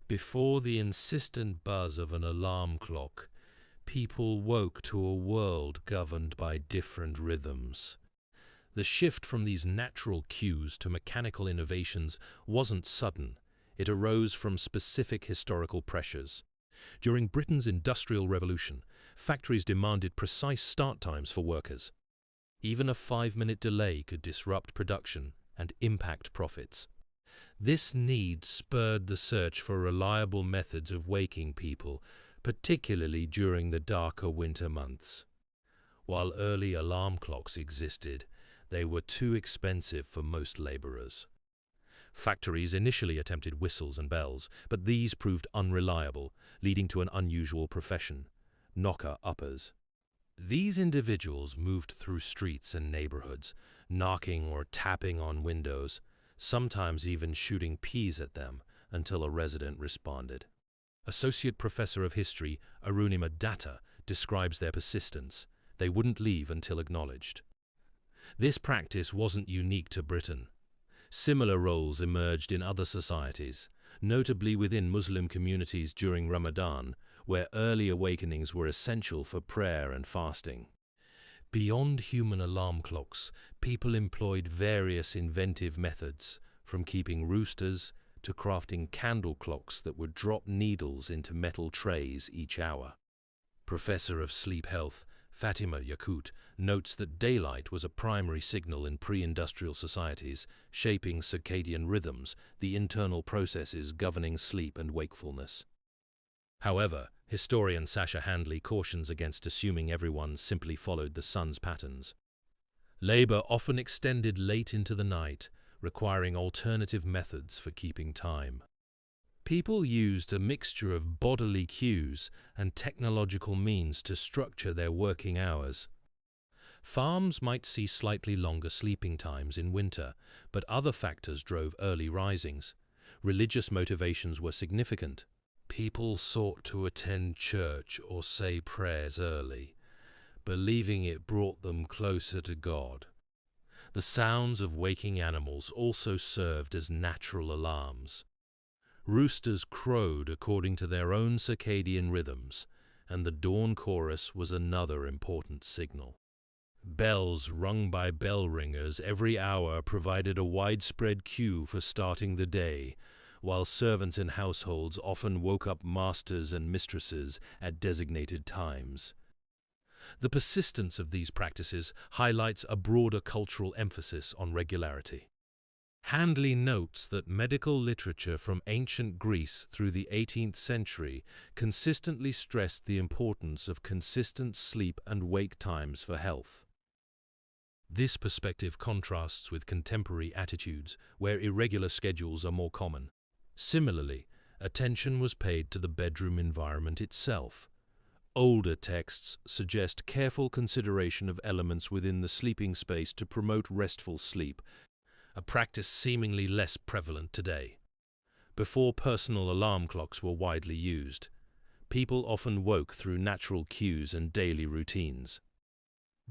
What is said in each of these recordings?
Before the insistent buzz of an alarm clock, people woke to a world governed by different rhythms. The shift from these natural cues to mechanical innovations wasn't sudden. It arose from specific historical pressures. During Britain's Industrial Revolution, factories demanded precise start times for workers. Even a 5-minute delay could disrupt production and impact profits. This need spurred the search for reliable methods of waking people, particularly during the darker winter months. While early alarm clocks existed, they were too expensive for most laborers. Factories initially attempted whistles and bells, but these proved unreliable, leading to an unusual profession: knocker-uppers. These individuals moved through streets and neighborhoods, knocking or tapping on windows, sometimes even shooting peas at them until a resident responded. Associate Professor of History Arunima Datta describes their persistence. They wouldn't leave until acknowledged. This practice wasn't unique to Britain. Similar roles emerged in other societies, notably within Muslim communities during Ramadan, where early awakenings were essential for prayer and fasting. Beyond human alarm clocks, people employed various inventive methods, from keeping roosters to crafting candle clocks that would drop needles into metal trays each hour. Professor of Sleep Health Fatima Yakut notes that daylight was a primary signal in pre-industrial societies, shaping circadian rhythms, the internal processes governing sleep and wakefulness. However, historian Sasha Handley cautions against assuming everyone simply followed the sun's patterns. Labor often extended late into the night, requiring alternative methods for keeping time. People used a mixture of bodily cues and technological means to structure their working hours. Farms might see slightly longer sleeping times in winter, but other factors drove early risings. Religious motivations were significant. People sought to attend church or say prayers early, believing it brought them closer to God. The sounds of waking animals also served as natural alarms. Roosters crowed according to their own circadian rhythms, and the dawn chorus was another important signal. Bells rung by bell ringers every hour provided a widespread cue for starting the day, while servants in households often woke up masters and mistresses at designated times. The persistence of these practices highlights a broader cultural emphasis on regularity. Handley notes that medical literature from ancient Greece through the 18th century consistently stressed the importance of consistent sleep and wake times for health. This perspective contrasts with contemporary attitudes, where irregular schedules are more common. Similarly, attention was paid to the bedroom environment itself. Older texts suggest careful consideration of elements within the sleeping space to promote restful sleep, a practice seemingly less prevalent today. Before personal alarm clocks were widely used, people often woke through natural cues and daily routines.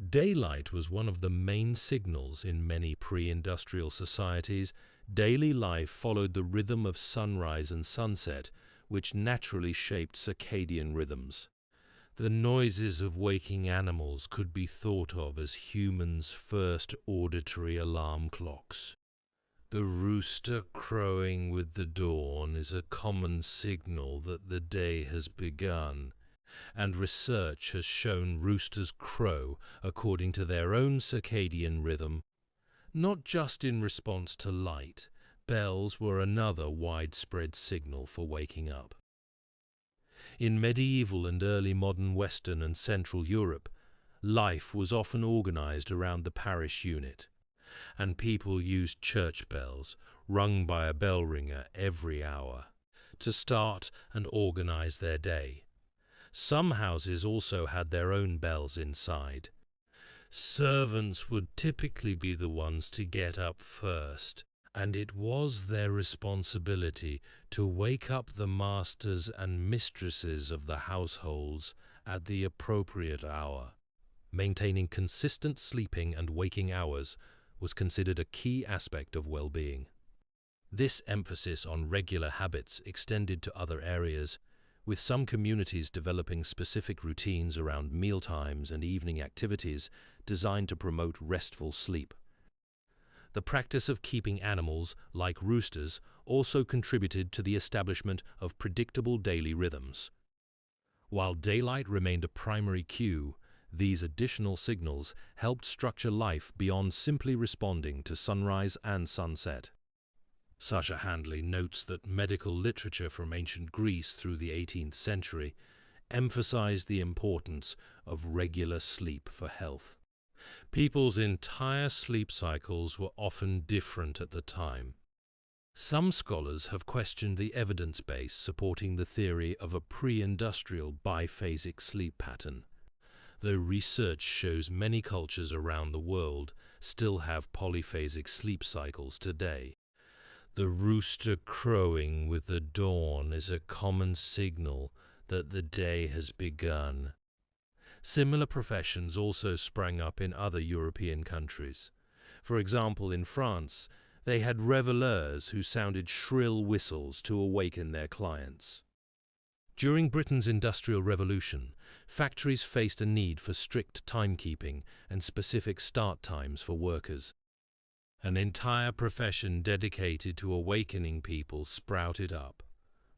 Daylight was one of the main signals in many pre-industrial societies. Daily life followed the rhythm of sunrise and sunset, which naturally shaped circadian rhythms. The noises of waking animals could be thought of as humans' first auditory alarm clocks. The rooster crowing with the dawn is a common signal that the day has begun, and research has shown roosters crow according to their own circadian rhythm. Not just in response to light, bells were another widespread signal for waking up. In medieval and early modern Western and Central Europe, life was often organized around the parish unit, and people used church bells, rung by a bell ringer every hour, to start and organize their day. Some houses also had their own bells inside. Servants would typically be the ones to get up first, and it was their responsibility to wake up the masters and mistresses of the households at the appropriate hour. Maintaining consistent sleeping and waking hours was considered a key aspect of well-being. This emphasis on regular habits extended to other areas, with some communities developing specific routines around mealtimes and evening activities designed to promote restful sleep. The practice of keeping animals, like roosters, also contributed to the establishment of predictable daily rhythms. While daylight remained a primary cue, these additional signals helped structure life beyond simply responding to sunrise and sunset. Sasha Handley notes that medical literature from ancient Greece through the 18th century emphasized the importance of regular sleep for health. People's entire sleep cycles were often different at the time. Some scholars have questioned the evidence base supporting the theory of a pre-industrial biphasic sleep pattern, though research shows many cultures around the world still have polyphasic sleep cycles today. The rooster crowing with the dawn is a common signal that the day has begun. Similar professions also sprang up in other European countries. For example, in France, they had reveleurs who sounded shrill whistles to awaken their clients. During Britain's Industrial Revolution, factories faced a need for strict timekeeping and specific start times for workers. An entire profession dedicated to awakening people sprouted up.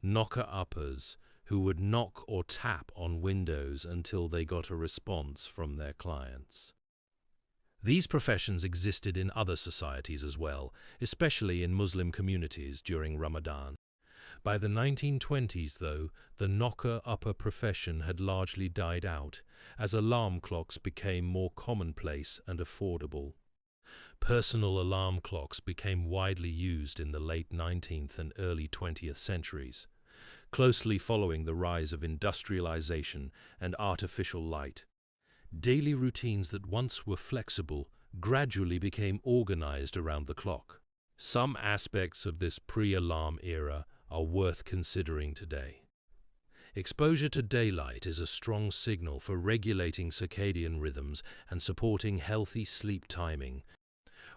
Knocker-uppers, who would knock or tap on windows until they got a response from their clients. These professions existed in other societies as well, especially in Muslim communities during Ramadan. By the 1920s, though, the knocker-upper profession had largely died out, as alarm clocks became more commonplace and affordable. Personal alarm clocks became widely used in the late 19th and early 20th centuries, closely following the rise of industrialization and artificial light. Daily routines that once were flexible gradually became organized around the clock. Some aspects of this pre-alarm era are worth considering today. Exposure to daylight is a strong signal for regulating circadian rhythms and supporting healthy sleep timing,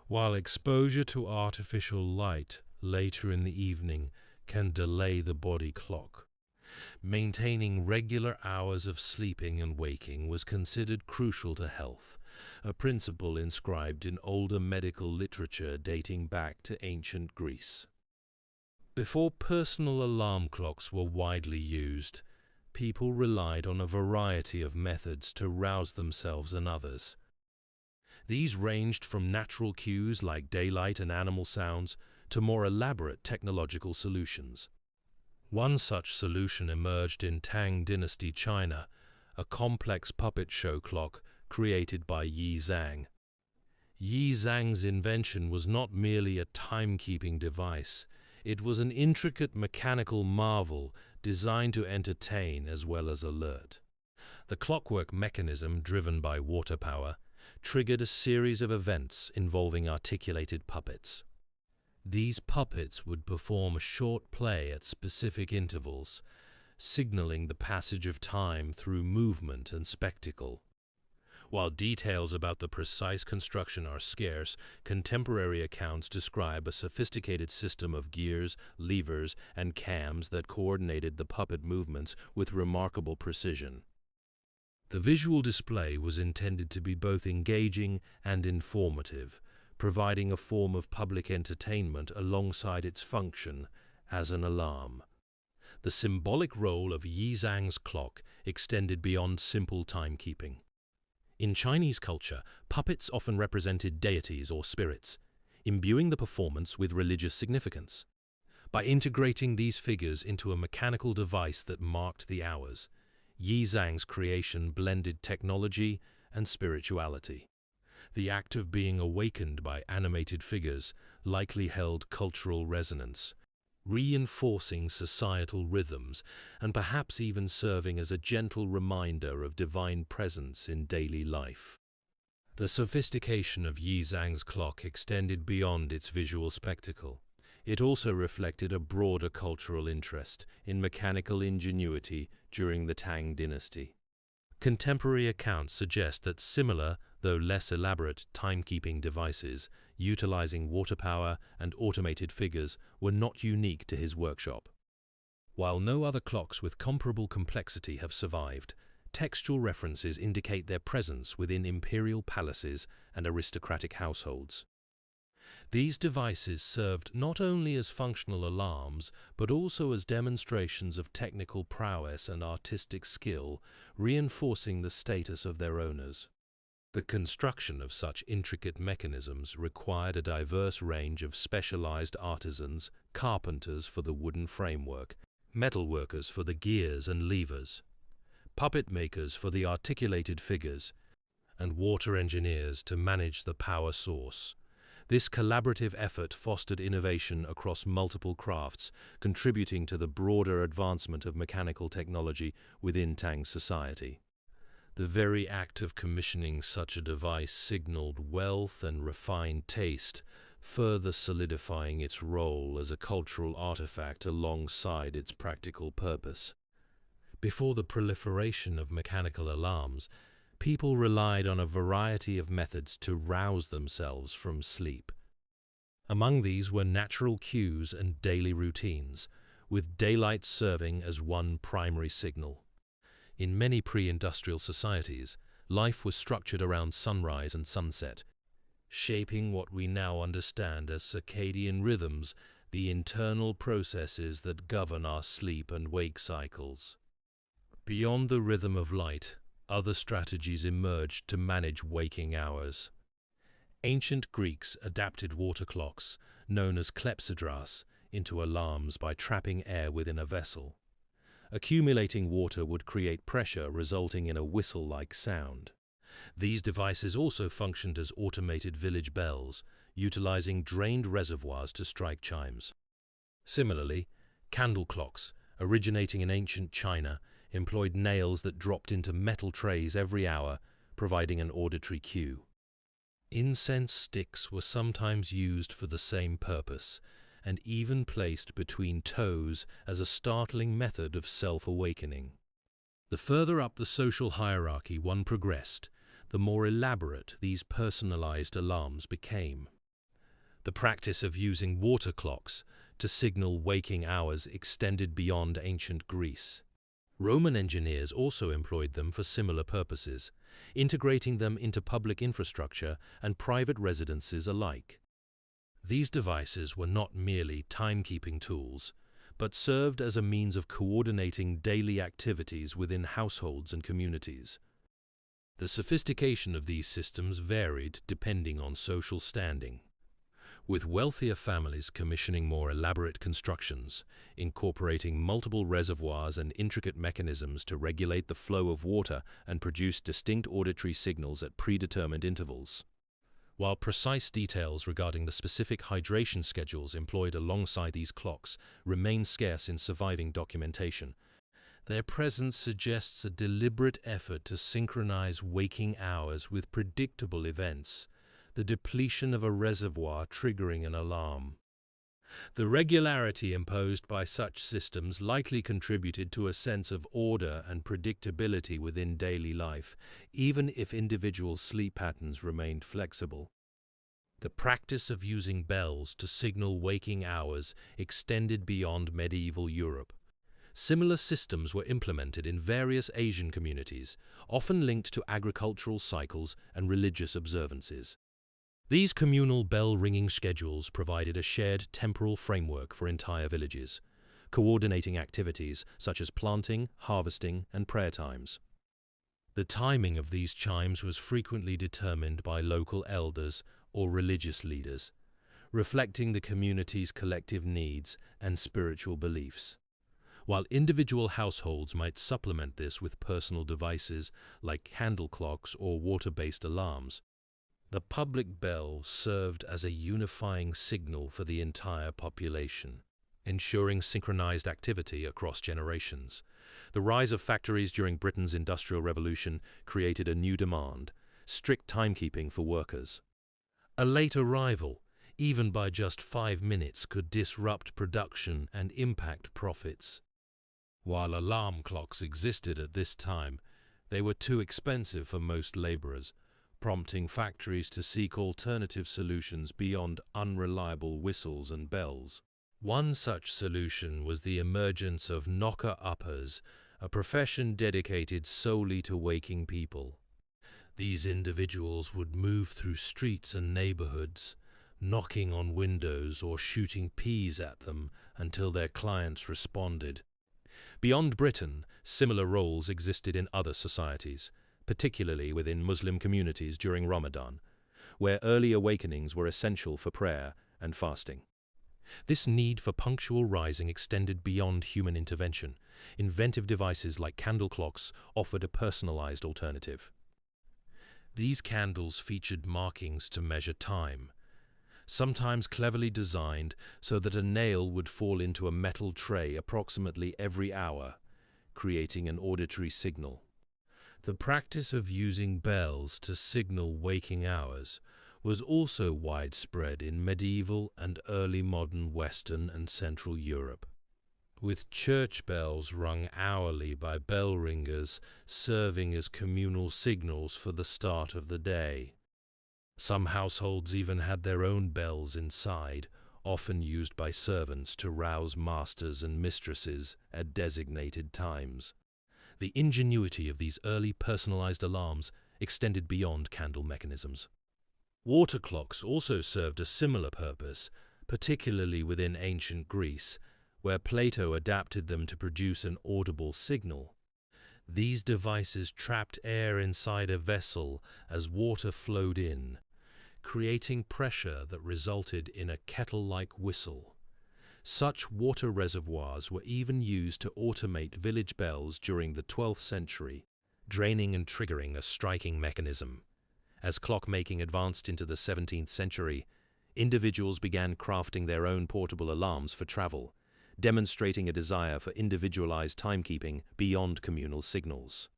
while exposure to artificial light later in the evening can delay the body clock. Maintaining regular hours of sleeping and waking was considered crucial to health, a principle inscribed in older medical literature dating back to ancient Greece. Before personal alarm clocks were widely used, people relied on a variety of methods to rouse themselves and others. These ranged from natural cues like daylight and animal sounds to more elaborate technological solutions. One such solution emerged in Tang Dynasty China, a complex puppet show clock created by Yi Zhang. Yi Zhang's invention was not merely a timekeeping device, it was an intricate mechanical marvel designed to entertain as well as alert. The clockwork mechanism, driven by water power, triggered a series of events involving articulated puppets. These puppets would perform a short play at specific intervals, signaling the passage of time through movement and spectacle. While details about the precise construction are scarce, contemporary accounts describe a sophisticated system of gears, levers, and cams that coordinated the puppet movements with remarkable precision. The visual display was intended to be both engaging and informative, providing a form of public entertainment alongside its function as an alarm. The symbolic role of Yi Zhang's clock extended beyond simple timekeeping. In Chinese culture, puppets often represented deities or spirits, imbuing the performance with religious significance. By integrating these figures into a mechanical device that marked the hours, Yi Zhang's creation blended technology and spirituality. The act of being awakened by animated figures likely held cultural resonance, reinforcing societal rhythms and perhaps even serving as a gentle reminder of divine presence in daily life. The sophistication of Yi Zhang's clock extended beyond its visual spectacle. It also reflected a broader cultural interest in mechanical ingenuity during the Tang Dynasty. Contemporary accounts suggest that similar, though less elaborate, timekeeping devices utilizing water power and automated figures, were not unique to his workshop. While no other clocks with comparable complexity have survived, textual references indicate their presence within imperial palaces and aristocratic households. These devices served not only as functional alarms, but also as demonstrations of technical prowess and artistic skill, reinforcing the status of their owners. The construction of such intricate mechanisms required a diverse range of specialized artisans, carpenters for the wooden framework, metalworkers for the gears and levers, puppet makers for the articulated figures, and water engineers to manage the power source. This collaborative effort fostered innovation across multiple crafts, contributing to the broader advancement of mechanical technology within Tang's society. The very act of commissioning such a device signaled wealth and refined taste, further solidifying its role as a cultural artifact alongside its practical purpose. Before the proliferation of mechanical alarms, people relied on a variety of methods to rouse themselves from sleep. Among these were natural cues and daily routines, with daylight serving as one primary signal. In many pre-industrial societies, life was structured around sunrise and sunset, shaping what we now understand as circadian rhythms, the internal processes that govern our sleep and wake cycles. Beyond the rhythm of light, other strategies emerged to manage waking hours. Ancient Greeks adapted water clocks, known as clepsydras, into alarms by trapping air within a vessel. Accumulating water would create pressure, resulting in a whistle-like sound. These devices also functioned as automated village bells, utilizing drained reservoirs to strike chimes. Similarly, candle clocks, originating in ancient China, employed nails that dropped into metal trays every hour, providing an auditory cue. Incense sticks were sometimes used for the same purpose, and even placed between toes as a startling method of self-awakening. The further up the social hierarchy one progressed, the more elaborate these personalized alarms became. The practice of using water clocks to signal waking hours extended beyond ancient Greece. Roman engineers also employed them for similar purposes, integrating them into public infrastructure and private residences alike. These devices were not merely timekeeping tools, but served as a means of coordinating daily activities within households and communities. The sophistication of these systems varied depending on social standing, with wealthier families commissioning more elaborate constructions, incorporating multiple reservoirs and intricate mechanisms to regulate the flow of water and produce distinct auditory signals at predetermined intervals. While precise details regarding the specific hydration schedules employed alongside these clocks remain scarce in surviving documentation, their presence suggests a deliberate effort to synchronize waking hours with predictable events, the depletion of a reservoir triggering an alarm. The regularity imposed by such systems likely contributed to a sense of order and predictability within daily life, even if individual sleep patterns remained flexible. The practice of using bells to signal waking hours extended beyond medieval Europe. Similar systems were implemented in various Asian communities, often linked to agricultural cycles and religious observances. These communal bell-ringing schedules provided a shared temporal framework for entire villages, coordinating activities such as planting, harvesting, and prayer times. The timing of these chimes was frequently determined by local elders or religious leaders, reflecting the community's collective needs and spiritual beliefs. While individual households might supplement this with personal devices like candle clocks or water-based alarms, the public bell served as a unifying signal for the entire population, ensuring synchronized activity across generations. The rise of factories during Britain's Industrial Revolution created a new demand: strict timekeeping for workers. A late arrival, even by just 5 minutes, could disrupt production and impact profits. While alarm clocks existed at this time, they were too expensive for most laborers, prompting factories to seek alternative solutions beyond unreliable whistles and bells. One such solution was the emergence of knocker-uppers, a profession dedicated solely to waking people. These individuals would move through streets and neighborhoods, knocking on windows or shooting peas at them until their clients responded. Beyond Britain, similar roles existed in other societies, particularly within Muslim communities during Ramadan, where early awakenings were essential for prayer and fasting. This need for punctual rising extended beyond human intervention. Inventive devices like candle clocks offered a personalized alternative. These candles featured markings to measure time, sometimes cleverly designed so that a nail would fall into a metal tray approximately every hour, creating an auditory signal. The practice of using bells to signal waking hours was also widespread in medieval and early modern Western and Central Europe, with church bells rung hourly by bell ringers serving as communal signals for the start of the day. Some households even had their own bells inside, often used by servants to rouse masters and mistresses at designated times. The ingenuity of these early personalized alarms extended beyond candle mechanisms. Water clocks also served a similar purpose, particularly within ancient Greece, where Plato adapted them to produce an audible signal. These devices trapped air inside a vessel as water flowed in, creating pressure that resulted in a kettle-like whistle. Such water reservoirs were even used to automate village bells during the 12th century, draining and triggering a striking mechanism. As clockmaking advanced into the 17th century, individuals began crafting their own portable alarms for travel, demonstrating a desire for individualized timekeeping beyond communal signals.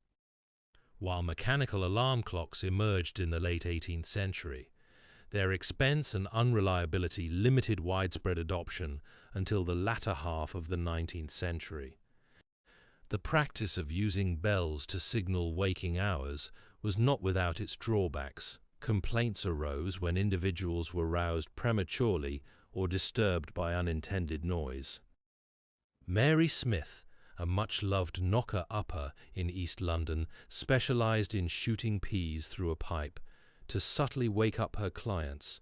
While mechanical alarm clocks emerged in the late 18th century, their expense and unreliability limited widespread adoption until the latter half of the 19th century. The practice of using bells to signal waking hours was not without its drawbacks. Complaints arose when individuals were roused prematurely or disturbed by unintended noise. Mary Smith, a much-loved knocker-upper in East London, specialized in shooting peas through a pipe to subtly wake up her clients.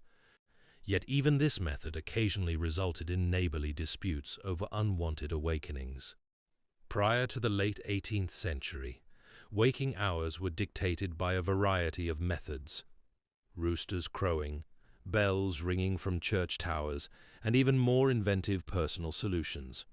Yet even this method occasionally resulted in neighborly disputes over unwanted awakenings. Prior to the late 18th century, waking hours were dictated by a variety of methods: roosters crowing, bells ringing from church towers, and even more inventive personal solutions.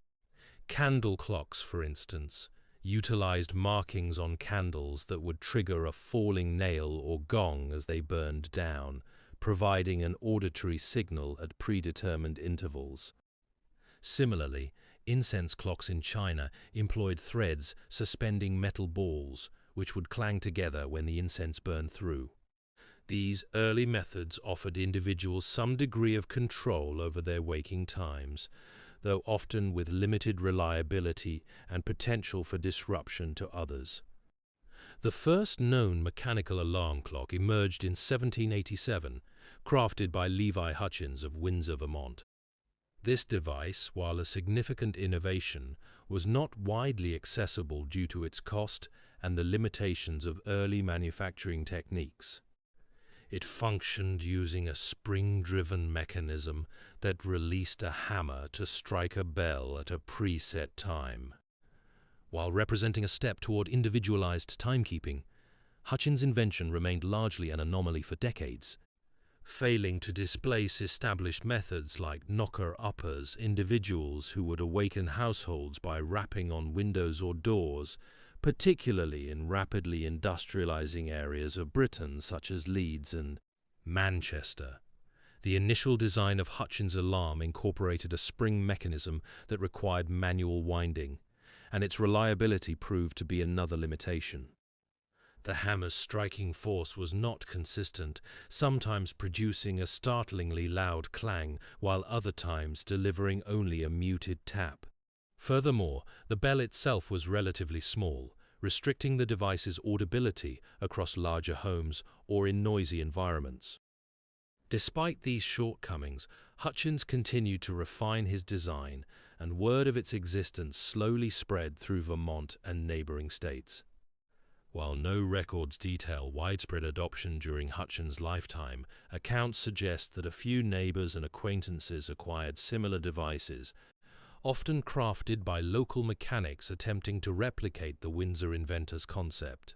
Candle clocks, for instance, utilized markings on candles that would trigger a falling nail or gong as they burned down, providing an auditory signal at predetermined intervals. Similarly, incense clocks in China employed threads suspending metal balls, which would clang together when the incense burned through. These early methods offered individuals some degree of control over their waking times, though often with limited reliability and potential for disruption to others. The first known mechanical alarm clock emerged in 1787, crafted by Levi Hutchins of Windsor, Vermont. This device, while a significant innovation, was not widely accessible due to its cost and the limitations of early manufacturing techniques. It functioned using a spring-driven mechanism that released a hammer to strike a bell at a preset time. While representing a step toward individualized timekeeping, Hutchins' invention remained largely an anomaly for decades. Failing to displace established methods like knocker-uppers, individuals who would awaken households by rapping on windows or doors, particularly in rapidly industrializing areas of Britain such as Leeds and Manchester. The initial design of Hutchins' alarm incorporated a spring mechanism that required manual winding, and its reliability proved to be another limitation. The hammer's striking force was not consistent, sometimes producing a startlingly loud clang, while other times delivering only a muted tap. Furthermore, the bell itself was relatively small, restricting the device's audibility across larger homes or in noisy environments. Despite these shortcomings, Hutchins continued to refine his design, and word of its existence slowly spread through Vermont and neighboring states. While no records detail widespread adoption during Hutchins' lifetime, accounts suggest that a few neighbors and acquaintances acquired similar devices, often crafted by local mechanics attempting to replicate the Windsor inventor's concept.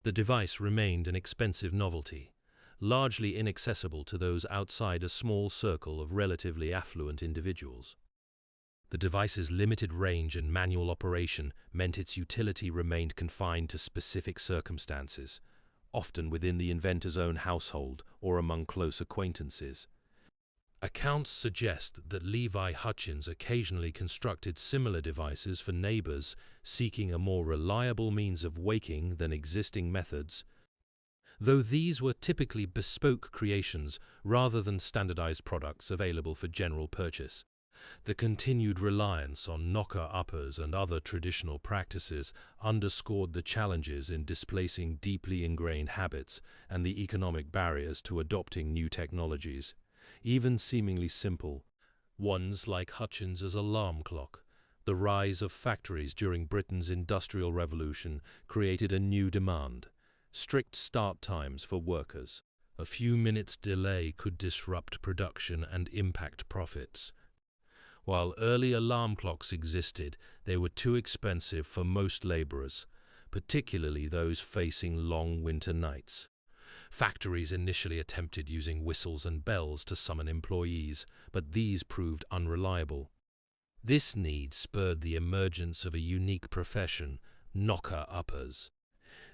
The device remained an expensive novelty, largely inaccessible to those outside a small circle of relatively affluent individuals. The device's limited range and manual operation meant its utility remained confined to specific circumstances, often within the inventor's own household or among close acquaintances. Accounts suggest that Levi Hutchins occasionally constructed similar devices for neighbors seeking a more reliable means of waking than existing methods, though these were typically bespoke creations rather than standardized products available for general purchase. The continued reliance on knocker-uppers and other traditional practices underscored the challenges in displacing deeply ingrained habits and the economic barriers to adopting new technologies, even seemingly simple ones like Hutchins' alarm clock. The rise of factories during Britain's Industrial Revolution created a new demand: strict start times for workers. A few minutes' delay could disrupt production and impact profits. While early alarm clocks existed, they were too expensive for most laborers, particularly those facing long winter nights. Factories initially attempted using whistles and bells to summon employees, but these proved unreliable. This need spurred the emergence of a unique profession: knocker-uppers.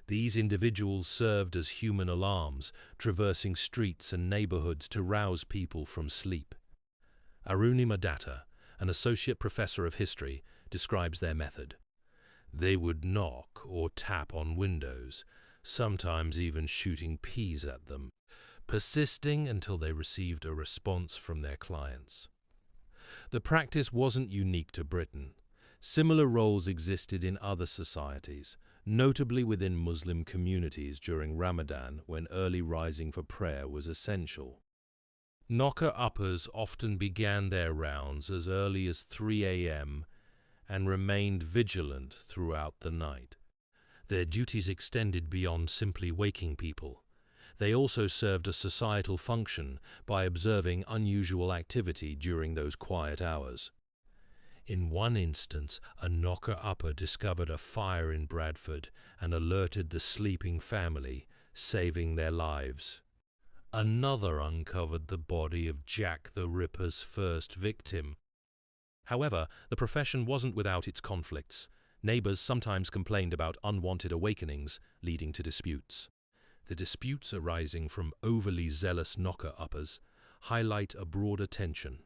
These individuals served as human alarms, traversing streets and neighborhoods to rouse people from sleep. Arunima Datta, an associate professor of history, describes their method. They would knock or tap on windows, sometimes even shooting peas at them, persisting until they received a response from their clients. The practice wasn't unique to Britain. Similar roles existed in other societies, notably within Muslim communities during Ramadan, when early rising for prayer was essential. Knocker-uppers often began their rounds as early as 3 a.m. and remained vigilant throughout the night. Their duties extended beyond simply waking people. They also served a societal function by observing unusual activity during those quiet hours. In one instance, a knocker-upper discovered a fire in Bradford and alerted the sleeping family, saving their lives. Another uncovered the body of Jack the Ripper's first victim. However, the profession wasn't without its conflicts. Neighbors sometimes complained about unwanted awakenings, leading to disputes. The disputes arising from overly zealous knocker-uppers highlight a broader tension.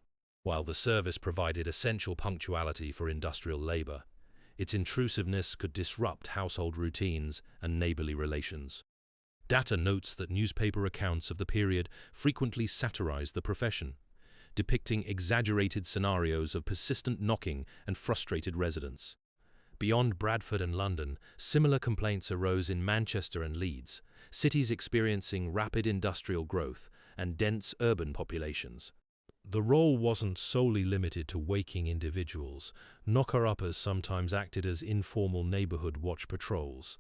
While the service provided essential punctuality for industrial labor, its intrusiveness could disrupt household routines and neighborly relations. Datta notes that newspaper accounts of the period frequently satirized the profession, depicting exaggerated scenarios of persistent knocking and frustrated residents. Beyond Bradford and London, similar complaints arose in Manchester and Leeds, cities experiencing rapid industrial growth and dense urban populations. The role wasn't solely limited to waking individuals. Knocker-uppers sometimes acted as informal neighborhood watch patrols,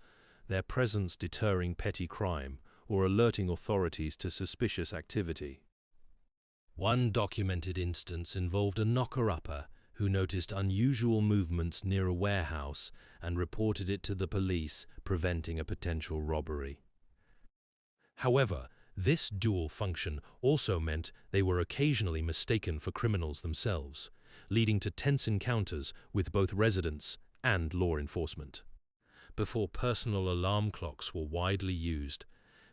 their presence deterring petty crime or alerting authorities to suspicious activity. One documented instance involved a knocker-upper who noticed unusual movements near a warehouse and reported it to the police, preventing a potential robbery. However, this dual function also meant they were occasionally mistaken for criminals themselves, leading to tense encounters with both residents and law enforcement. Before personal alarm clocks were widely used,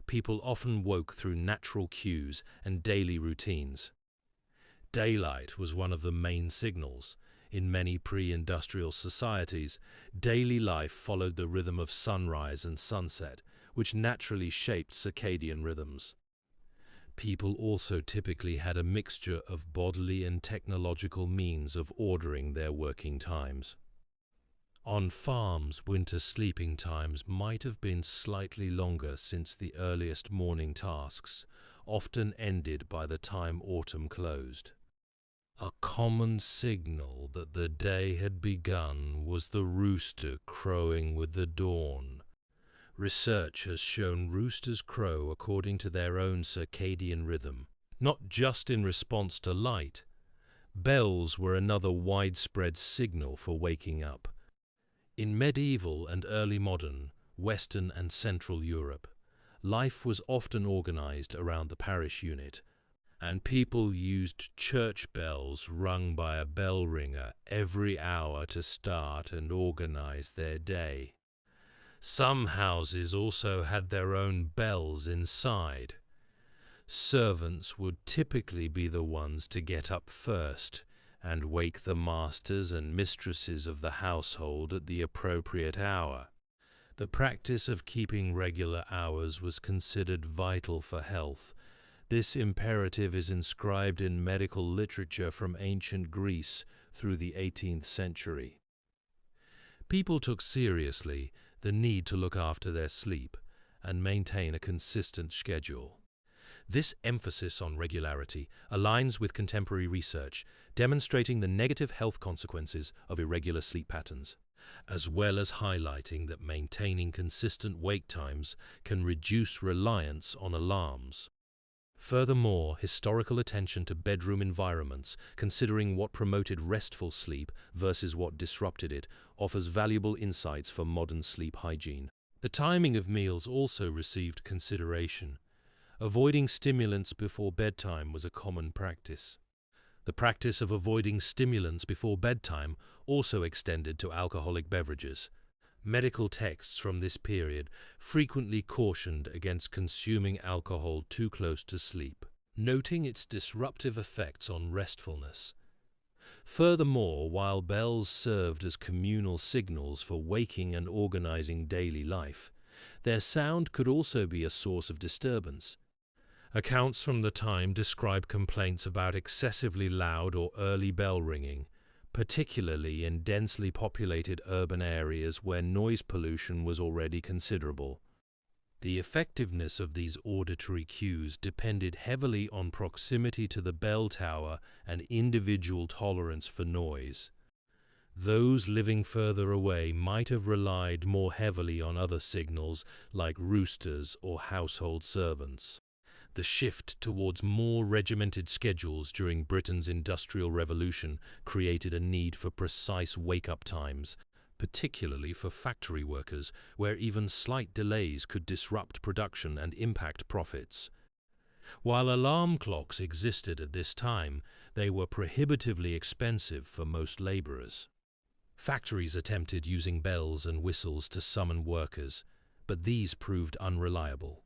people often woke through natural cues and daily routines. Daylight was one of the main signals. In many pre-industrial societies, daily life followed the rhythm of sunrise and sunset, which naturally shaped circadian rhythms. People also typically had a mixture of bodily and technological means of ordering their working times. On farms, winter sleeping times might have been slightly longer since the earliest morning tasks often ended by the time autumn closed. A common signal that the day had begun was the rooster crowing with the dawn. Research has shown roosters crow according to their own circadian rhythm, not just in response to light. Bells were another widespread signal for waking up. In medieval and early modern, Western and Central Europe, life was often organized around the parish unit, and people used church bells rung by a bell ringer every hour to start and organize their day. Some houses also had their own bells inside. Servants would typically be the ones to get up first and wake the masters and mistresses of the household at the appropriate hour. The practice of keeping regular hours was considered vital for health. This imperative is inscribed in medical literature from ancient Greece through the 18th century. People took seriously the need to look after their sleep and maintain a consistent schedule. This emphasis on regularity aligns with contemporary research, demonstrating the negative health consequences of irregular sleep patterns, as well as highlighting that maintaining consistent wake times can reduce reliance on alarms. Furthermore, historical attention to bedroom environments, considering what promoted restful sleep versus what disrupted it, offers valuable insights for modern sleep hygiene. The timing of meals also received consideration. Avoiding stimulants before bedtime was a common practice. The practice of avoiding stimulants before bedtime also extended to alcoholic beverages. Medical texts from this period frequently cautioned against consuming alcohol too close to sleep, noting its disruptive effects on restfulness. Furthermore, while bells served as communal signals for waking and organizing daily life, their sound could also be a source of disturbance. Accounts from the time describe complaints about excessively loud or early bell ringing, particularly in densely populated urban areas where noise pollution was already considerable. The effectiveness of these auditory cues depended heavily on proximity to the bell tower and individual tolerance for noise. Those living further away might have relied more heavily on other signals like roosters or household servants. The shift towards more regimented schedules during Britain's Industrial Revolution created a need for precise wake-up times, particularly for factory workers, where even slight delays could disrupt production and impact profits. While alarm clocks existed at this time, they were prohibitively expensive for most laborers. Factories attempted using bells and whistles to summon workers, but these proved unreliable.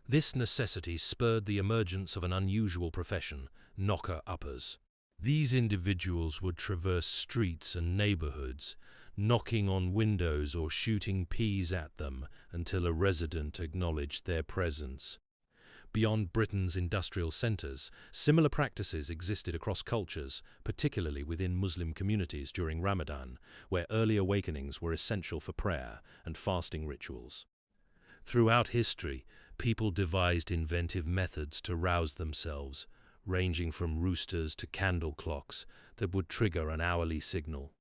This necessity spurred the emergence of an unusual profession, knocker-uppers. These individuals would traverse streets and neighborhoods, knocking on windows or shooting peas at them until a resident acknowledged their presence. Beyond Britain's industrial centers, similar practices existed across cultures, particularly within Muslim communities during Ramadan, where early awakenings were essential for prayer and fasting rituals. Throughout history, people devised inventive methods to rouse themselves, ranging from roosters to candle clocks that would trigger an hourly signal.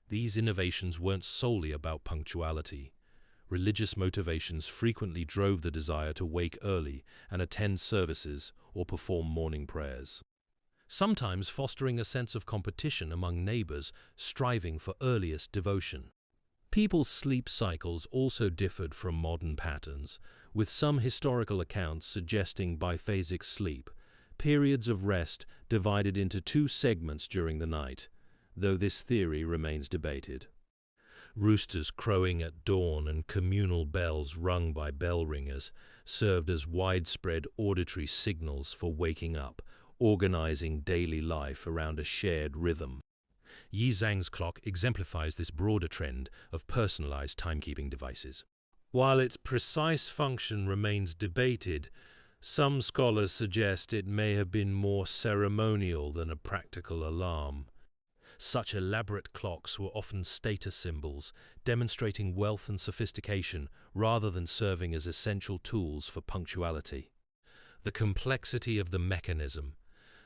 These innovations weren't solely about punctuality. Religious motivations frequently drove the desire to wake early and attend services or perform morning prayers, sometimes fostering a sense of competition among neighbors striving for earliest devotion. People's sleep cycles also differed from modern patterns, with some historical accounts suggesting biphasic sleep, periods of rest divided into two segments during the night, though this theory remains debated. Roosters crowing at dawn and communal bells rung by bell ringers served as widespread auditory signals for waking up, organizing daily life around a shared rhythm. Yi Zhang's clock exemplifies this broader trend of personalized timekeeping devices. While its precise function remains debated, some scholars suggest it may have been more ceremonial than a practical alarm. Such elaborate clocks were often status symbols, demonstrating wealth and sophistication rather than serving as essential tools for punctuality. The complexity of the mechanism,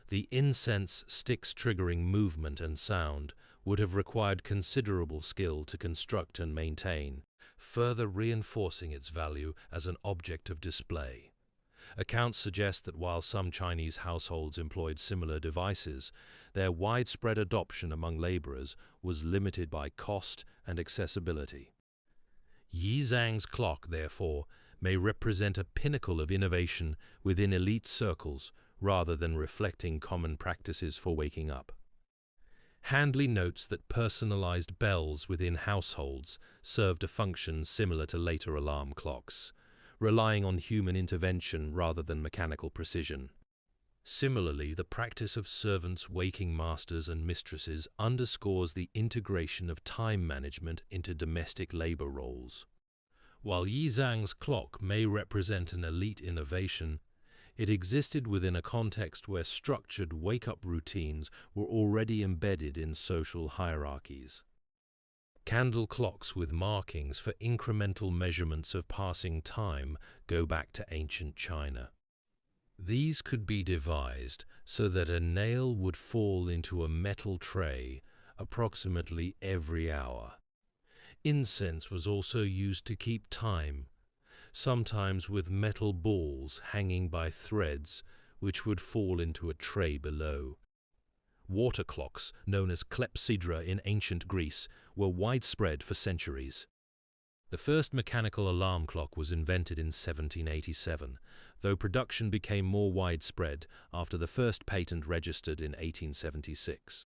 the incense stick's triggering movement and sound, would have required considerable skill to construct and maintain, further reinforcing its value as an object of display. Accounts suggest that while some Chinese households employed similar devices, their widespread adoption among laborers was limited by cost and accessibility. Yizhang's clock, therefore, may represent a pinnacle of innovation within elite circles rather than reflecting common practices for waking up. Handley notes that personalized bells within households served a function similar to later alarm clocks, relying on human intervention rather than mechanical precision. Similarly, the practice of servants waking masters and mistresses underscores the integration of time management into domestic labor roles. While Yizhang's clock may represent an elite innovation, it existed within a context where structured wake-up routines were already embedded in social hierarchies. Candle clocks with markings for incremental measurements of passing time go back to ancient China. These could be devised so that a nail would fall into a metal tray approximately every hour. Incense was also used to keep time, sometimes with metal balls hanging by threads which would fall into a tray below. Water clocks, known as clepsydra in ancient Greece, were widespread for centuries. The first mechanical alarm clock was invented in 1787, though production became more widespread after the first patent registered in 1876.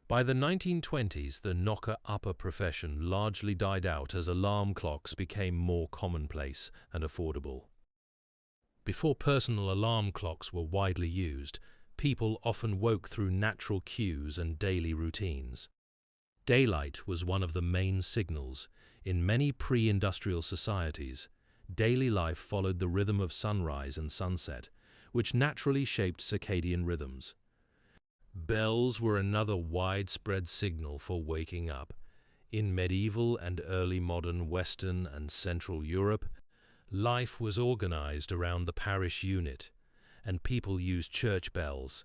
By the 1920s, the knocker-upper profession largely died out as alarm clocks became more commonplace and affordable. Before personal alarm clocks were widely used, people often woke through natural cues and daily routines. Daylight was one of the main signals. In many pre-industrial societies, daily life followed the rhythm of sunrise and sunset, which naturally shaped circadian rhythms. Bells were another widespread signal for waking up. In medieval and early modern Western and Central Europe, life was organized around the parish unit, and people used church bells,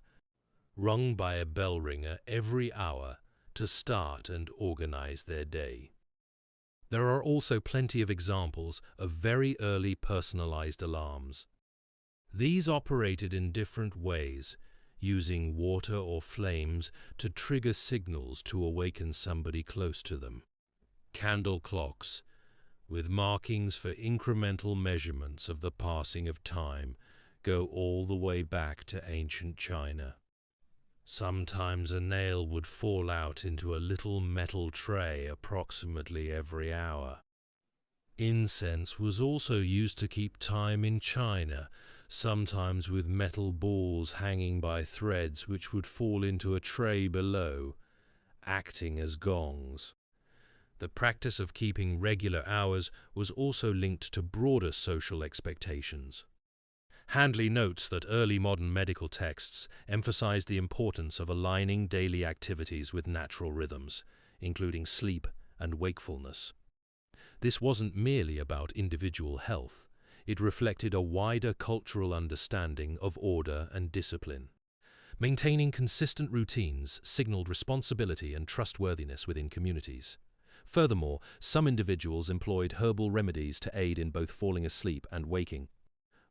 rung by a bell ringer every hour, to start and organize their day. There are also plenty of examples of very early personalized alarms. These operated in different ways, using water or flames to trigger signals to awaken somebody close to them. Candle clocks, with markings for incremental measurements of the passing of time, go all the way back to ancient China. Sometimes a nail would fall out into a little metal tray approximately every hour. Incense was also used to keep time in China, sometimes with metal balls hanging by threads which would fall into a tray below, acting as gongs. The practice of keeping regular hours was also linked to broader social expectations. Handley notes that early modern medical texts emphasized the importance of aligning daily activities with natural rhythms, including sleep and wakefulness. This wasn't merely about individual health. It reflected a wider cultural understanding of order and discipline. Maintaining consistent routines signaled responsibility and trustworthiness within communities. Furthermore, some individuals employed herbal remedies to aid in both falling asleep and waking.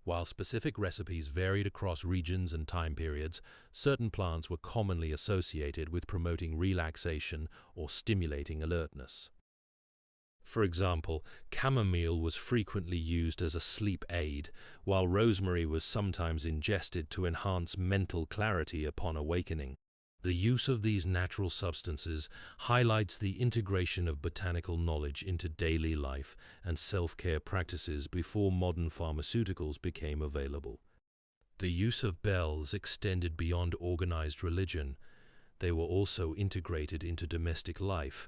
While specific recipes varied across regions and time periods, certain plants were commonly associated with promoting relaxation or stimulating alertness. For example, chamomile was frequently used as a sleep aid, while rosemary was sometimes ingested to enhance mental clarity upon awakening. The use of these natural substances highlights the integration of botanical knowledge into daily life and self-care practices before modern pharmaceuticals became available. The use of bells extended beyond organized religion. They were also integrated into domestic life,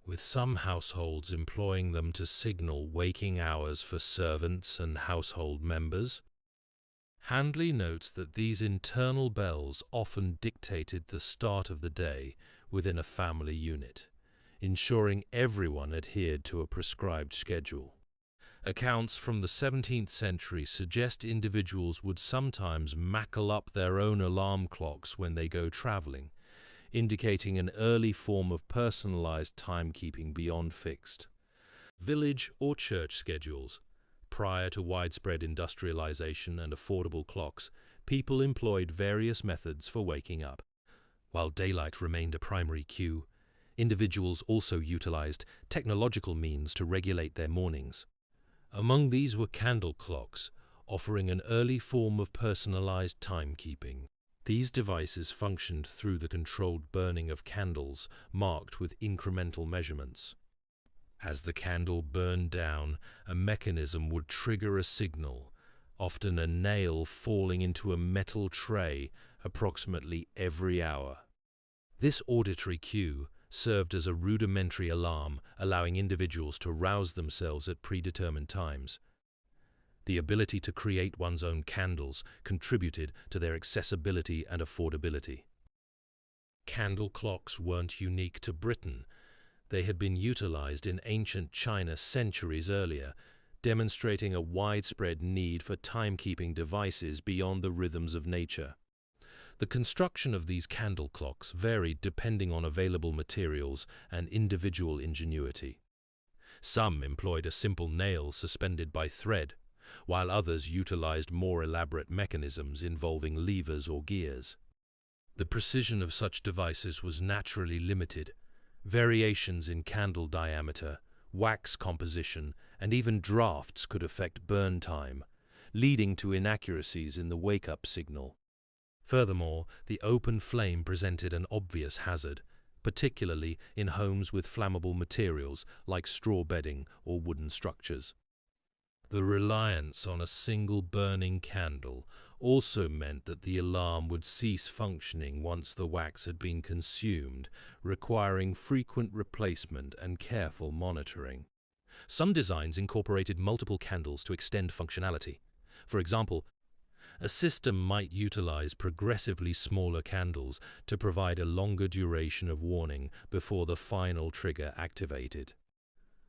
with some households employing them to signal waking hours for servants and household members. Handley notes that these internal bells often dictated the start of the day, within a family unit, ensuring everyone adhered to a prescribed schedule. Accounts from the 17th century suggest individuals would sometimes mackle up their own alarm clocks when they go traveling, indicating an early form of personalized timekeeping beyond fixed village or church schedules. Prior to widespread industrialization and affordable clocks, people employed various methods for waking up. While daylight remained a primary cue, individuals also utilized technological means to regulate their mornings. Among these were candle clocks, offering an early form of personalized timekeeping. These devices functioned through the controlled burning of candles marked with incremental measurements. As the candle burned down, a mechanism would trigger a signal, often a nail falling into a metal tray approximately every hour. This auditory cue served as a rudimentary alarm, allowing individuals to rouse themselves at predetermined times. The ability to create one's own candles contributed to their accessibility and affordability. Candle clocks weren't unique to Britain. They had been utilized in ancient China centuries earlier, demonstrating a widespread need for timekeeping devices beyond the rhythms of nature. The construction of these candle clocks varied depending on available materials and individual ingenuity. Some employed a simple nail suspended by thread, while others utilized more elaborate mechanisms involving levers or gears. The precision of such devices was naturally limited. Variations in candle diameter, wax composition, and even drafts could affect burn time, leading to inaccuracies in the wake-up signal. Furthermore, the open flame presented an obvious hazard, particularly in homes with flammable materials like straw bedding or wooden structures. The reliance on a single burning candle also meant that the alarm would cease functioning once the wax had been consumed, requiring frequent replacement and careful monitoring. Some designs incorporated multiple candles to extend functionality. For example, a system might utilize progressively smaller candles to provide a longer duration of warning before the final trigger activated.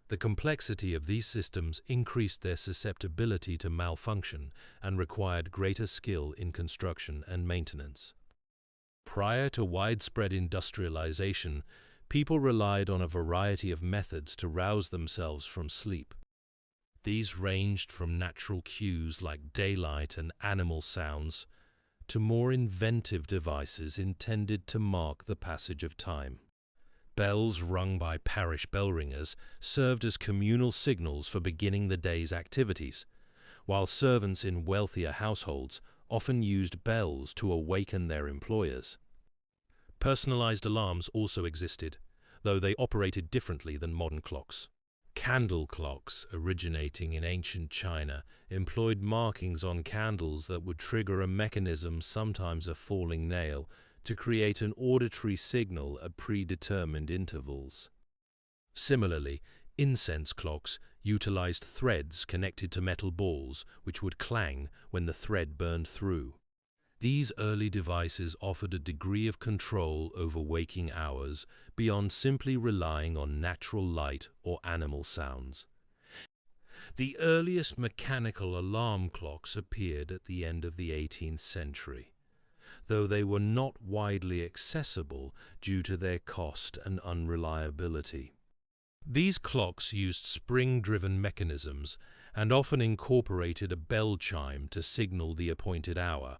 The complexity of these systems increased their susceptibility to malfunction and required greater skill in construction and maintenance. Prior to widespread industrialization, people relied on a variety of methods to rouse themselves from sleep. These ranged from natural cues like daylight and animal sounds to more inventive devices intended to mark the passage of time. Bells rung by parish bell ringers served as communal signals for beginning the day's activities, while servants in wealthier households often used bells to awaken their employers. Personalized alarms also existed, though they operated differently than modern clocks. Candle clocks, originating in ancient China, employed markings on candles that would trigger a mechanism, sometimes a falling nail, to create an auditory signal at predetermined intervals. Similarly, incense clocks utilized threads connected to metal balls, which would clang when the thread burned through. These early devices offered a degree of control over waking hours beyond simply relying on natural light or animal sounds. The earliest mechanical alarm clocks appeared at the end of the 18th century, though they were not widely accessible due to their cost and unreliability. These clocks used spring-driven mechanisms and often incorporated a bell chime to signal the appointed hour.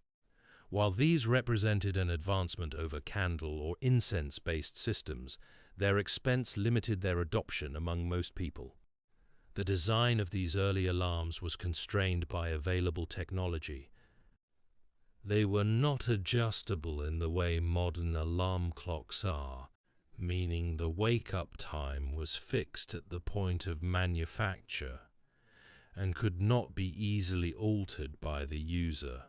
While these represented an advancement over candle or incense-based systems, their expense limited their adoption among most people. The design of these early alarms was constrained by available technology. They were not adjustable in the way modern alarm clocks are, meaning the wake-up time was fixed at the point of manufacture and could not be easily altered by the user.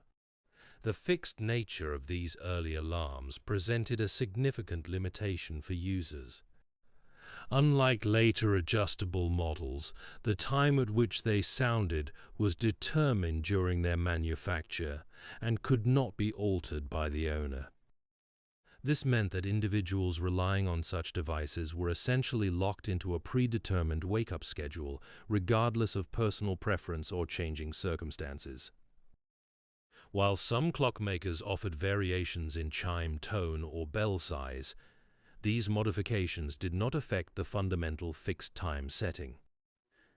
The fixed nature of these early alarms presented a significant limitation for users. Unlike later adjustable models, the time at which they sounded was determined during their manufacture and could not be altered by the owner. This meant that individuals relying on such devices were essentially locked into a predetermined wake-up schedule, regardless of personal preference or changing circumstances. While some clockmakers offered variations in chime tone or bell size, these modifications did not affect the fundamental fixed time setting.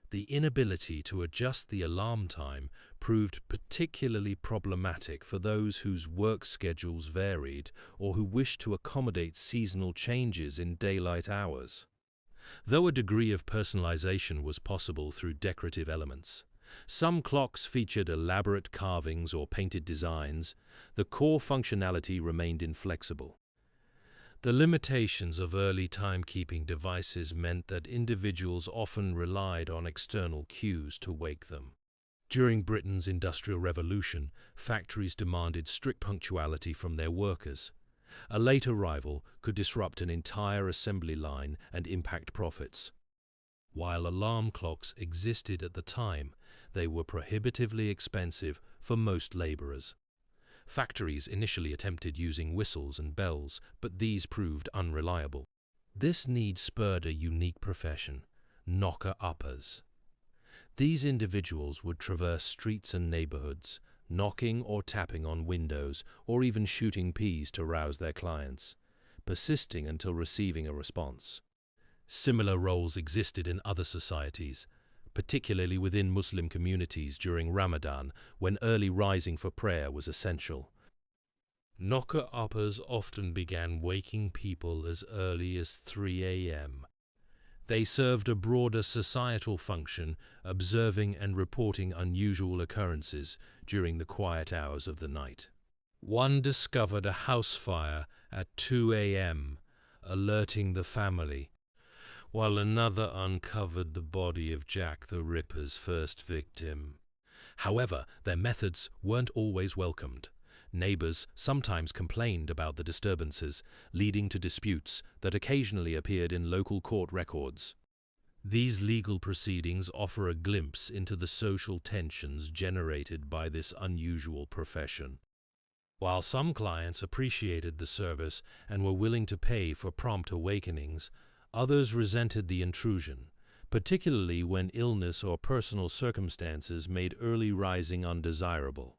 The inability to adjust the alarm time proved particularly problematic for those whose work schedules varied or who wished to accommodate seasonal changes in daylight hours. Though a degree of personalization was possible through decorative elements, some clocks featured elaborate carvings or painted designs, the core functionality remained inflexible. The limitations of early timekeeping devices meant that individuals often relied on external cues to wake them. During Britain's Industrial Revolution, factories demanded strict punctuality from their workers. A late arrival could disrupt an entire assembly line and impact profits. While alarm clocks existed at the time, they were prohibitively expensive for most laborers. Factories initially attempted using whistles and bells, but these proved unreliable. This need spurred a unique profession: knocker-uppers. These individuals would traverse streets and neighborhoods, knocking or tapping on windows, or even shooting peas to rouse their clients, persisting until receiving a response. Similar roles existed in other societies, particularly within Muslim communities during Ramadan, when early rising for prayer was essential. Knocker-uppers often began waking people as early as 3 a.m. They served a broader societal function, observing and reporting unusual occurrences during the quiet hours of the night. One discovered a house fire at 2 a.m., alerting the family, while another uncovered the body of Jack the Ripper's first victim. However, their methods weren't always welcomed. Neighbors sometimes complained about the disturbances, leading to disputes that occasionally appeared in local court records. These legal proceedings offer a glimpse into the social tensions generated by this unusual profession. While some clients appreciated the service and were willing to pay for prompt awakenings, others resented the intrusion, particularly when illness or personal circumstances made early rising undesirable.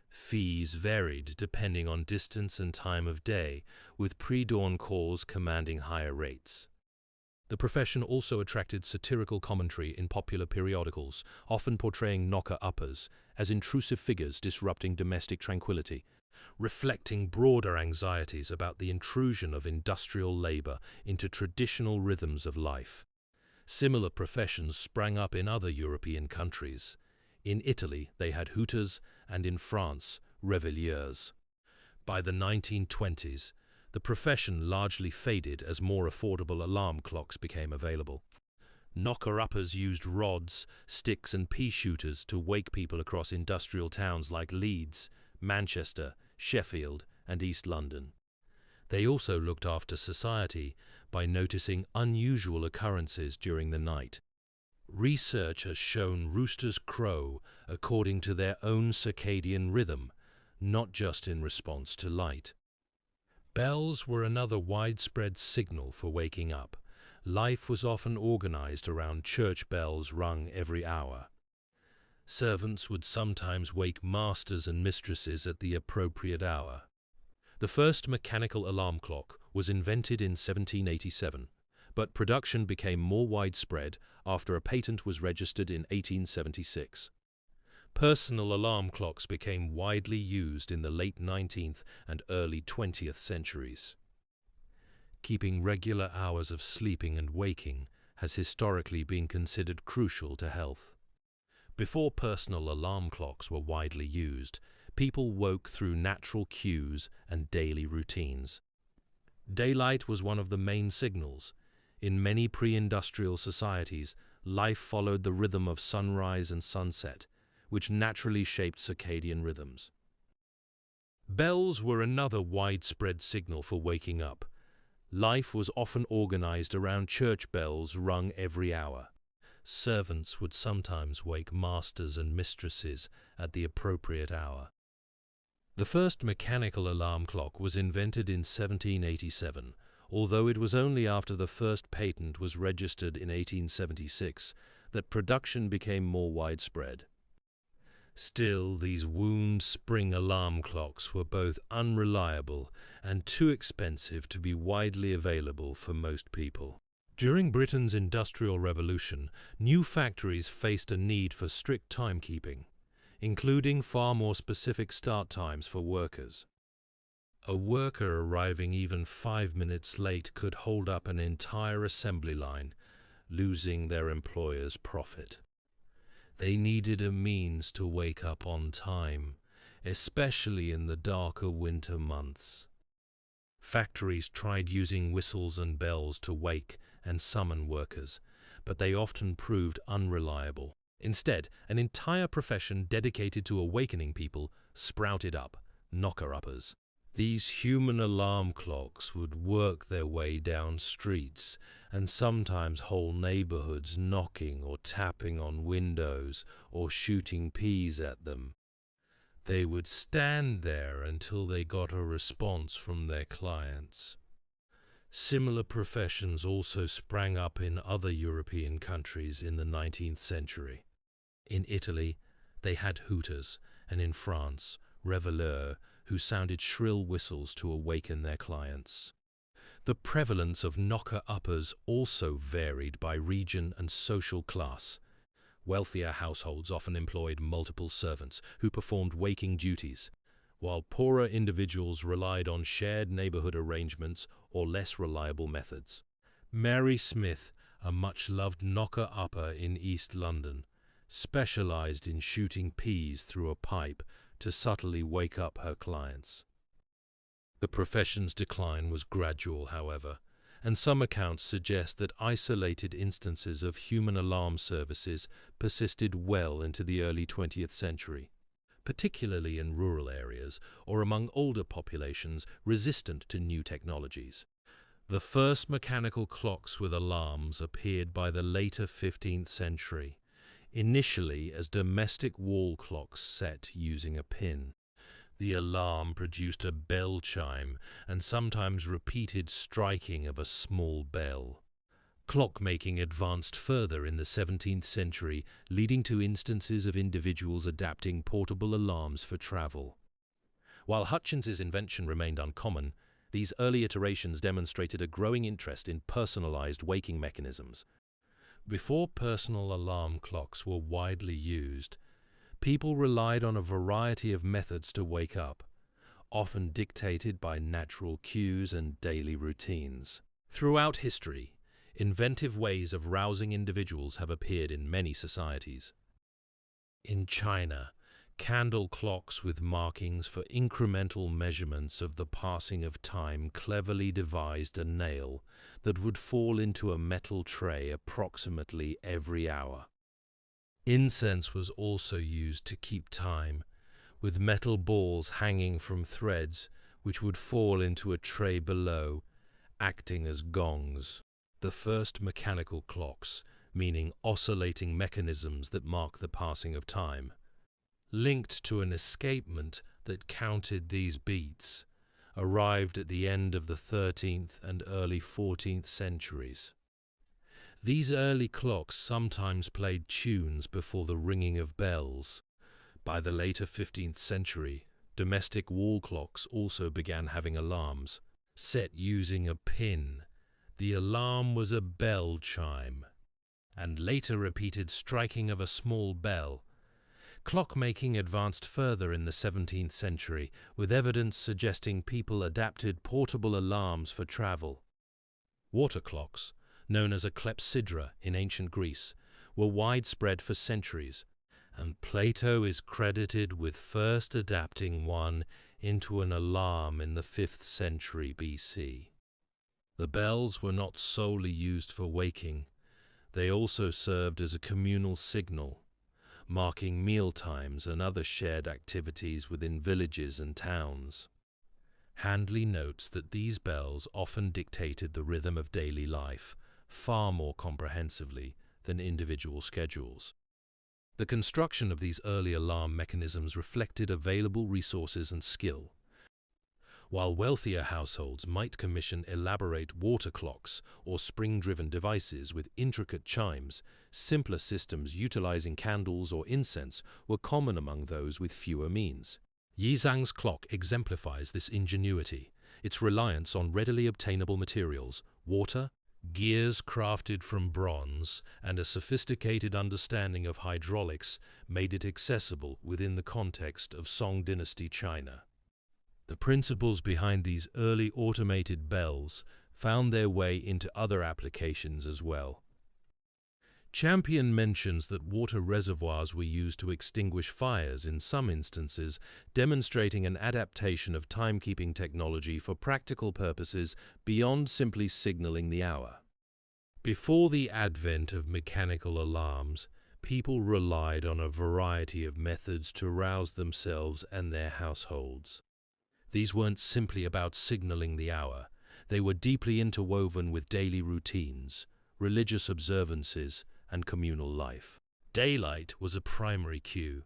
Fees varied depending on distance and time of day, with pre-dawn calls commanding higher rates. The profession also attracted satirical commentary in popular periodicals, often portraying knocker-uppers as intrusive figures disrupting domestic tranquility, reflecting broader anxieties about the intrusion of industrial labor into traditional rhythms of life. Similar professions sprang up in other European countries. In Italy, they had hooters, and in France, réveilleurs. By the 1920s, the profession largely faded as more affordable alarm clocks became available. Knocker-uppers used rods, sticks, and pea shooters to wake people across industrial towns like Leeds, Manchester, Sheffield, and East London. They also looked after society by noticing unusual occurrences during the night. Research has shown roosters crow according to their own circadian rhythm, not just in response to light. Bells were another widespread signal for waking up. Life was often organized around church bells rung every hour. Servants would sometimes wake masters and mistresses at the appropriate hour. The first mechanical alarm clock was invented in 1787, but production became more widespread after a patent was registered in 1876. Personal alarm clocks became widely used in the late 19th and early 20th centuries. Keeping regular hours of sleeping and waking has historically been considered crucial to health. Before personal alarm clocks were widely used, people woke through natural cues and daily routines. Daylight was one of the main signals. In many pre-industrial societies, life followed the rhythm of sunrise and sunset, which naturally shaped circadian rhythms. Bells were another widespread signal for waking up. Life was often organized around church bells rung every hour. Servants would sometimes wake masters and mistresses at the appropriate hour. The first mechanical alarm clock was invented in 1787, although it was only after the first patent was registered in 1876 that production became more widespread. Still, these wound spring alarm clocks were both unreliable and too expensive to be widely available for most people. During Britain's Industrial Revolution, new factories faced a need for strict timekeeping, including far more specific start times for workers. A worker arriving even 5 minutes late could hold up an entire assembly line, losing their employer's profit. They needed a means to wake up on time, especially in the darker winter months. Factories tried using whistles and bells to wake and summon workers, but they often proved unreliable. Instead, an entire profession dedicated to awakening people sprouted up, knocker-uppers. These human alarm clocks would work their way down streets and sometimes whole neighborhoods, knocking or tapping on windows or shooting peas at them. They would stand there until they got a response from their clients. Similar professions also sprang up in other European countries in the 19th century. In Italy, they had hooters, and in France, reveleurs, who sounded shrill whistles to awaken their clients. The prevalence of knocker-uppers also varied by region and social class. Wealthier households often employed multiple servants who performed waking duties, while poorer individuals relied on shared neighborhood arrangements or less reliable methods. Mary Smith, a much-loved knocker-upper in East London, specialized in shooting peas through a pipe to subtly wake up her clients. The profession's decline was gradual, however, and some accounts suggest that isolated instances of human alarm services persisted well into the early 20th century, particularly in rural areas or among older populations resistant to new technologies. The first mechanical clocks with alarms appeared by the later 15th century, initially as domestic wall clocks set using a pin. The alarm produced a bell chime and sometimes repeated striking of a small bell. Clockmaking advanced further in the 17th century, leading to instances of individuals adapting portable alarms for travel. While Hutchins's invention remained uncommon, these early iterations demonstrated a growing interest in personalized waking mechanisms. Before personal alarm clocks were widely used, people relied on a variety of methods to wake up, often dictated by natural cues and daily routines. Throughout history, inventive ways of rousing individuals have appeared in many societies. In China, candle clocks with markings for incremental measurements of the passing of time cleverly devised a nail that would fall into a metal tray approximately every hour. Incense was also used to keep time, with metal balls hanging from threads which would fall into a tray below, acting as gongs. The first mechanical clocks, meaning oscillating mechanisms that mark the passing of time, linked to an escapement that counted these beats, arrived at the end of the 13th and early 14th centuries. These early clocks sometimes played tunes before the ringing of bells. By the later 15th century, domestic wall clocks also began having alarms. Set using a pin, the alarm was a bell chime, and later repeated striking of a small bell. Clockmaking advanced further in the 17th century, with evidence suggesting people adapted portable alarms for travel. Water clocks, known as a clepsydra in ancient Greece, were widespread for centuries, and Plato is credited with first adapting one into an alarm in the 5th century BC. The bells were not solely used for waking, they also served as a communal signal, marking meal times and other shared activities within villages and towns. Handley notes that these bells often dictated the rhythm of daily life far more comprehensively than individual schedules. The construction of these early alarm mechanisms reflected available resources and skill. While wealthier households might commission elaborate water clocks or spring-driven devices with intricate chimes, simpler systems utilizing candles or incense were common among those with fewer means. Yizhang's clock exemplifies this ingenuity. Its reliance on readily obtainable materials, water, gears crafted from bronze, and a sophisticated understanding of hydraulics made it accessible within the context of Song Dynasty China. The principles behind these early automated bells found their way into other applications as well. Champion mentions that water reservoirs were used to extinguish fires in some instances, demonstrating an adaptation of timekeeping technology for practical purposes beyond simply signaling the hour. Before the advent of mechanical alarms, people relied on a variety of methods to rouse themselves and their households. These weren't simply about signaling the hour. They were deeply interwoven with daily routines, religious observances, and communal life. Daylight was a primary cue,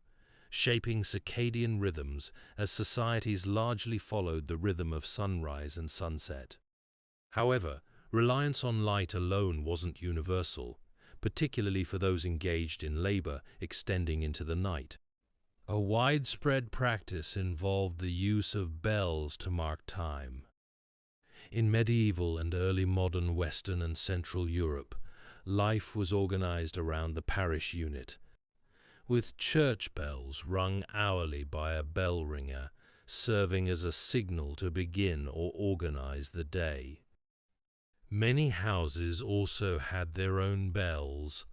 shaping circadian rhythms as societies largely followed the rhythm of sunrise and sunset. However, reliance on light alone wasn't universal, particularly for those engaged in labor extending into the night. A widespread practice involved the use of bells to mark time. In medieval and early modern Western and Central Europe, life was organized around the parish unit, with church bells rung hourly by a bell ringer, serving as a signal to begin or organize the day. Many houses also had their own bells,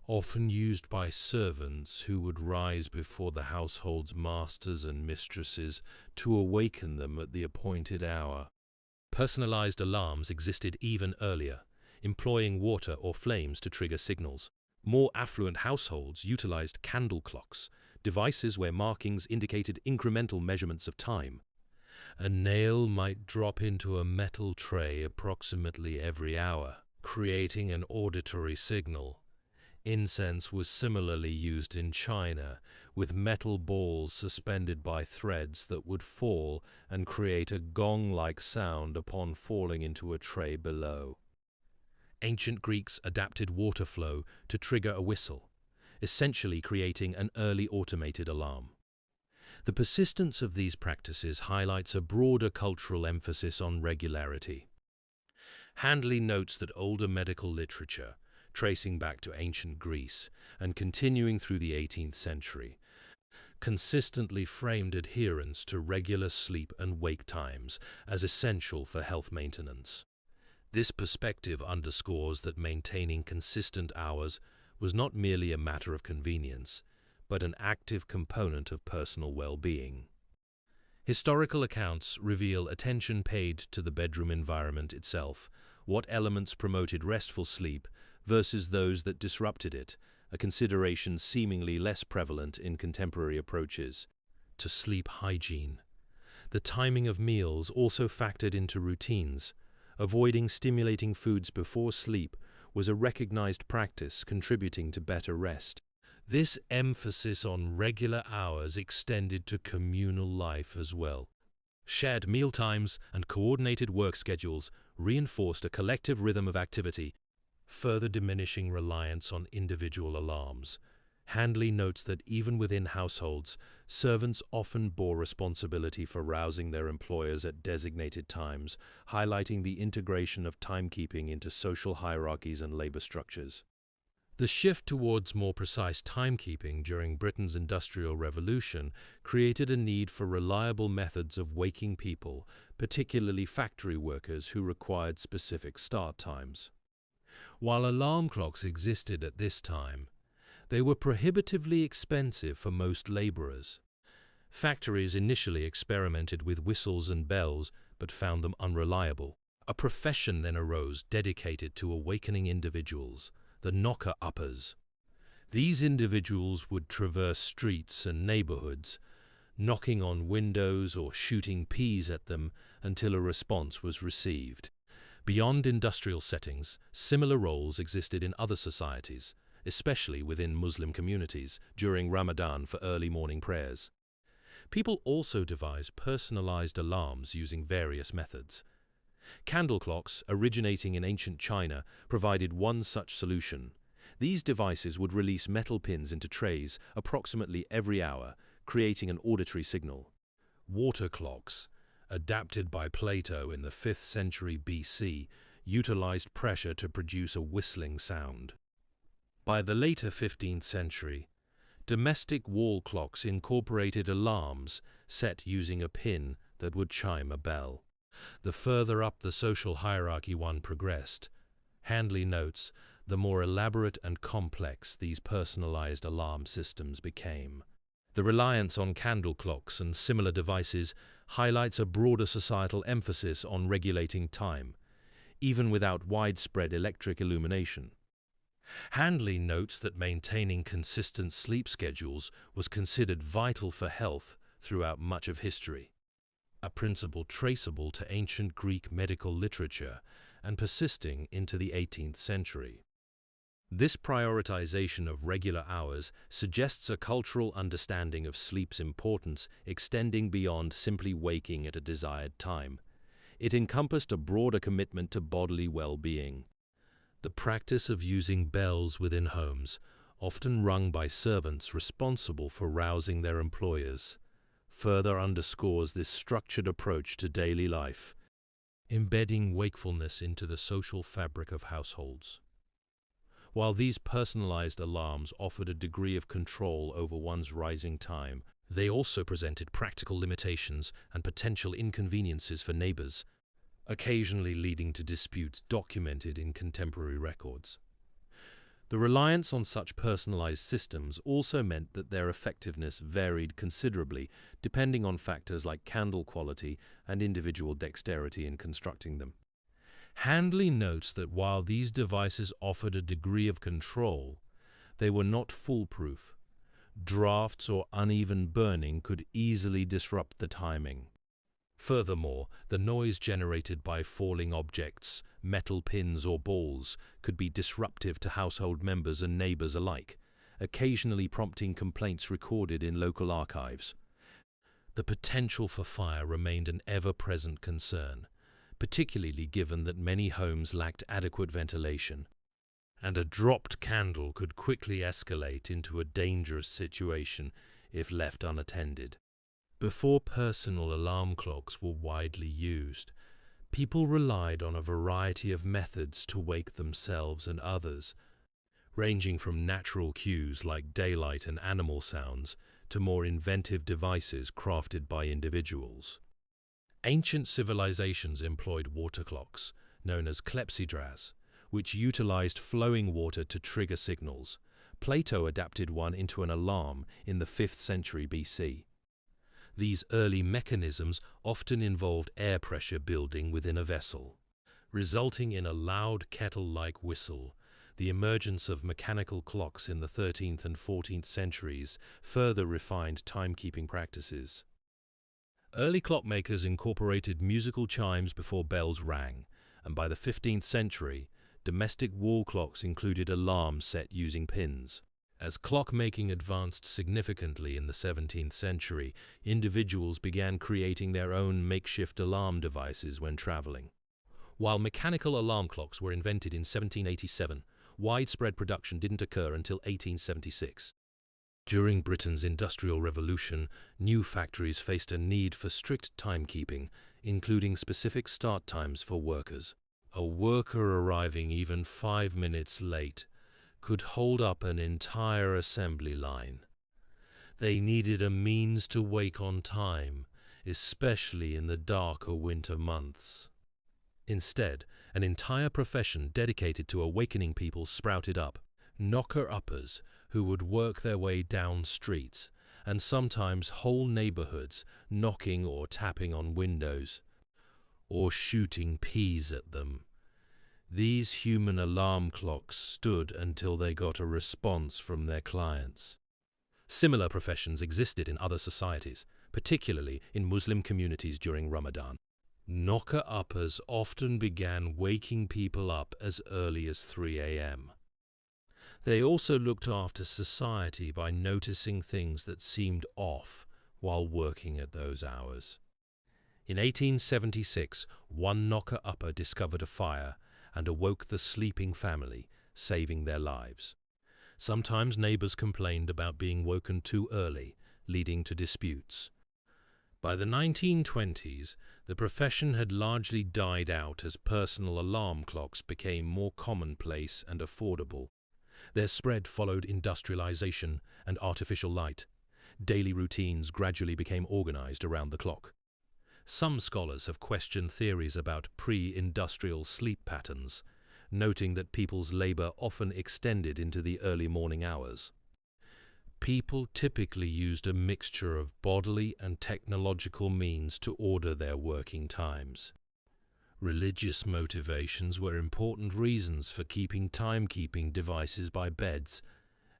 often used by servants who would rise before the household's masters and mistresses to awaken them at the appointed hour. Personalized alarms existed even earlier, employing water or flames to trigger signals. More affluent households utilized candle clocks, devices where markings indicated incremental measurements of time. A nail might drop into a metal tray approximately every hour, creating an auditory signal. Incense was similarly used in China, with metal balls suspended by threads that would fall and create a gong-like sound upon falling into a tray below. Ancient Greeks adapted water flow to trigger a whistle, essentially creating an early automated alarm. The persistence of these practices highlights a broader cultural emphasis on regularity. Handley notes that older medical literature, tracing back to ancient Greece and continuing through the 18th century, consistently framed adherence to regular sleep and wake times as essential for health maintenance. This perspective underscores that maintaining consistent hours was not merely a matter of convenience, but an active component of personal well-being. Historical accounts reveal attention paid to the bedroom environment itself, what elements promoted restful sleep versus those that disrupted it, a consideration seemingly less prevalent in contemporary approaches to sleep hygiene. The timing of meals also factored into routines. Avoiding stimulating foods before sleep was a recognized practice contributing to better rest. This emphasis on regular hours extended to communal life as well. Shared mealtimes and coordinated work schedules reinforced a collective rhythm of activity, further diminishing reliance on individual alarms. Handley notes that even within households, servants often bore responsibility for rousing their employers at designated times, highlighting the integration of timekeeping into social hierarchies and labor structures. The shift towards more precise timekeeping during Britain's Industrial Revolution created a need for reliable methods of waking people, particularly factory workers who required specific start times. While alarm clocks existed at this time, they were prohibitively expensive for most laborers. Factories initially experimented with whistles and bells, but found them unreliable. A profession then arose dedicated to awakening individuals, the knocker-uppers. These individuals would traverse streets and neighborhoods, knocking on windows or shooting peas at them until a response was received. Beyond industrial settings, similar roles existed in other societies, especially within Muslim communities during Ramadan for early morning prayers. People also devised personalized alarms using various methods. Candle clocks, originating in ancient China, provided one such solution. These devices would release metal pins into trays approximately every hour, creating an auditory signal. Water clocks, adapted by Plato in the 5th century BC, utilized pressure to produce a whistling sound. By the later 15th century, domestic wall clocks incorporated alarms set using a pin that would chime a bell. The further up the social hierarchy one progressed, Handley notes, the more elaborate and complex these personalized alarm systems became. The reliance on candle clocks and similar devices highlights a broader societal emphasis on regulating time, even without widespread electric illumination. Handley notes that maintaining consistent sleep schedules was considered vital for health throughout much of history, a principle traceable to ancient Greek medical literature and persisting into the 18th century. This prioritization of regular hours suggests a cultural understanding of sleep's importance extending beyond simply waking at a desired time. It encompassed a broader commitment to bodily well-being. The practice of using bells within homes, often rung by servants responsible for rousing their employers, further underscores this structured approach to daily life, embedding wakefulness into the social fabric of households. While these personalized alarms offered a degree of control over one's rising time, they also presented practical limitations and potential inconveniences for neighbors, occasionally leading to disputes documented in contemporary records. The reliance on such personalized systems also meant that their effectiveness varied considerably, depending on factors like candle quality and individual dexterity in constructing them. Handley notes that while these devices offered a degree of control, they were not foolproof. Drafts or uneven burning could easily disrupt the timing. Furthermore, the noise generated by falling objects, metal pins or balls, could be disruptive to household members and neighbors alike, occasionally prompting complaints recorded in local archives. The potential for fire remained an ever-present concern, particularly given that many homes lacked adequate ventilation, and a dropped candle could quickly escalate into a dangerous situation if left unattended. Before personal alarm clocks were widely used, people relied on a variety of methods to wake themselves and others, ranging from natural cues like daylight and animal sounds to more inventive devices crafted by individuals. Ancient civilizations employed water clocks, known as clepsydras, which utilized flowing water to trigger signals. Plato adapted one into an alarm in the 5th century BC. These early mechanisms often involved air pressure building within a vessel, resulting in a loud kettle-like whistle. The emergence of mechanical clocks in the 13th and 14th centuries further refined timekeeping practices. Early clockmakers incorporated musical chimes before bells rang, and by the 15th century, domestic wall clocks included alarms set using pins. As clockmaking advanced significantly in the 17th century, individuals began creating their own makeshift alarm devices when traveling. While mechanical alarm clocks were invented in 1787, widespread production didn't occur until 1876. During Britain's Industrial Revolution, new factories faced a need for strict timekeeping, including specific start times for workers. A worker arriving even 5 minutes late could hold up an entire assembly line. They needed a means to wake on time, especially in the darker winter months. Instead, an entire profession dedicated to awakening people sprouted up. Knocker-uppers, who would work their way down streets, and sometimes whole neighborhoods, knocking or tapping on windows, or shooting peas at them. These human alarm clocks stood until they got a response from their clients. Similar professions existed in other societies, particularly in Muslim communities during Ramadan. Knocker-uppers often began waking people up as early as 3 a.m. They also looked after society by noticing things that seemed off while working at those hours. In 1876, one knocker-upper discovered a fire and awoke the sleeping family, saving their lives. Sometimes neighbors complained about being woken too early, leading to disputes. By the 1920s, the profession had largely died out as personal alarm clocks became more commonplace and affordable. Their spread followed industrialization and artificial light. Daily routines gradually became organized around the clock. Some scholars have questioned theories about pre-industrial sleep patterns, noting that people's labor often extended into the early morning hours. People typically used a mixture of bodily and technological means to order their working times. Religious motivations were important reasons for keeping timekeeping devices by beds,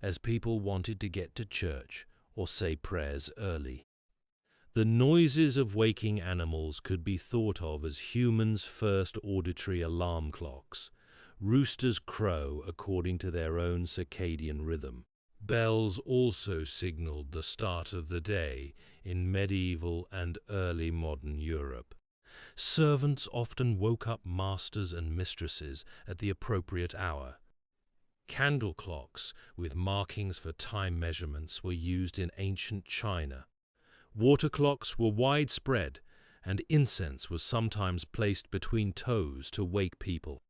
as people wanted to get to church or say prayers early. The noises of waking animals could be thought of as humans' first auditory alarm clocks. Roosters crow according to their own circadian rhythm. Bells also signaled the start of the day in medieval and early modern Europe. Servants often woke up masters and mistresses at the appropriate hour. Candle clocks with markings for time measurements were used in ancient China. Water clocks were widespread, and incense was sometimes placed between toes to wake people.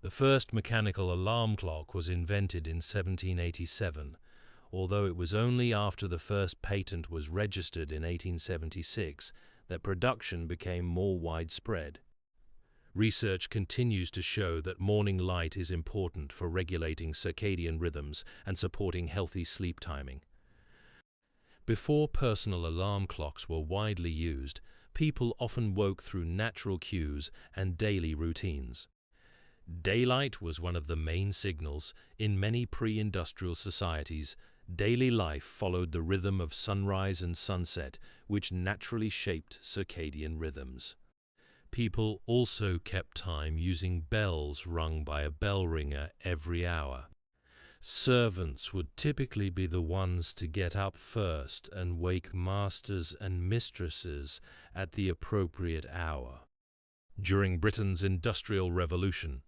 The first mechanical alarm clock was invented in 1787, although it was only after the first patent was registered in 1876 that production became more widespread. Research continues to show that morning light is important for regulating circadian rhythms and supporting healthy sleep timing. Before personal alarm clocks were widely used, people often woke through natural cues and daily routines. Daylight was one of the main signals. In many pre-industrial societies, daily life followed the rhythm of sunrise and sunset, which naturally shaped circadian rhythms. People also kept time using bells rung by a bell ringer every hour. Servants would typically be the ones to get up first and wake masters and mistresses at the appropriate hour. During Britain's Industrial Revolution,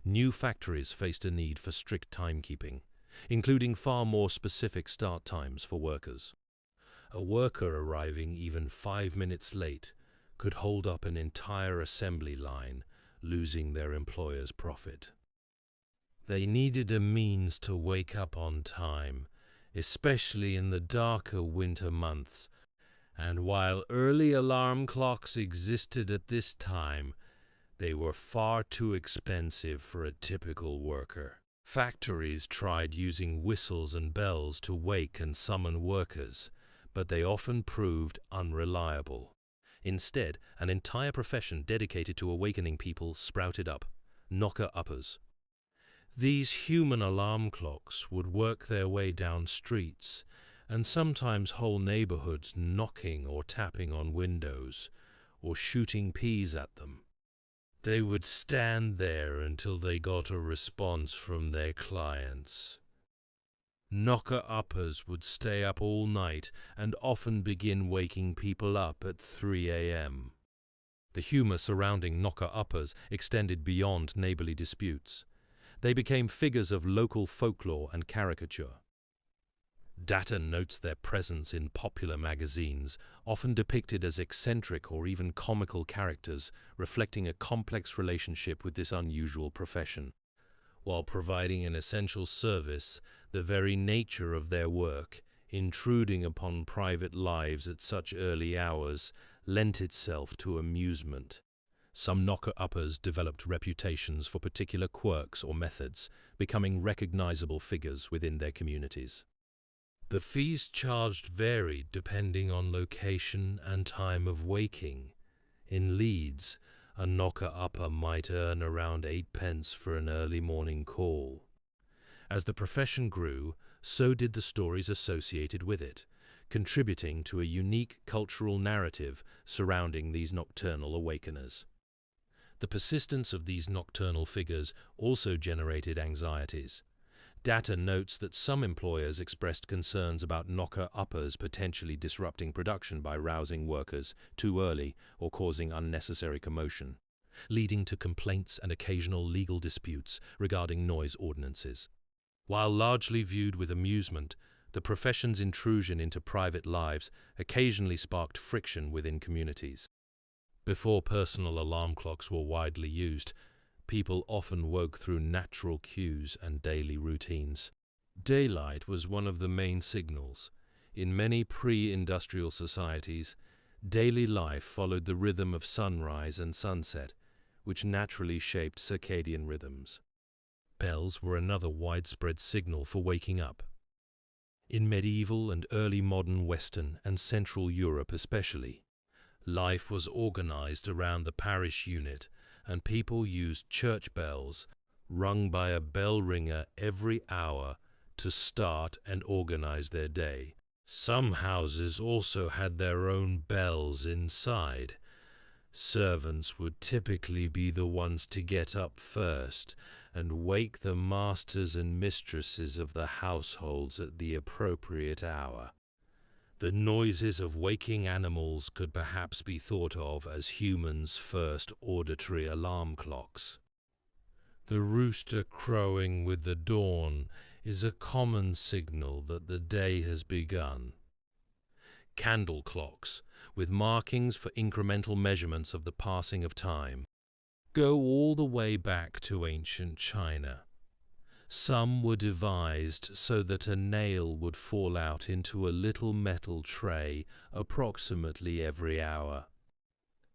new factories faced a need for strict timekeeping, including far more specific start times for workers. A worker arriving even 5 minutes late could hold up an entire assembly line, losing their employer's profit. They needed a means to wake up on time, especially in the darker winter months, and while early alarm clocks existed at this time, they were far too expensive for a typical worker. Factories tried using whistles and bells to wake and summon workers, but they often proved unreliable. Instead, an entire profession dedicated to awakening people sprouted up: knocker-uppers. These human alarm clocks would work their way down streets, and sometimes whole neighborhoods, knocking or tapping on windows, or shooting peas at them. They would stand there until they got a response from their clients. Knocker-uppers would stay up all night and often begin waking people up at 3 a.m. The humor surrounding knocker-uppers extended beyond neighborly disputes. They became figures of local folklore and caricature. Data notes their presence in popular magazines, often depicted as eccentric or even comical characters, reflecting a complex relationship with this unusual profession. While providing an essential service, the very nature of their work, intruding upon private lives at such early hours, lent itself to amusement. Some knocker-uppers developed reputations for particular quirks or methods, becoming recognizable figures within their communities. The fees charged varied depending on location and time of waking. In Leeds, a knocker-upper might earn around 8 pence for an early morning call. As the profession grew, so did the stories associated with it, contributing to a unique cultural narrative surrounding these nocturnal awakeners. The persistence of these nocturnal figures also generated anxieties. Data notes that some employers expressed concerns about knocker-uppers potentially disrupting production by rousing workers too early or causing unnecessary commotion, leading to complaints and occasional legal disputes regarding noise ordinances. While largely viewed with amusement, the profession's intrusion into private lives occasionally sparked friction within communities. Before personal alarm clocks were widely used, people often woke through natural cues and daily routines. Daylight was one of the main signals. In many pre-industrial societies, daily life followed the rhythm of sunrise and sunset, which naturally shaped circadian rhythms. Bells were another widespread signal for waking up. In medieval and early modern Western and Central Europe especially, life was organized around the parish unit, and people used church bells, rung by a bell ringer every hour, to start and organize their day. Some houses also had their own bells inside. Servants would typically be the ones to get up first and wake the masters and mistresses of the households at the appropriate hour. The noises of waking animals could perhaps be thought of as humans' first auditory alarm clocks. The rooster crowing with the dawn is a common signal that the day has begun. Candle clocks, with markings for incremental measurements of the passing of time, go all the way back to ancient China. Some were devised so that a nail would fall out into a little metal tray approximately every hour.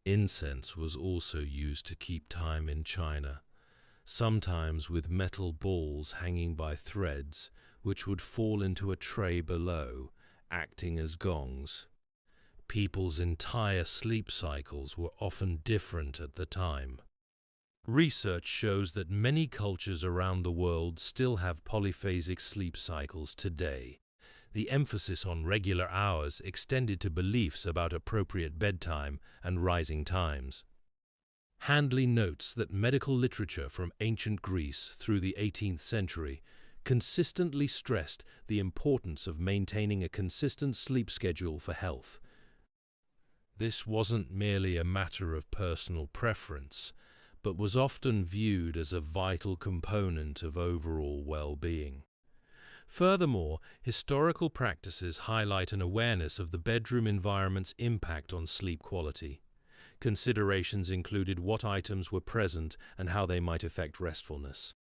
Incense was also used to keep time in China, sometimes with metal balls hanging by threads, which would fall into a tray below, acting as gongs. People's entire sleep cycles were often different at the time. Research shows that many cultures around the world still have polyphasic sleep cycles today. The emphasis on regular hours extended to beliefs about appropriate bedtime and rising times. Handley notes that medical literature from ancient Greece through the 18th century consistently stressed the importance of maintaining a consistent sleep schedule for health. This wasn't merely a matter of personal preference, but was often viewed as a vital component of overall well-being. Furthermore, historical practices highlight an awareness of the bedroom environment's impact on sleep quality. Considerations included what items were present and how they might affect restfulness.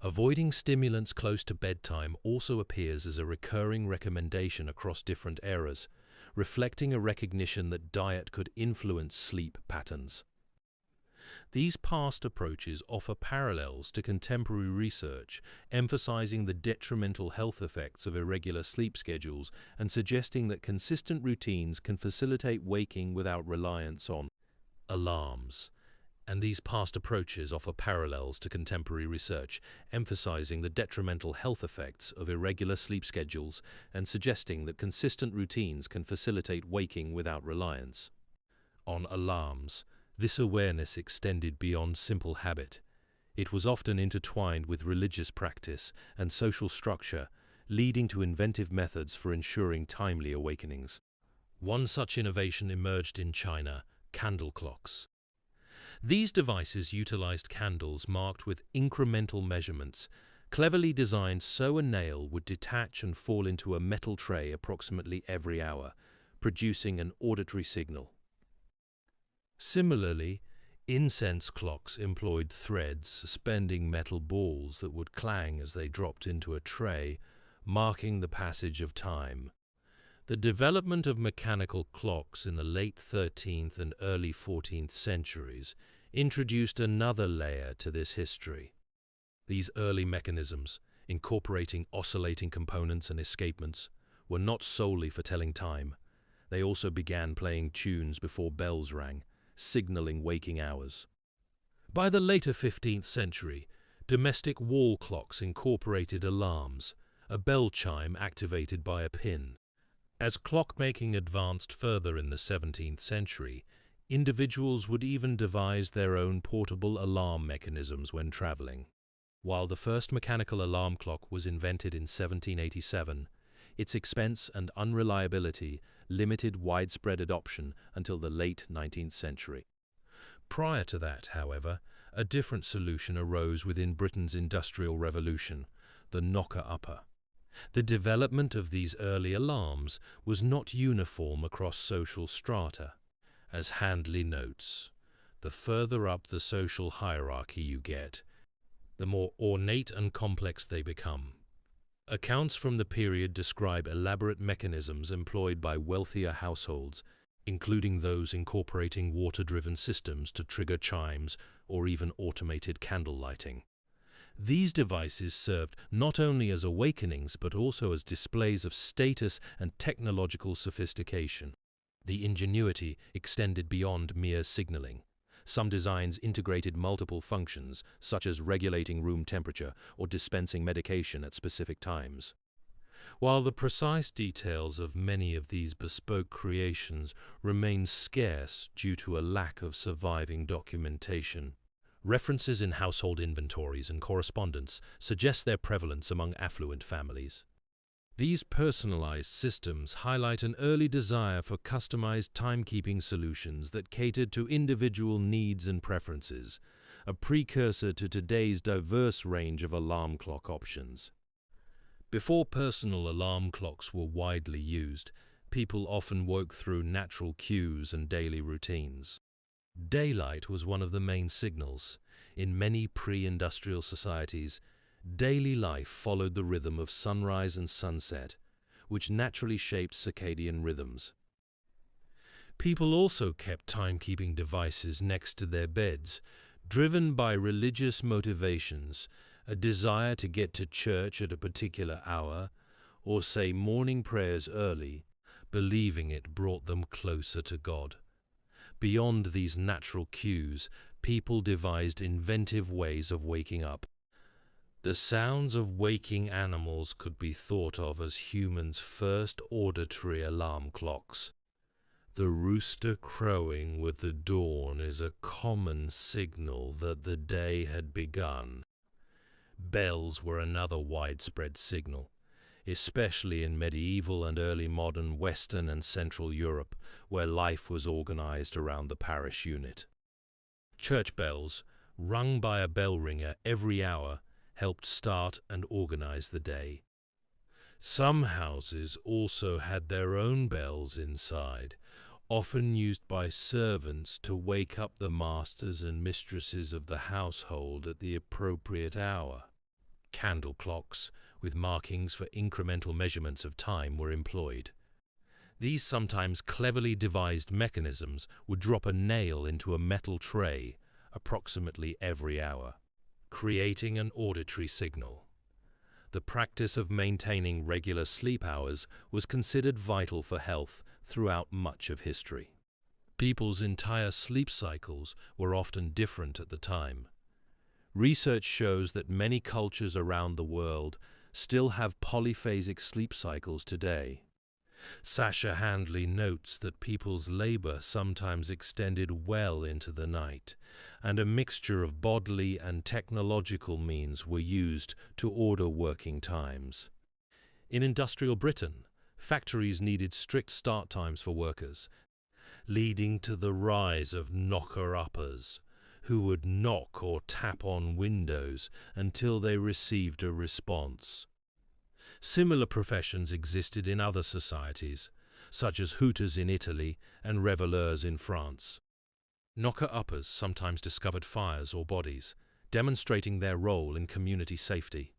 Avoiding stimulants close to bedtime also appears as a recurring recommendation across different eras, reflecting a recognition that diet could influence sleep patterns. These past approaches offer parallels to contemporary research, emphasizing the detrimental health effects of irregular sleep schedules and suggesting that consistent routines can facilitate waking without reliance on alarms. And these past approaches offer parallels to contemporary research, emphasizing the detrimental health effects of irregular sleep schedules and suggesting that consistent routines can facilitate waking without reliance on alarms. This awareness extended beyond simple habit. It was often intertwined with religious practice and social structure, leading to inventive methods for ensuring timely awakenings. One such innovation emerged in China: candle clocks. These devices utilized candles marked with incremental measurements, cleverly designed so a nail would detach and fall into a metal tray approximately every hour, producing an auditory signal. Similarly, incense clocks employed threads suspending metal balls that would clang as they dropped into a tray, marking the passage of time. The development of mechanical clocks in the late 13th and early 14th centuries introduced another layer to this history. These early mechanisms, incorporating oscillating components and escapements, were not solely for telling time. They also began playing tunes before bells rang, signaling waking hours. By the later 15th century, domestic wall clocks incorporated alarms, a bell chime activated by a pin. As clockmaking advanced further in the 17th century, individuals would even devise their own portable alarm mechanisms when traveling. While the first mechanical alarm clock was invented in 1787, its expense and unreliability limited widespread adoption until the late 19th century. Prior to that, however, a different solution arose within Britain's Industrial Revolution, the knocker-upper. The development of these early alarms was not uniform across social strata. As Handley notes, the further up the social hierarchy you get, the more ornate and complex they become. Accounts from the period describe elaborate mechanisms employed by wealthier households, including those incorporating water-driven systems to trigger chimes or even automated candle lighting. These devices served not only as awakenings but also as displays of status and technological sophistication. The ingenuity extended beyond mere signaling. Some designs integrated multiple functions, such as regulating room temperature or dispensing medication at specific times. While the precise details of many of these bespoke creations remain scarce due to a lack of surviving documentation, references in household inventories and correspondence suggest their prevalence among affluent families. These personalized systems highlight an early desire for customized timekeeping solutions that catered to individual needs and preferences, a precursor to today's diverse range of alarm clock options. Before personal alarm clocks were widely used, people often woke through natural cues and daily routines. Daylight was one of the main signals. In many pre-industrial societies, daily life followed the rhythm of sunrise and sunset, which naturally shaped circadian rhythms. People also kept timekeeping devices next to their beds, driven by religious motivations, a desire to get to church at a particular hour, or say morning prayers early, believing it brought them closer to God. Beyond these natural cues, people devised inventive ways of waking up. The sounds of waking animals could be thought of as humans' first auditory alarm clocks. The rooster crowing with the dawn is a common signal that the day had begun. Bells were another widespread signal, especially in medieval and early modern Western and Central Europe, where life was organized around the parish unit. Church bells, rung by a bell ringer every hour, helped start and organize the day. Some houses also had their own bells inside, often used by servants to wake up the masters and mistresses of the household at the appropriate hour. Candle clocks, with markings for incremental measurements of time, were employed. These sometimes cleverly devised mechanisms would drop a nail into a metal tray approximately every hour, creating an auditory signal. The practice of maintaining regular sleep hours was considered vital for health throughout much of history. People's entire sleep cycles were often different at the time. Research shows that many cultures around the world still have polyphasic sleep cycles today. Sasha Handley notes that people's labor sometimes extended well into the night, and a mixture of bodily and technological means were used to order working times. In industrial Britain, factories needed strict start times for workers, leading to the rise of knocker-uppers, who would knock or tap on windows until they received a response. Similar professions existed in other societies, such as hooters in Italy and reveleurs in France. Knocker-uppers sometimes discovered fires or bodies, demonstrating their role in community safety.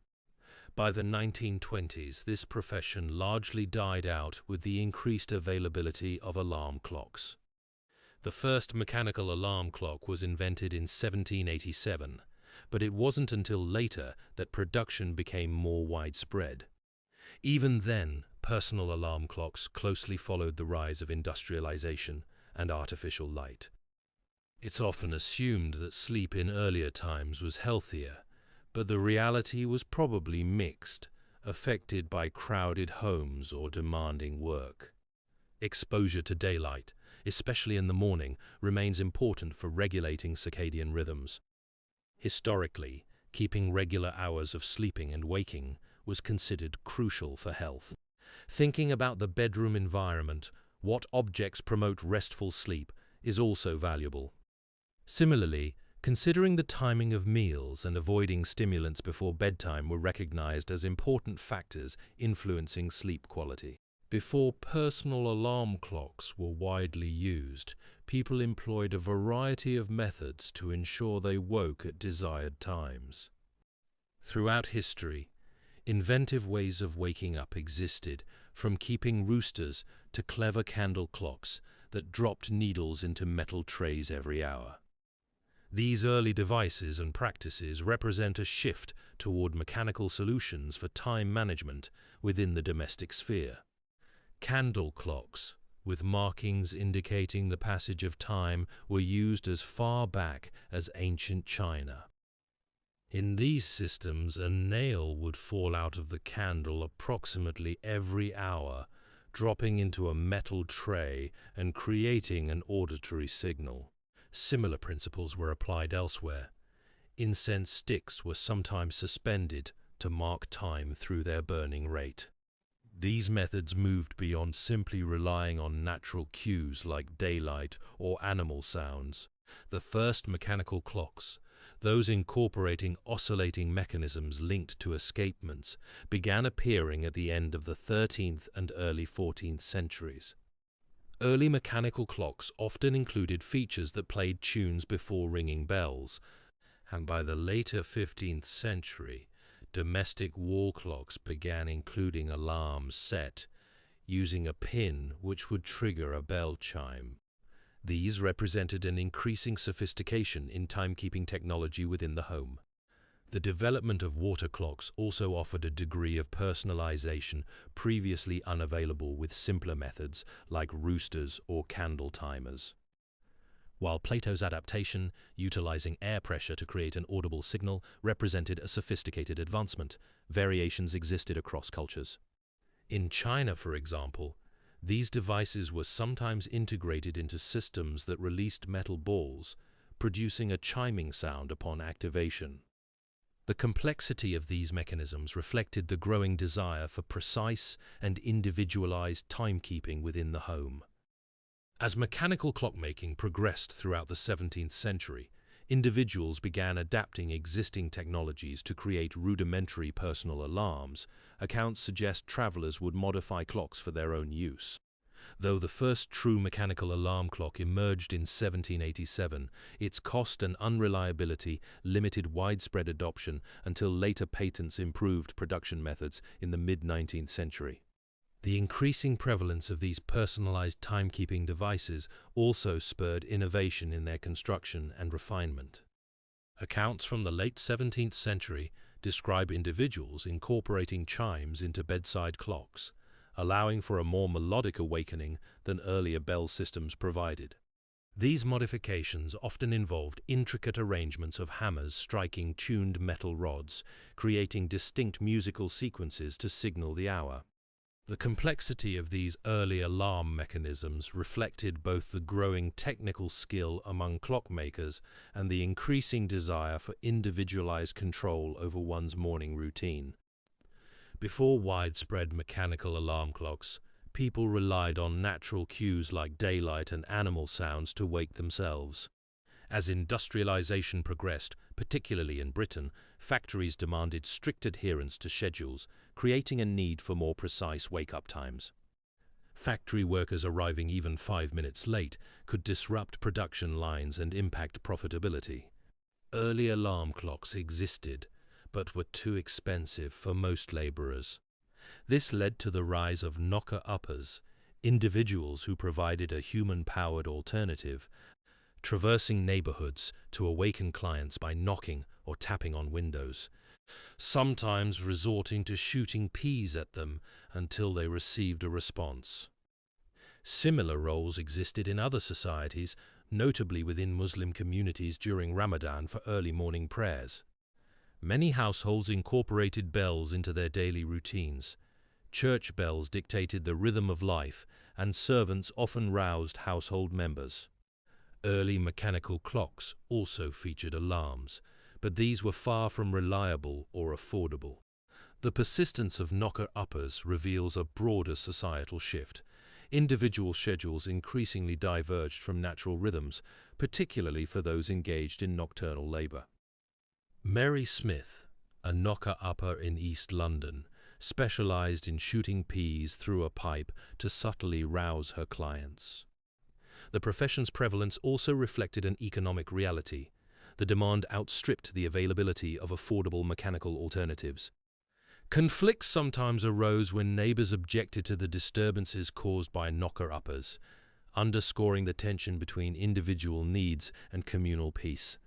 By the 1920s, this profession largely died out with the increased availability of alarm clocks. The first mechanical alarm clock was invented in 1787, but it wasn't until later that production became more widespread. Even then, personal alarm clocks closely followed the rise of industrialization and artificial light. It's often assumed that sleep in earlier times was healthier, but the reality was probably mixed, affected by crowded homes or demanding work. Exposure to daylight, especially in the morning, remains important for regulating circadian rhythms. Historically, Keeping regular hours of sleeping and waking was considered crucial for health. Thinking about the bedroom environment, what objects promote restful sleep, is also valuable. Similarly, considering the timing of meals and avoiding stimulants before bedtime were recognized as important factors influencing sleep quality. Before personal alarm clocks were widely used, people employed a variety of methods to ensure they woke at desired times. Throughout history, inventive ways of waking up existed, from keeping roosters to clever candle clocks that dropped needles into metal trays every hour. These early devices and practices represent a shift toward mechanical solutions for time management within the domestic sphere. Candle clocks, with markings indicating the passage of time, were used as far back as ancient China. In these systems, a nail would fall out of the candle approximately every hour, dropping into a metal tray and creating an auditory signal. Similar principles were applied elsewhere. Incense sticks were sometimes suspended to mark time through their burning rate. These methods moved beyond simply relying on natural cues like daylight or animal sounds. The first mechanical clocks, those incorporating oscillating mechanisms linked to escapements, began appearing at the end of the 13th and early 14th centuries. Early mechanical clocks often included features that played tunes before ringing bells, and by the later 15th century, domestic wall clocks began including alarms set using a pin which would trigger a bell chime. These represented an increasing sophistication in timekeeping technology within the home. The development of water clocks also offered a degree of personalization previously unavailable with simpler methods like roosters or candle timers. While Plato's adaptation, utilizing air pressure to create an audible signal, represented a sophisticated advancement, variations existed across cultures. In China, for example, these devices were sometimes integrated into systems that released metal balls, producing a chiming sound upon activation. The complexity of these mechanisms reflected the growing desire for precise and individualized timekeeping within the home. As mechanical clockmaking progressed throughout the 17th century, individuals began adapting existing technologies to create rudimentary personal alarms. Accounts suggest travelers would modify clocks for their own use. Though the first true mechanical alarm clock emerged in 1787, its cost and unreliability limited widespread adoption until later patents improved production methods in the mid-19th century. The increasing prevalence of these personalized timekeeping devices also spurred innovation in their construction and refinement. Accounts from the late 17th century describe individuals incorporating chimes into bedside clocks, allowing for a more melodic awakening than earlier bell systems provided. These modifications often involved intricate arrangements of hammers striking tuned metal rods, creating distinct musical sequences to signal the hour. The complexity of these early alarm mechanisms reflected both the growing technical skill among clockmakers and the increasing desire for individualized control over one's morning routine. Before widespread mechanical alarm clocks, people relied on natural cues like daylight and animal sounds to wake themselves. As industrialization progressed, particularly in Britain, factories demanded strict adherence to schedules, creating a need for more precise wake-up times. Factory workers arriving even 5 minutes late could disrupt production lines and impact profitability. Early alarm clocks existed, but were too expensive for most laborers. This led to the rise of knocker-uppers, individuals who provided a human-powered alternative, traversing neighborhoods to awaken clients by knocking or tapping on windows, sometimes resorting to shooting peas at them until they received a response. Similar roles existed in other societies, notably within Muslim communities during Ramadan for early morning prayers. Many households incorporated bells into their daily routines. Church bells dictated the rhythm of life, and servants often roused household members. Early mechanical clocks also featured alarms, but these were far from reliable or affordable. The persistence of knocker-uppers reveals a broader societal shift. Individual schedules increasingly diverged from natural rhythms, particularly for those engaged in nocturnal labor. Mary Smith, a knocker-upper in East London, specialized in shooting peas through a pipe to subtly rouse her clients. The profession's prevalence also reflected an economic reality. The demand outstripped the availability of affordable mechanical alternatives. Conflicts sometimes arose when neighbors objected to the disturbances caused by knocker-uppers, underscoring the tension between individual needs and communal peace.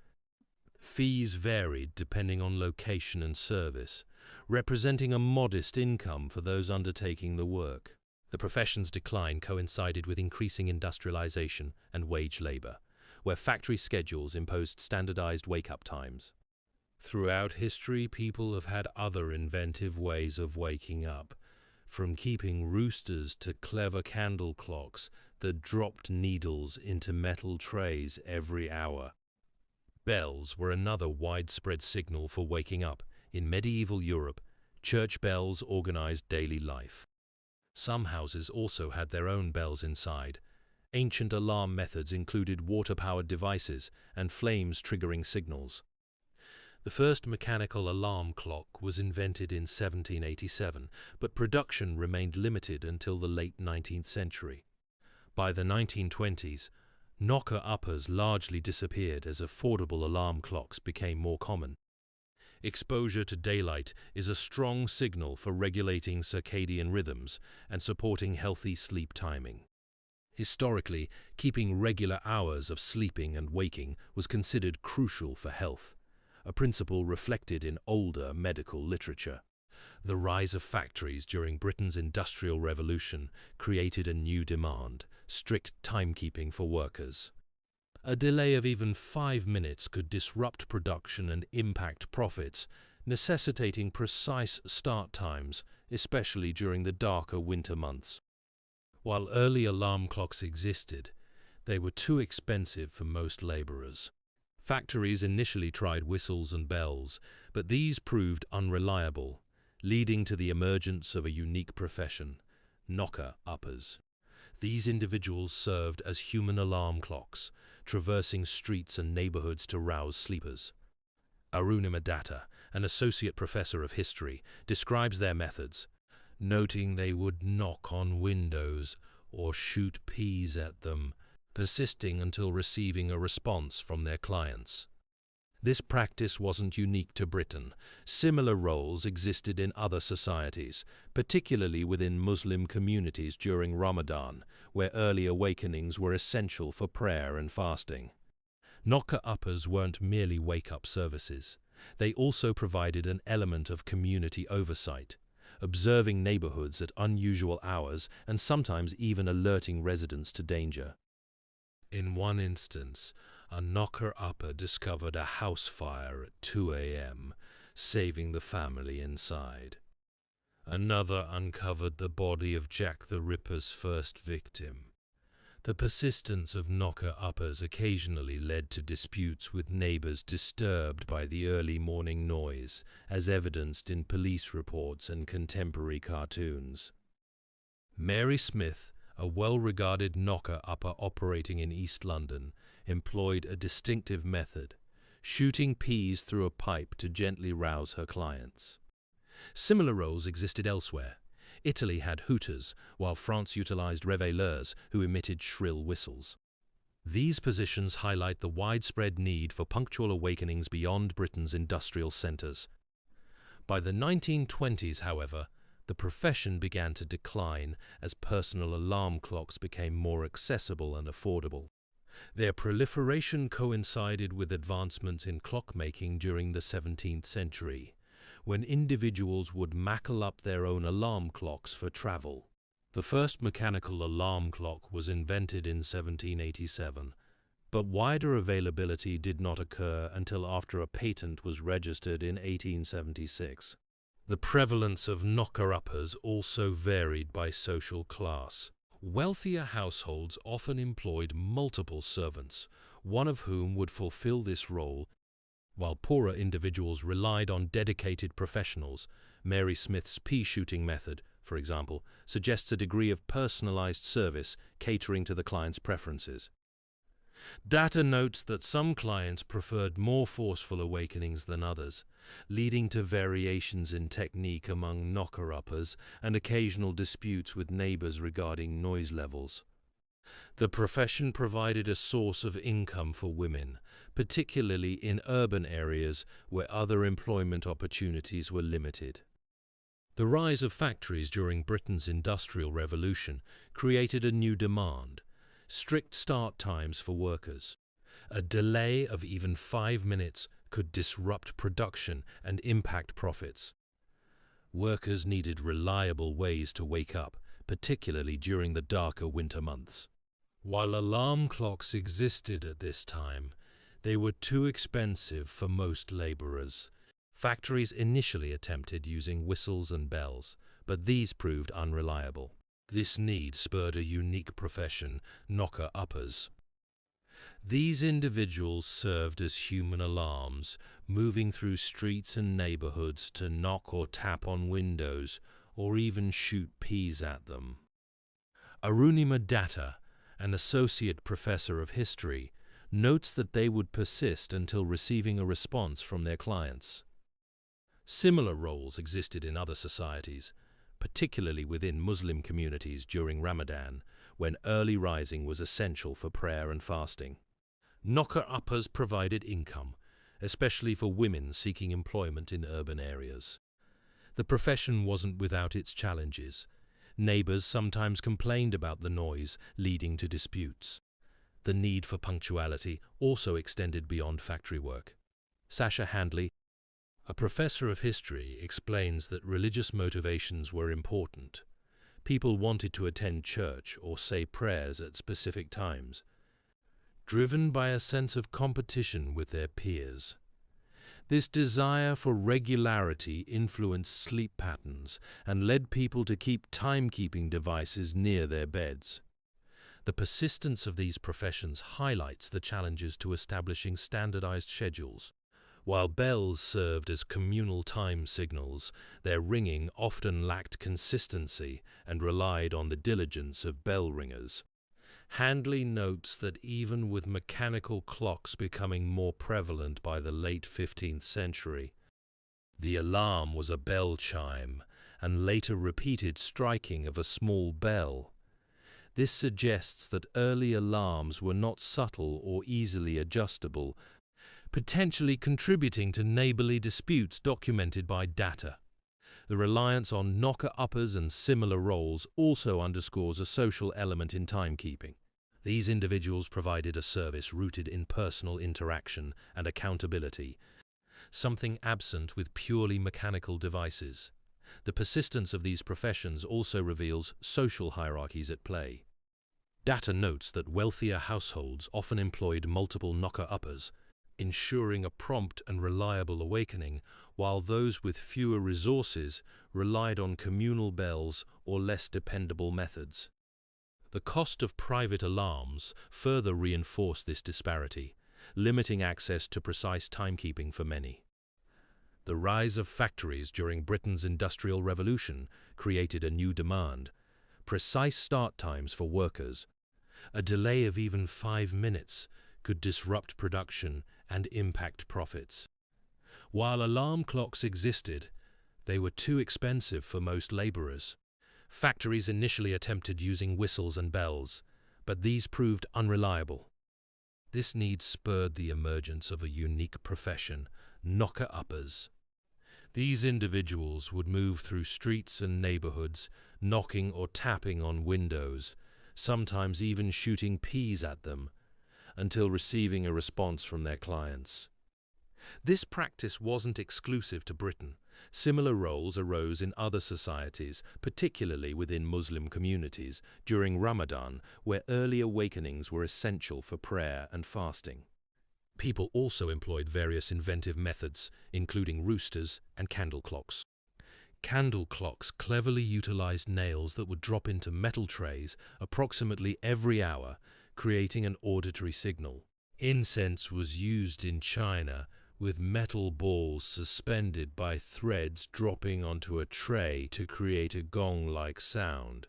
Fees varied depending on location and service, representing a modest income for those undertaking the work. The profession's decline coincided with increasing industrialization and wage labor, where factory schedules imposed standardized wake-up times. Throughout history, people have had other inventive ways of waking up, from keeping roosters to clever candle clocks that dropped needles into metal trays every hour. Bells were another widespread signal for waking up. In medieval Europe, church bells organized daily life. Some houses also had their own bells inside. Ancient alarm methods included water-powered devices and flames-triggering signals. The first mechanical alarm clock was invented in 1787, but production remained limited until the late 19th century. By the 1920s, knocker-uppers largely disappeared as affordable alarm clocks became more common. Exposure to daylight is a strong signal for regulating circadian rhythms and supporting healthy sleep timing. Historically, keeping regular hours of sleeping and waking was considered crucial for health, a principle reflected in older medical literature. The rise of factories during Britain's Industrial Revolution created a new demand: strict timekeeping for workers. A delay of even 5 minutes could disrupt production and impact profits, necessitating precise start times, especially during the darker winter months. While early alarm clocks existed, they were too expensive for most laborers. Factories initially tried whistles and bells, but these proved unreliable, leading to the emergence of a unique profession: knocker-uppers. These individuals served as human alarm clocks, traversing streets and neighborhoods to rouse sleepers. Arunima Datta, an associate professor of history, describes their methods, noting they would knock on windows or shoot peas at them, persisting until receiving a response from their clients. This practice wasn't unique to Britain. Similar roles existed in other societies, particularly within Muslim communities during Ramadan, where early awakenings were essential for prayer and fasting. Knocker-uppers weren't merely wake-up services. They also provided an element of community oversight, observing neighborhoods at unusual hours and sometimes even alerting residents to danger. In one instance, a knocker-upper discovered a house fire at 2 a.m., saving the family inside. Another uncovered the body of Jack the Ripper's first victim. The persistence of knocker-uppers occasionally led to disputes with neighbors disturbed by the early morning noise, as evidenced in police reports and contemporary cartoons. Mary Smith, a well-regarded knocker-upper operating in East London, employed a distinctive method: shooting peas through a pipe to gently rouse her clients. Similar roles existed elsewhere. Italy had hooters, while France utilized réveilleurs, who emitted shrill whistles. These positions highlight the widespread need for punctual awakenings beyond Britain's industrial centers. By the 1920s, however, the profession began to decline as personal alarm clocks became more accessible and affordable. Their proliferation coincided with advancements in clockmaking during the 17th century, when individuals would mackle up their own alarm clocks for travel. The first mechanical alarm clock was invented in 1787, but wider availability did not occur until after a patent was registered in 1876. The prevalence of knocker-uppers also varied by social class. Wealthier households often employed multiple servants, one of whom would fulfill this role. while poorer individuals relied on dedicated professionals. Mary Smith's pea shooting method, for example, suggests a degree of personalized service catering to the client's preferences. Data notes that some clients preferred more forceful awakenings than others, leading to variations in technique among knocker-uppers and occasional disputes with neighbors regarding noise levels. The profession provided a source of income for women, particularly in urban areas where other employment opportunities were limited. The rise of factories during Britain's Industrial Revolution created a new demand: strict start times for workers. A delay of even 5 minutes could disrupt production and impact profits. Workers needed reliable ways to wake up, particularly during the darker winter months. While alarm clocks existed at this time, they were too expensive for most laborers. Factories initially attempted using whistles and bells, but these proved unreliable. This need spurred a unique profession: knocker-uppers. These individuals served as human alarms, moving through streets and neighborhoods to knock or tap on windows, or even shoot peas at them. Arunima Datta, an associate professor of history, notes that they would persist until receiving a response from their clients. Similar roles existed in other societies, particularly within Muslim communities during Ramadan, when early rising was essential for prayer and fasting. Knocker-uppers provided income, especially for women seeking employment in urban areas. The profession wasn't without its challenges. Neighbors sometimes complained about the noise, leading to disputes. The need for punctuality also extended beyond factory work. Sasha Handley, a professor of history, explains that religious motivations were important. People wanted to attend church or say prayers at specific times, driven by a sense of competition with their peers. This desire for regularity influenced sleep patterns and led people to keep timekeeping devices near their beds. The persistence of these professions highlights the challenges to establishing standardized schedules. While bells served as communal time signals, their ringing often lacked consistency and relied on the diligence of bell ringers. Handley notes that even with mechanical clocks becoming more prevalent by the late 15th century, the alarm was a bell chime and later repeated striking of a small bell. This suggests that early alarms were not subtle or easily adjustable, potentially contributing to neighborly disputes documented by Datta. The reliance on knocker-uppers and similar roles also underscores a social element in timekeeping. These individuals provided a service rooted in personal interaction and accountability, something absent with purely mechanical devices. The persistence of these professions also reveals social hierarchies at play. Datta notes that wealthier households often employed multiple knocker-uppers, ensuring a prompt and reliable awakening, while those with fewer resources relied on communal bells or less dependable methods. The cost of private alarms further reinforced this disparity, limiting access to precise timekeeping for many. The rise of factories during Britain's Industrial Revolution created a new demand: precise start times for workers. A delay of even 5 minutes could disrupt production and impact profits. While alarm clocks existed, they were too expensive for most laborers. Factories initially attempted using whistles and bells, but these proved unreliable. This need spurred the emergence of a unique profession: knocker-uppers. These individuals would move through streets and neighborhoods, knocking or tapping on windows, sometimes even shooting peas at them, until receiving a response from their clients. This practice wasn't exclusive to Britain. Similar roles arose in other societies, particularly within Muslim communities, during Ramadan, where early awakenings were essential for prayer and fasting. People also employed various inventive methods, including roosters and candle clocks. Candle clocks cleverly utilized nails that would drop into metal trays approximately every hour, creating an auditory signal. Incense was used in China, with metal balls suspended by threads dropping onto a tray to create a gong-like sound.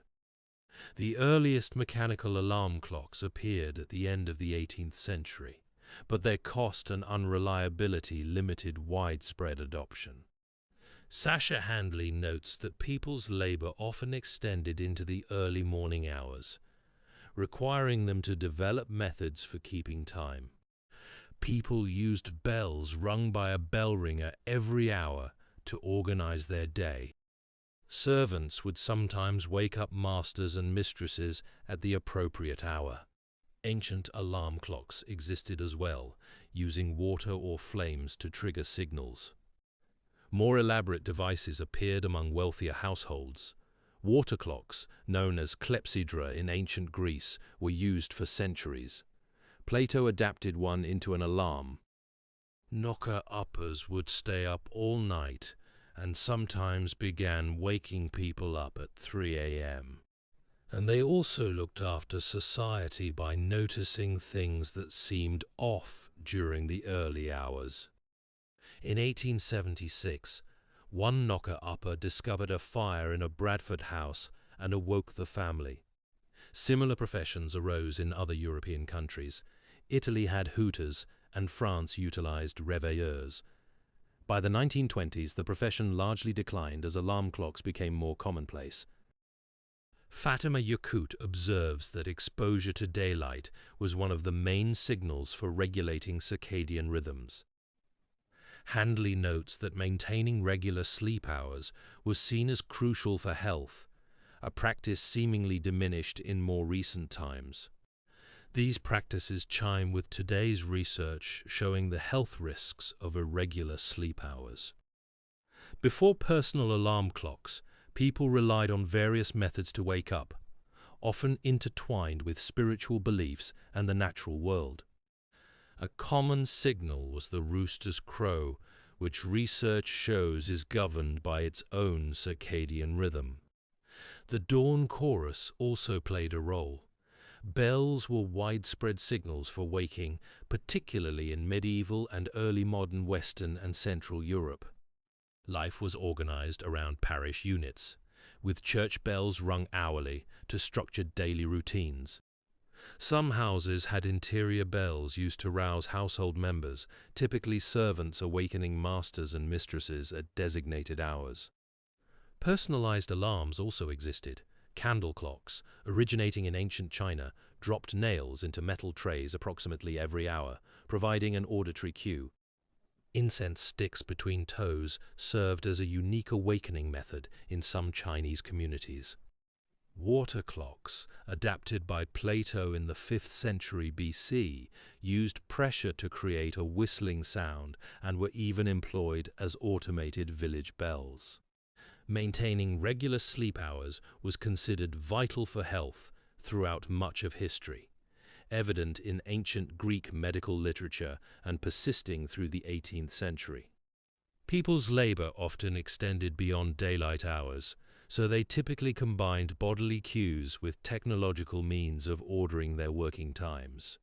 The earliest mechanical alarm clocks appeared at the end of the 18th century, but their cost and unreliability limited widespread adoption. Sasha Handley notes that people's labor often extended into the early morning hours, requiring them to develop methods for keeping time. People used bells rung by a bell ringer every hour to organize their day. Servants would sometimes wake up masters and mistresses at the appropriate hour. Ancient alarm clocks existed as well, using water or flames to trigger signals. More elaborate devices appeared among wealthier households. Water clocks, known as clepsydra in ancient Greece, were used for centuries. Plato adapted one into an alarm. Knocker-uppers would stay up all night and sometimes began waking people up at 3 a.m. And they also looked after society by noticing things that seemed off during the early hours. In 1876, one knocker-upper discovered a fire in a Bradford house and awoke the family. Similar professions arose in other European countries. Italy had hooters, and France utilized réveilleurs. By the 1920s, the profession largely declined as alarm clocks became more commonplace. Fatima Yakut observes that exposure to daylight was one of the main signals for regulating circadian rhythms. Handley notes that maintaining regular sleep hours was seen as crucial for health, a practice seemingly diminished in more recent times. These practices chime with today's research showing the health risks of irregular sleep hours. Before personal alarm clocks, people relied on various methods to wake up, often intertwined with spiritual beliefs and the natural world. A common signal was the rooster's crow, which research shows is governed by its own circadian rhythm. The dawn chorus also played a role. Bells were widespread signals for waking, particularly in medieval and early modern Western and Central Europe. Life was organized around parish units, with church bells rung hourly to structure daily routines. Some houses had interior bells used to rouse household members, typically servants awakening masters and mistresses at designated hours. Personalized alarms also existed. Candle clocks, originating in ancient China, dropped nails into metal trays approximately every hour, providing an auditory cue. Incense sticks between toes served as a unique awakening method in some Chinese communities. Water clocks, adapted by Plato in the 5th century BC, used pressure to create a whistling sound and were even employed as automated village bells. Maintaining regular sleep hours was considered vital for health throughout much of history, evident in ancient Greek medical literature and persisting through the 18th century. People's labor often extended beyond daylight hours, so they typically combined bodily cues with technological means of ordering their working times.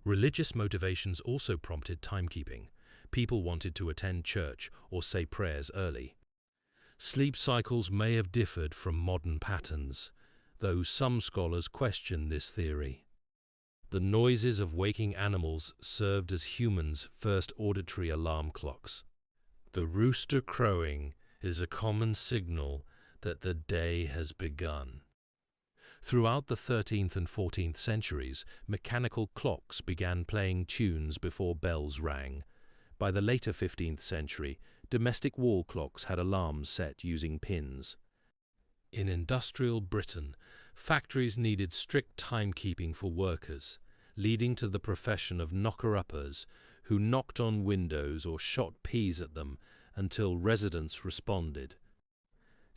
Religious motivations also prompted timekeeping. People wanted to attend church or say prayers early. Sleep cycles may have differed from modern patterns, though some scholars question this theory. The noises of waking animals served as humans' first auditory alarm clocks. The rooster crowing is a common signal that the day has begun. Throughout the 13th and 14th centuries, mechanical clocks began playing tunes before bells rang. By the later 15th century, domestic wall clocks had alarms set using pins. In industrial Britain, factories needed strict timekeeping for workers, leading to the profession of knocker-uppers who knocked on windows or shot peas at them until residents responded.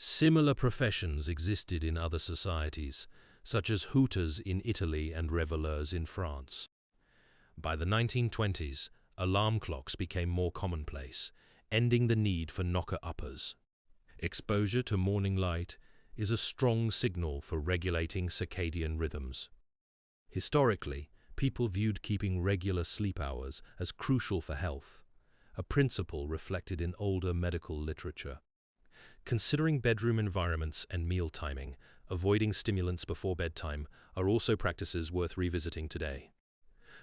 Similar professions existed in other societies, such as hooters in Italy and reveleurs in France. By the 1920s, alarm clocks became more commonplace, ending the need for knocker-uppers. Exposure to morning light is a strong signal for regulating circadian rhythms. Historically, people viewed keeping regular sleep hours as crucial for health. a principle reflected in older medical literature. Considering bedroom environments and meal timing, avoiding stimulants before bedtime are also practices worth revisiting today.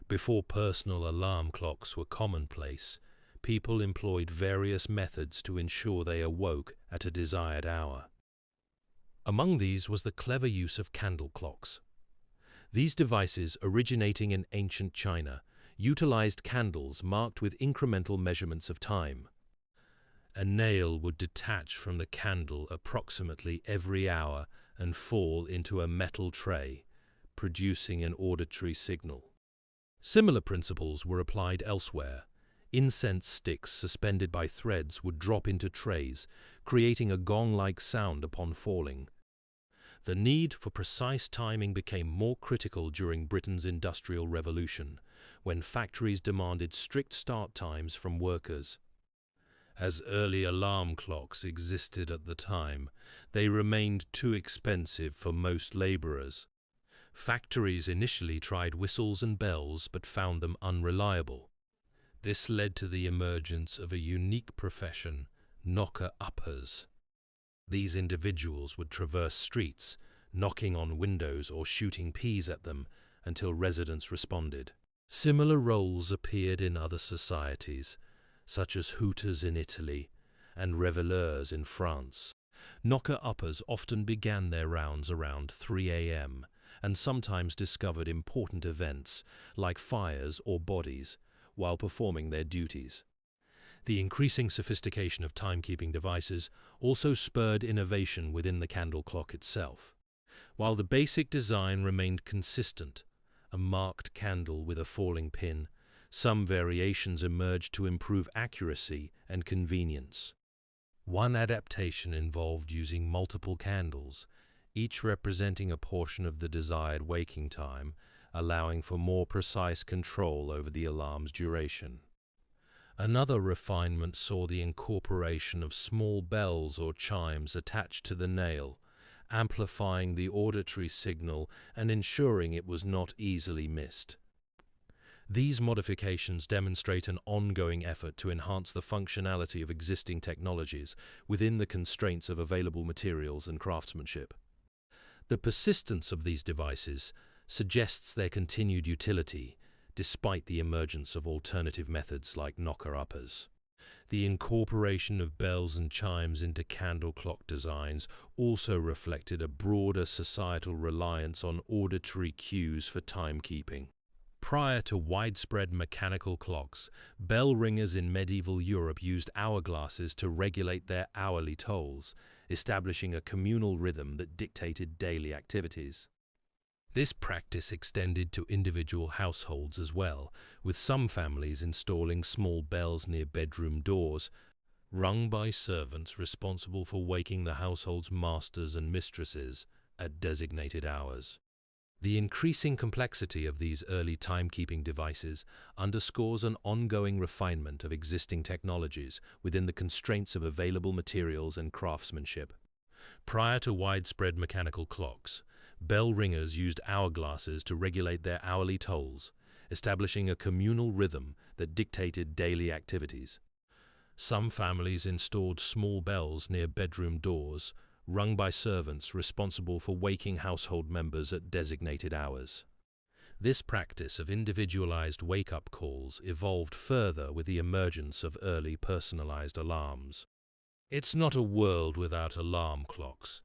Before personal alarm clocks were commonplace, people employed various methods to ensure they awoke at a desired hour. Among these was the clever use of candle clocks. These devices, originating in ancient China, utilized candles marked with incremental measurements of time. A nail would detach from the candle approximately every hour and fall into a metal tray, producing an auditory signal. Similar principles were applied elsewhere. Incense sticks suspended by threads would drop into trays, creating a gong-like sound upon falling. The need for precise timing became more critical during Britain's Industrial Revolution, when factories demanded strict start times from workers. As early alarm clocks existed at the time, they remained too expensive for most laborers. Factories initially tried whistles and bells but found them unreliable. This led to the emergence of a unique profession, knocker-uppers. These individuals would traverse streets, knocking on windows or shooting peas at them until residents responded. Similar roles appeared in other societies, such as hooters in Italy and reveleurs in France. Knocker-uppers often began their rounds around 3 a.m. and sometimes discovered important events, like fires or bodies, while performing their duties. The increasing sophistication of timekeeping devices also spurred innovation within the candle clock itself. While the basic design remained consistent, a marked candle with a falling pin, some variations emerged to improve accuracy and convenience. One adaptation involved using multiple candles, each representing a portion of the desired waking time, allowing for more precise control over the alarm's duration. Another refinement saw the incorporation of small bells or chimes attached to the nail, amplifying the auditory signal and ensuring it was not easily missed. These modifications demonstrate an ongoing effort to enhance the functionality of existing technologies within the constraints of available materials and craftsmanship. The persistence of these devices suggests their continued utility, despite the emergence of alternative methods like knocker-uppers. The incorporation of bells and chimes into candle clock designs also reflected a broader societal reliance on auditory cues for timekeeping. Prior to widespread mechanical clocks, bell ringers in medieval Europe used hourglasses to regulate their hourly tolls, establishing a communal rhythm that dictated daily activities. This practice extended to individual households as well, with some families installing small bells near bedroom doors, rung by servants responsible for waking the household's masters and mistresses at designated hours. The increasing complexity of these early timekeeping devices underscores an ongoing refinement of existing technologies within the constraints of available materials and craftsmanship. Prior to widespread mechanical clocks, bell ringers used hourglasses to regulate their hourly tolls, establishing a communal rhythm that dictated daily activities. Some families installed small bells near bedroom doors, rung by servants responsible for waking household members at designated hours. This practice of individualized wake-up calls evolved further with the emergence of early personalized alarms. It's not a world without alarm clocks.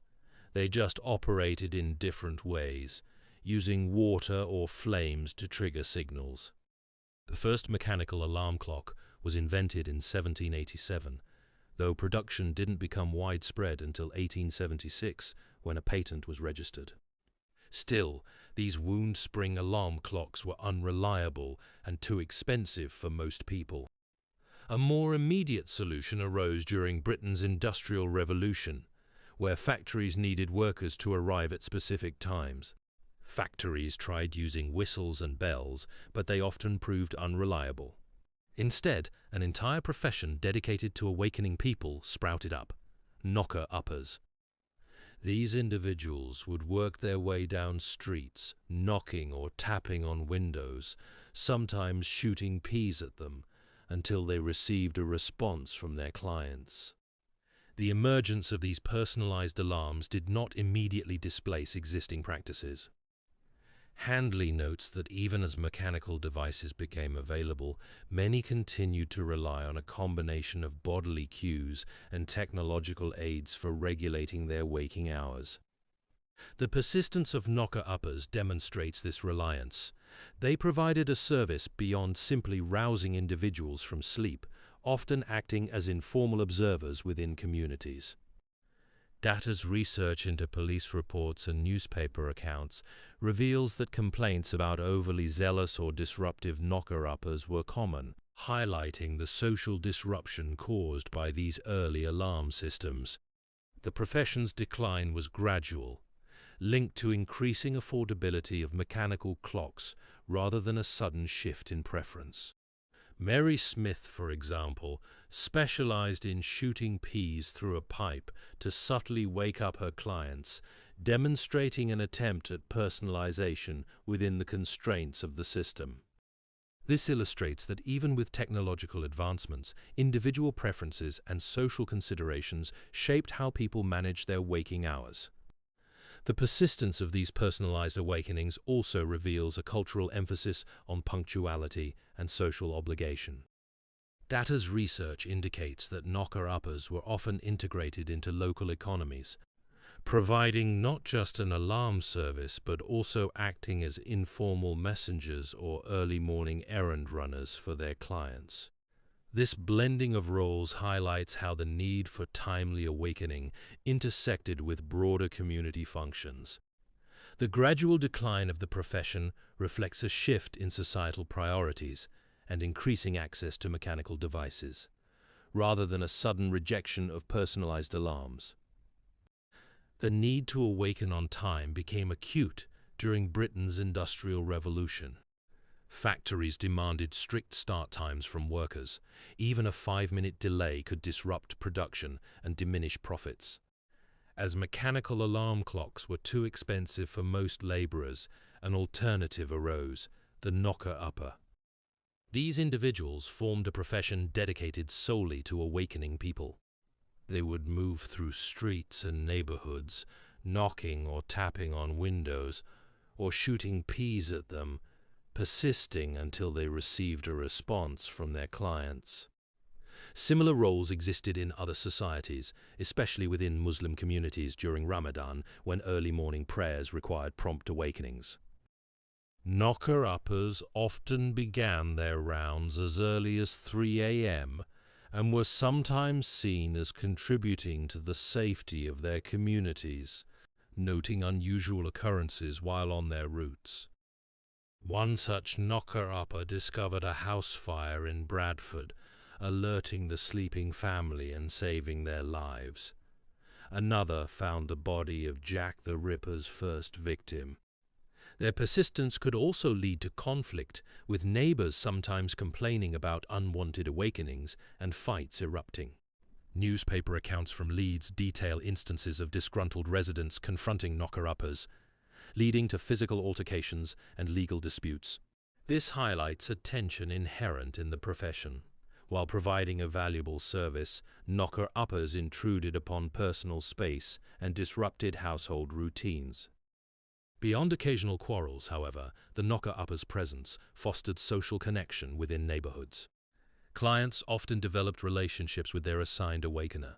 They just operated in different ways, using water or flames to trigger signals. The first mechanical alarm clock was invented in 1787, though production didn't become widespread until 1876, when a patent was registered. Still, these wound spring alarm clocks were unreliable and too expensive for most people. A more immediate solution arose during Britain's Industrial Revolution, where factories needed workers to arrive at specific times. Factories tried using whistles and bells, but they often proved unreliable. Instead, an entire profession dedicated to awakening people sprouted up: knocker-uppers. These individuals would work their way down streets, knocking or tapping on windows, sometimes shooting peas at them, until they received a response from their clients. The emergence of these personalized alarms did not immediately displace existing practices. Handley notes that even as mechanical devices became available, many continued to rely on a combination of bodily cues and technological aids for regulating their waking hours. The persistence of knocker-uppers demonstrates this reliance. They provided a service beyond simply rousing individuals from sleep, often acting as informal observers within communities. Data's research into police reports and newspaper accounts reveals that complaints about overly zealous or disruptive knocker-uppers were common, highlighting the social disruption caused by these early alarm systems. The profession's decline was gradual, linked to increasing affordability of mechanical clocks rather than a sudden shift in preference. Mary Smith, for example, specialized in shooting peas through a pipe to subtly wake up her clients, demonstrating an attempt at personalization within the constraints of the system. This illustrates that even with technological advancements, individual preferences and social considerations shaped how people manage their waking hours. The persistence of these personalized awakenings also reveals a cultural emphasis on punctuality and social obligation. Data's research indicates that knocker-uppers were often integrated into local economies, providing not just an alarm service but also acting as informal messengers or early morning errand runners for their clients. This blending of roles highlights how the need for timely awakening intersected with broader community functions. The gradual decline of the profession reflects a shift in societal priorities and increasing access to mechanical devices, rather than a sudden rejection of personalized alarms. The need to awaken on time became acute during Britain's Industrial Revolution. Factories demanded strict start times from workers. Even a 5-minute delay could disrupt production and diminish profits. As mechanical alarm clocks were too expensive for most laborers, an alternative arose: the knocker-upper. These individuals formed a profession dedicated solely to awakening people. They would move through streets and neighborhoods, knocking or tapping on windows, or shooting peas at them, persisting until they received a response from their clients. Similar roles existed in other societies, especially within Muslim communities during Ramadan, when early morning prayers required prompt awakenings. Knocker-uppers often began their rounds as early as 3 a.m. and were sometimes seen as contributing to the safety of their communities, noting unusual occurrences while on their routes. One such knocker-upper discovered a house fire in Bradford, alerting the sleeping family and saving their lives. Another found the body of Jack the Ripper's first victim. Their persistence could also lead to conflict, with neighbors sometimes complaining about unwanted awakenings and fights erupting. Newspaper accounts from Leeds detail instances of disgruntled residents confronting knocker-uppers, leading to physical altercations and legal disputes. This highlights a tension inherent in the profession. While providing a valuable service, knocker-uppers intruded upon personal space and disrupted household routines. Beyond occasional quarrels, however, the knocker-uppers' presence fostered social connection within neighborhoods. Clients often developed relationships with their assigned awakener,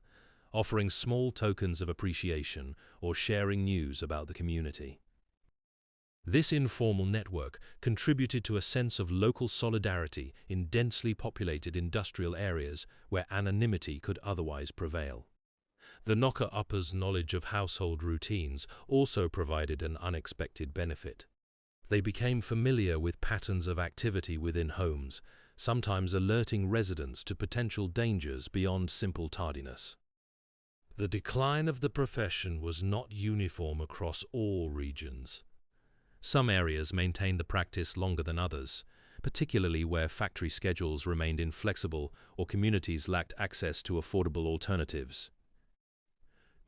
offering small tokens of appreciation or sharing news about the community. This informal network contributed to a sense of local solidarity in densely populated industrial areas where anonymity could otherwise prevail. The knocker-uppers' knowledge of household routines also provided an unexpected benefit. They became familiar with patterns of activity within homes, sometimes alerting residents to potential dangers beyond simple tardiness. The decline of the profession was not uniform across all regions. Some areas maintained the practice longer than others, particularly where factory schedules remained inflexible or communities lacked access to affordable alternatives.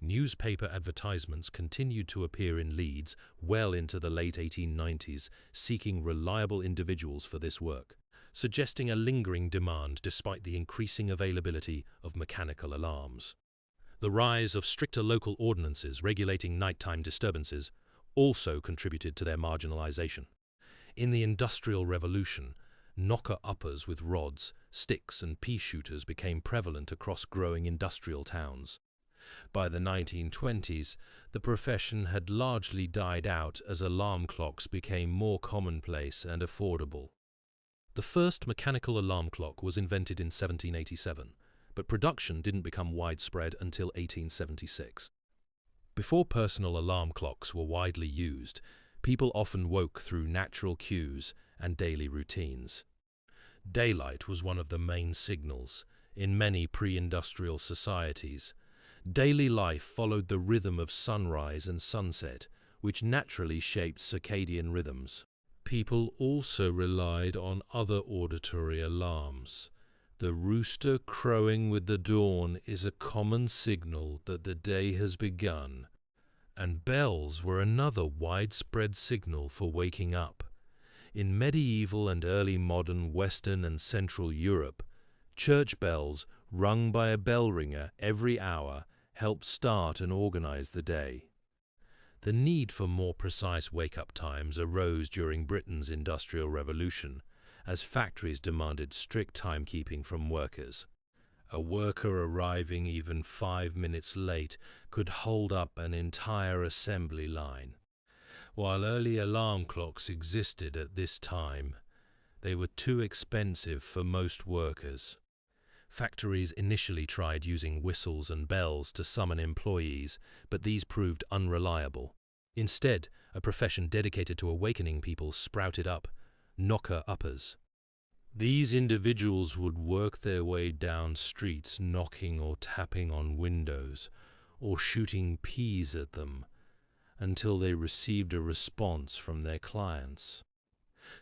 Newspaper advertisements continued to appear in Leeds well into the late 1890s, seeking reliable individuals for this work. suggesting a lingering demand despite the increasing availability of mechanical alarms. The rise of stricter local ordinances regulating nighttime disturbances also contributed to their marginalization. In the Industrial Revolution, knocker-uppers with rods, sticks and pea shooters became prevalent across growing industrial towns. By the 1920s, the profession had largely died out as alarm clocks became more commonplace and affordable. The first mechanical alarm clock was invented in 1787, but production didn't become widespread until 1876. Before personal alarm clocks were widely used, people often woke through natural cues and daily routines. Daylight was one of the main signals. In many pre-industrial societies, daily life followed the rhythm of sunrise and sunset, which naturally shaped circadian rhythms. People also relied on other auditory alarms. The rooster crowing with the dawn is a common signal that the day has begun, and bells were another widespread signal for waking up. In medieval and early modern Western and Central Europe, church bells, rung by a bell ringer every hour, helped start and organize the day. The need for more precise wake-up times arose during Britain's Industrial Revolution, as factories demanded strict timekeeping from workers. A worker arriving even 5 minutes late could hold up an entire assembly line. While early alarm clocks existed at this time, they were too expensive for most workers. Factories initially tried using whistles and bells to summon employees, but these proved unreliable. Instead, a profession dedicated to awakening people sprouted up: knocker-uppers. These individuals would work their way down streets, knocking or tapping on windows, or shooting peas at them, until they received a response from their clients.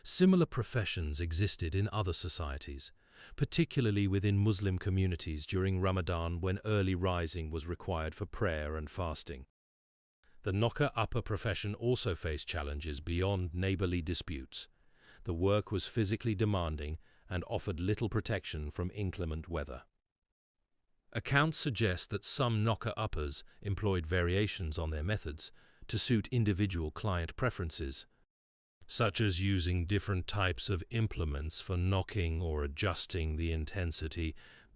Similar professions existed in other societies, particularly within Muslim communities during Ramadan, when early rising was required for prayer and fasting. The knocker-upper profession also faced challenges beyond neighborly disputes. The work was physically demanding and offered little protection from inclement weather. Accounts suggest that some knocker-uppers employed variations on their methods to suit individual client preferences, such as using different types of implements for knocking or adjusting the intensity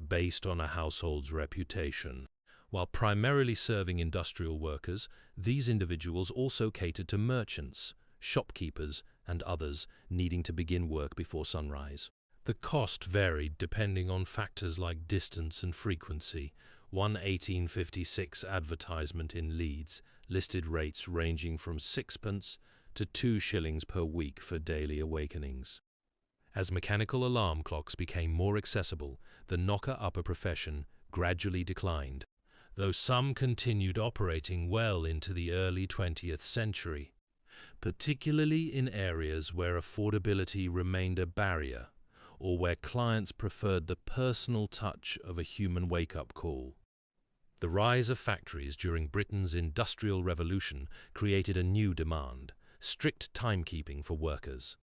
based on a household's reputation. While primarily serving industrial workers, these individuals also catered to merchants, shopkeepers, and others needing to begin work before sunrise. The cost varied depending on factors like distance and frequency. One 1856 advertisement in Leeds listed rates ranging from 6pence to 2 shillings per week for daily awakenings. As mechanical alarm clocks became more accessible, the knocker-upper profession gradually declined, though some continued operating well into the early 20th century, particularly in areas where affordability remained a barrier or where clients preferred the personal touch of a human wake-up call. The rise of factories during Britain's Industrial Revolution created a new demand: strict timekeeping for workers.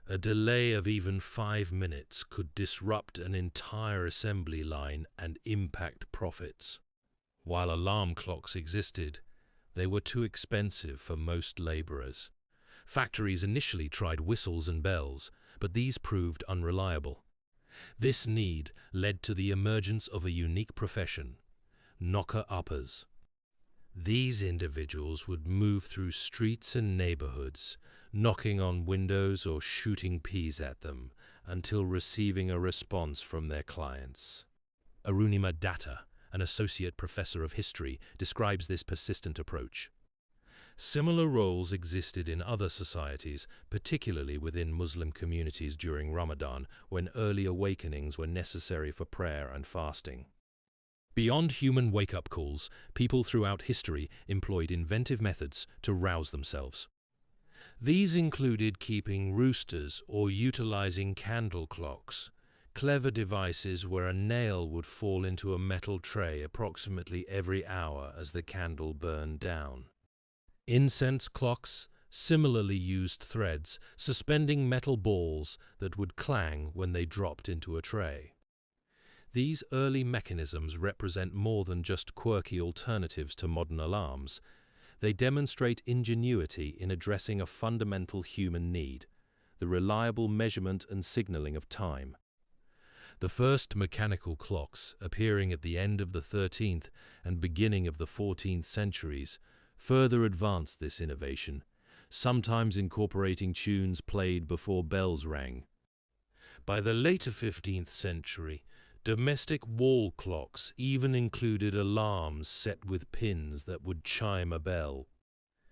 A delay of even 5 minutes could disrupt an entire assembly line and impact profits. While alarm clocks existed, they were too expensive for most laborers. Factories initially tried whistles and bells, but these proved unreliable. This need led to the emergence of a unique profession: knocker-uppers. These individuals would move through streets and neighborhoods, knocking on windows or shooting peas at them until receiving a response from their clients. Arunima Datta, an associate professor of history, describes this persistent approach. Similar roles existed in other societies, particularly within Muslim communities during Ramadan, when early awakenings were necessary for prayer and fasting. Beyond human wake-up calls, people throughout history employed inventive methods to rouse themselves. These included keeping roosters or utilizing candle clocks, clever devices where a nail would fall into a metal tray approximately every hour as the candle burned down. Incense clocks, similarly used threads suspending metal balls that would clang when they dropped into a tray. These early mechanisms represent more than just quirky alternatives to modern alarms. They demonstrate ingenuity in addressing a fundamental human need, the reliable measurement and signaling of time. The first mechanical clocks, appearing at the end of the 13th and beginning of the 14th centuries, further advanced this innovation, sometimes incorporating tunes played before bells rang. By the later 15th century, domestic wall clocks even included alarms set with pins that would chime a bell.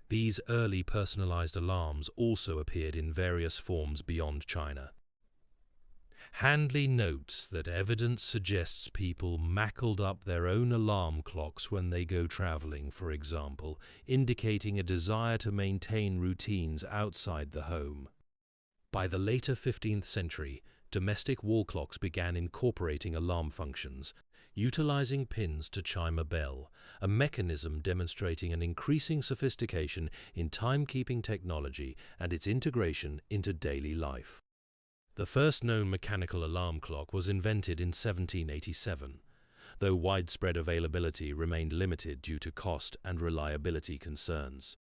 These early personalized alarms also appeared in various forms beyond China. Handley notes that evidence suggests people mackled up their own alarm clocks when they go traveling, for example, indicating a desire to maintain routines outside the home. By the later 15th century, domestic wall clocks began incorporating alarm functions, utilizing pins to chime a bell, a mechanism demonstrating an increasing sophistication in timekeeping technology and its integration into daily life. The first known mechanical alarm clock was invented in 1787, though widespread availability remained limited due to cost and reliability concerns.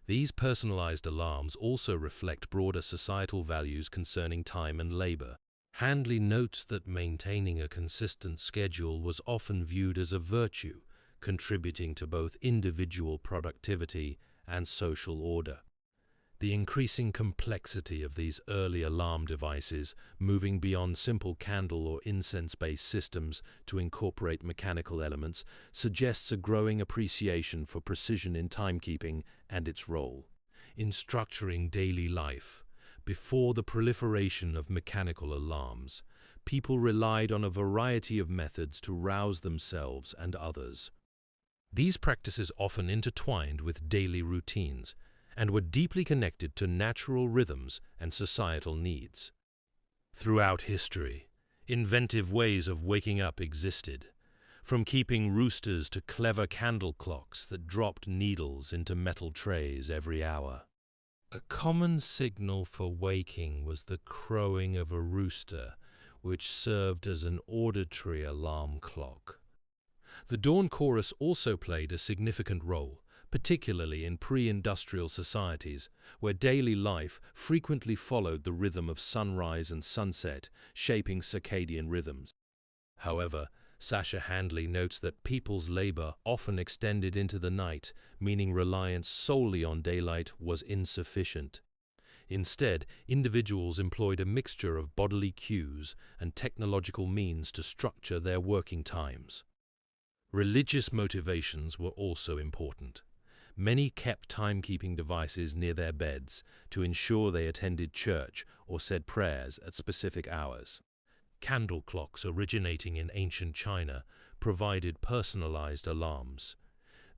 These personalized alarms also reflect broader societal values concerning time and labor. Handley notes that maintaining a consistent schedule was often viewed as a virtue, contributing to both individual productivity and social order. The increasing complexity of these early alarm devices, moving beyond simple candle or incense-based systems to incorporate mechanical elements, suggests a growing appreciation for precision in timekeeping and its role in structuring daily life. Before the proliferation of mechanical alarms, people relied on a variety of methods to rouse themselves and others. These practices often intertwined with daily routines and were deeply connected to natural rhythms and societal needs. Throughout history, inventive ways of waking up existed, from keeping roosters to clever candle clocks that dropped needles into metal trays every hour. A common signal for waking was the crowing of a rooster, which served as an auditory alarm clock. The dawn chorus also played a significant role, particularly in pre-industrial societies, where daily life frequently followed the rhythm of sunrise and sunset, shaping circadian rhythms. However, Sasha Handley notes that people's labor often extended into the night, meaning reliance solely on daylight was insufficient. Instead, individuals employed a mixture of bodily cues and technological means to structure their working times. Religious motivations were also important. Many kept timekeeping devices near their beds to ensure they attended church or said prayers at specific hours. Candle clocks originating in ancient China provided personalized alarms.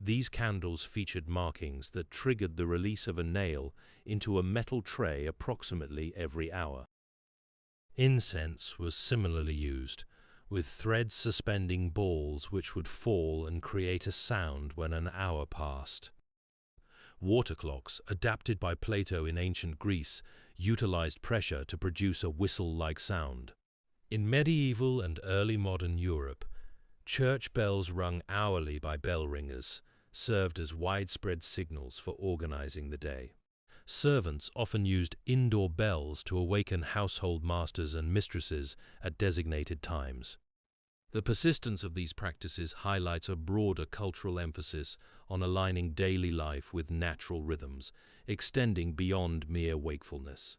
These candles featured markings that triggered the release of a nail into a metal tray approximately every hour. Incense was similarly used, with threads suspending balls which would fall and create a sound when an hour passed. Water clocks, adapted by Plato in ancient Greece, utilized pressure to produce a whistle-like sound. In medieval and early modern Europe, church bells rung hourly by bell ringers served as widespread signals for organizing the day. Servants often used indoor bells to awaken household masters and mistresses at designated times. The persistence of these practices highlights a broader cultural emphasis on aligning daily life with natural rhythms, extending beyond mere wakefulness.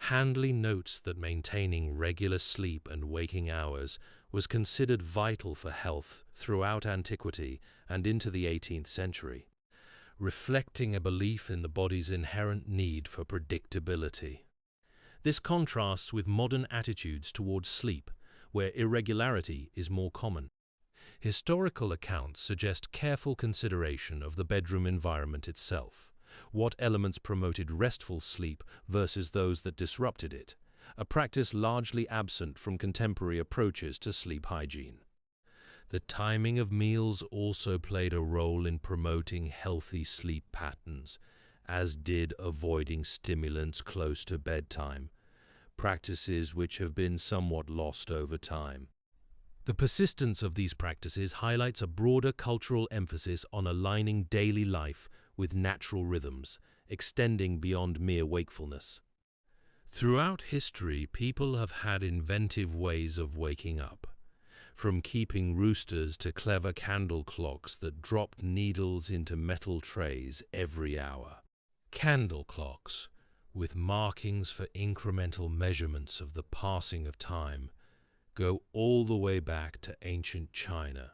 Handley notes that maintaining regular sleep and waking hours was considered vital for health throughout antiquity and into the 18th century, reflecting a belief in the body's inherent need for predictability. This contrasts with modern attitudes towards sleep, where irregularity is more common. Historical accounts suggest careful consideration of the bedroom environment itself, what elements promoted restful sleep versus those that disrupted it, a practice largely absent from contemporary approaches to sleep hygiene. The timing of meals also played a role in promoting healthy sleep patterns, as did avoiding stimulants close to bedtime, practices which have been somewhat lost over time. The persistence of these practices highlights a broader cultural emphasis on aligning daily life with natural rhythms, extending beyond mere wakefulness. Throughout history, people have had inventive ways of waking up, from keeping roosters to clever candle clocks that dropped needles into metal trays every hour. Candle clocks, with markings for incremental measurements of the passing of time, go all the way back to ancient China.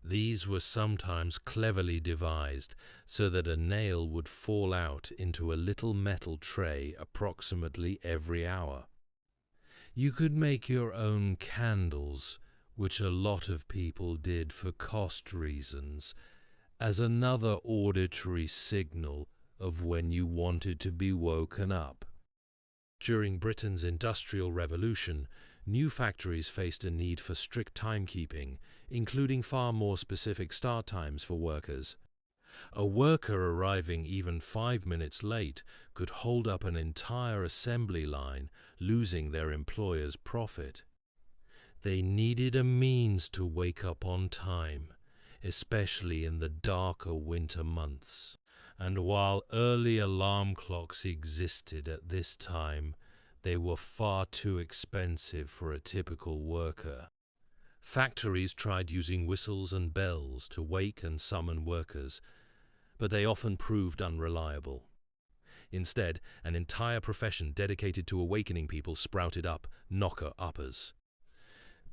These were sometimes cleverly devised so that a nail would fall out into a little metal tray approximately every hour. You could make your own candles, which a lot of people did for cost reasons, as another auditory signal of when you wanted to be woken up. During Britain's Industrial Revolution, new factories faced a need for strict timekeeping, including far more specific start times for workers. A worker arriving even 5 minutes late could hold up an entire assembly line, losing their employer's profit. They needed a means to wake up on time, especially in the darker winter months. And while early alarm clocks existed at this time, they were far too expensive for a typical worker. Factories tried using whistles and bells to wake and summon workers, but they often proved unreliable. Instead, an entire profession dedicated to awakening people sprouted up, knocker-uppers.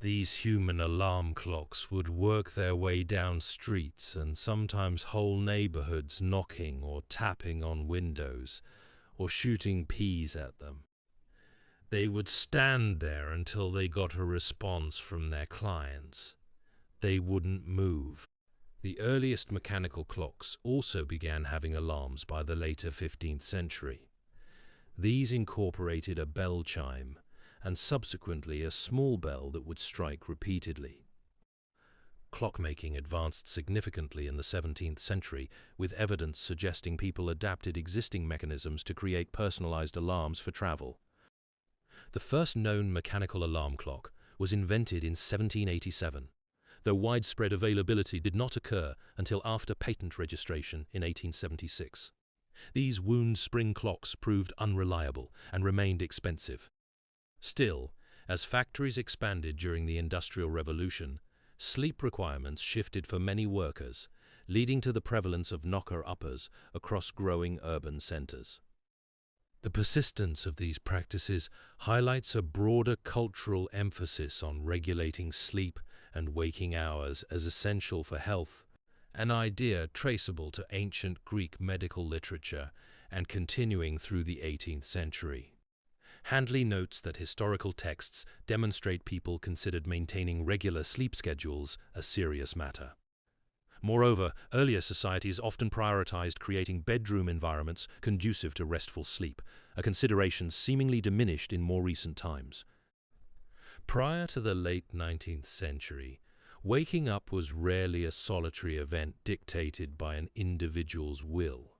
These human alarm clocks would work their way down streets and sometimes whole neighborhoods, knocking or tapping on windows or shooting peas at them. They would stand there until they got a response from their clients. They wouldn't move. The earliest mechanical clocks also began having alarms by the later 15th century. These incorporated a bell chime, and subsequently a small bell that would strike repeatedly. Clockmaking advanced significantly in the 17th century, with evidence suggesting people adapted existing mechanisms to create personalized alarms for travel. The first known mechanical alarm clock was invented in 1787, though widespread availability did not occur until after patent registration in 1876. These wound spring clocks proved unreliable and remained expensive. Still, as factories expanded during the Industrial Revolution, sleep requirements shifted for many workers, leading to the prevalence of knocker-uppers across growing urban centers. The persistence of these practices highlights a broader cultural emphasis on regulating sleep and waking hours as essential for health, an idea traceable to ancient Greek medical literature and continuing through the 18th century. Handley notes that historical texts demonstrate people considered maintaining regular sleep schedules a serious matter. Moreover, earlier societies often prioritized creating bedroom environments conducive to restful sleep, a consideration seemingly diminished in more recent times. Prior to the late 19th century, waking up was rarely a solitary event dictated by an individual's will.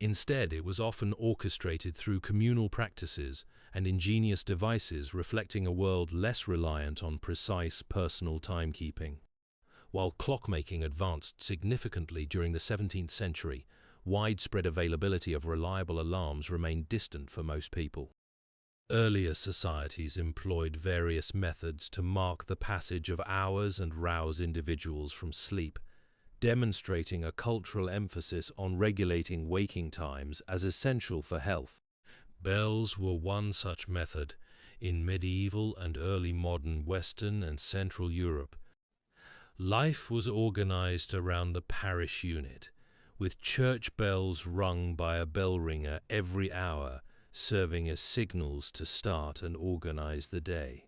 Instead, it was often orchestrated through communal practices and ingenious devices reflecting a world less reliant on precise personal timekeeping. While clockmaking advanced significantly during the 17th century, widespread availability of reliable alarms remained distant for most people. Earlier societies employed various methods to mark the passage of hours and rouse individuals from sleep, demonstrating a cultural emphasis on regulating waking times as essential for health. Bells were one such method in medieval and early modern Western and Central Europe. Life was organized around the parish unit, with church bells rung by a bell ringer every hour, serving as signals to start and organize the day.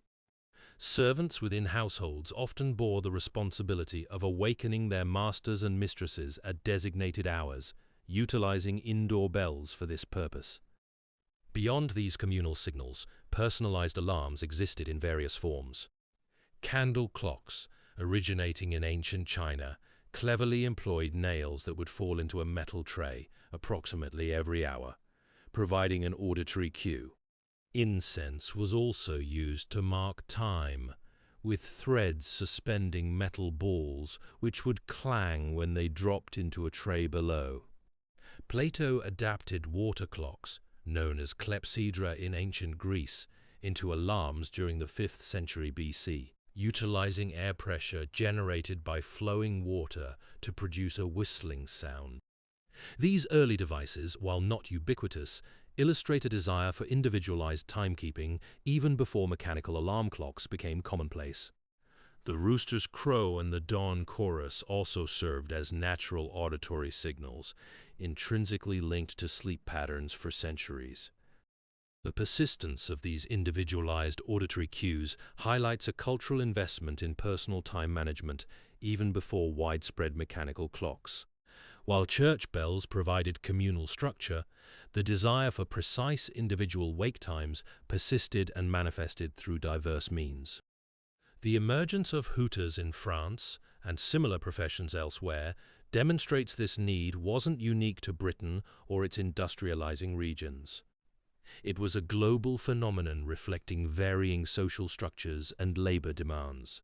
Servants within households often bore the responsibility of awakening their masters and mistresses at designated hours, utilizing indoor bells for this purpose. Beyond these communal signals, personalized alarms existed in various forms. Candle clocks, originating in ancient China, cleverly employed nails that would fall into a metal tray approximately every hour, providing an auditory cue. Incense was also used to mark time, with threads suspending metal balls which would clang when they dropped into a tray below. Plato adapted water clocks, known as clepsydra in ancient Greece, into alarms during the 5th century BC, utilizing air pressure generated by flowing water to produce a whistling sound. These early devices, while not ubiquitous, illustrate a desire for individualized timekeeping even before mechanical alarm clocks became commonplace. The rooster's crow and the dawn chorus also served as natural auditory signals, intrinsically linked to sleep patterns for centuries. The persistence of these individualized auditory cues highlights a cultural investment in personal time management even before widespread mechanical clocks. While church bells provided communal structure, the desire for precise individual wake times persisted and manifested through diverse means. The emergence of hooters in France and similar professions elsewhere demonstrates this need wasn't unique to Britain or its industrializing regions. It was a global phenomenon reflecting varying social structures and labor demands.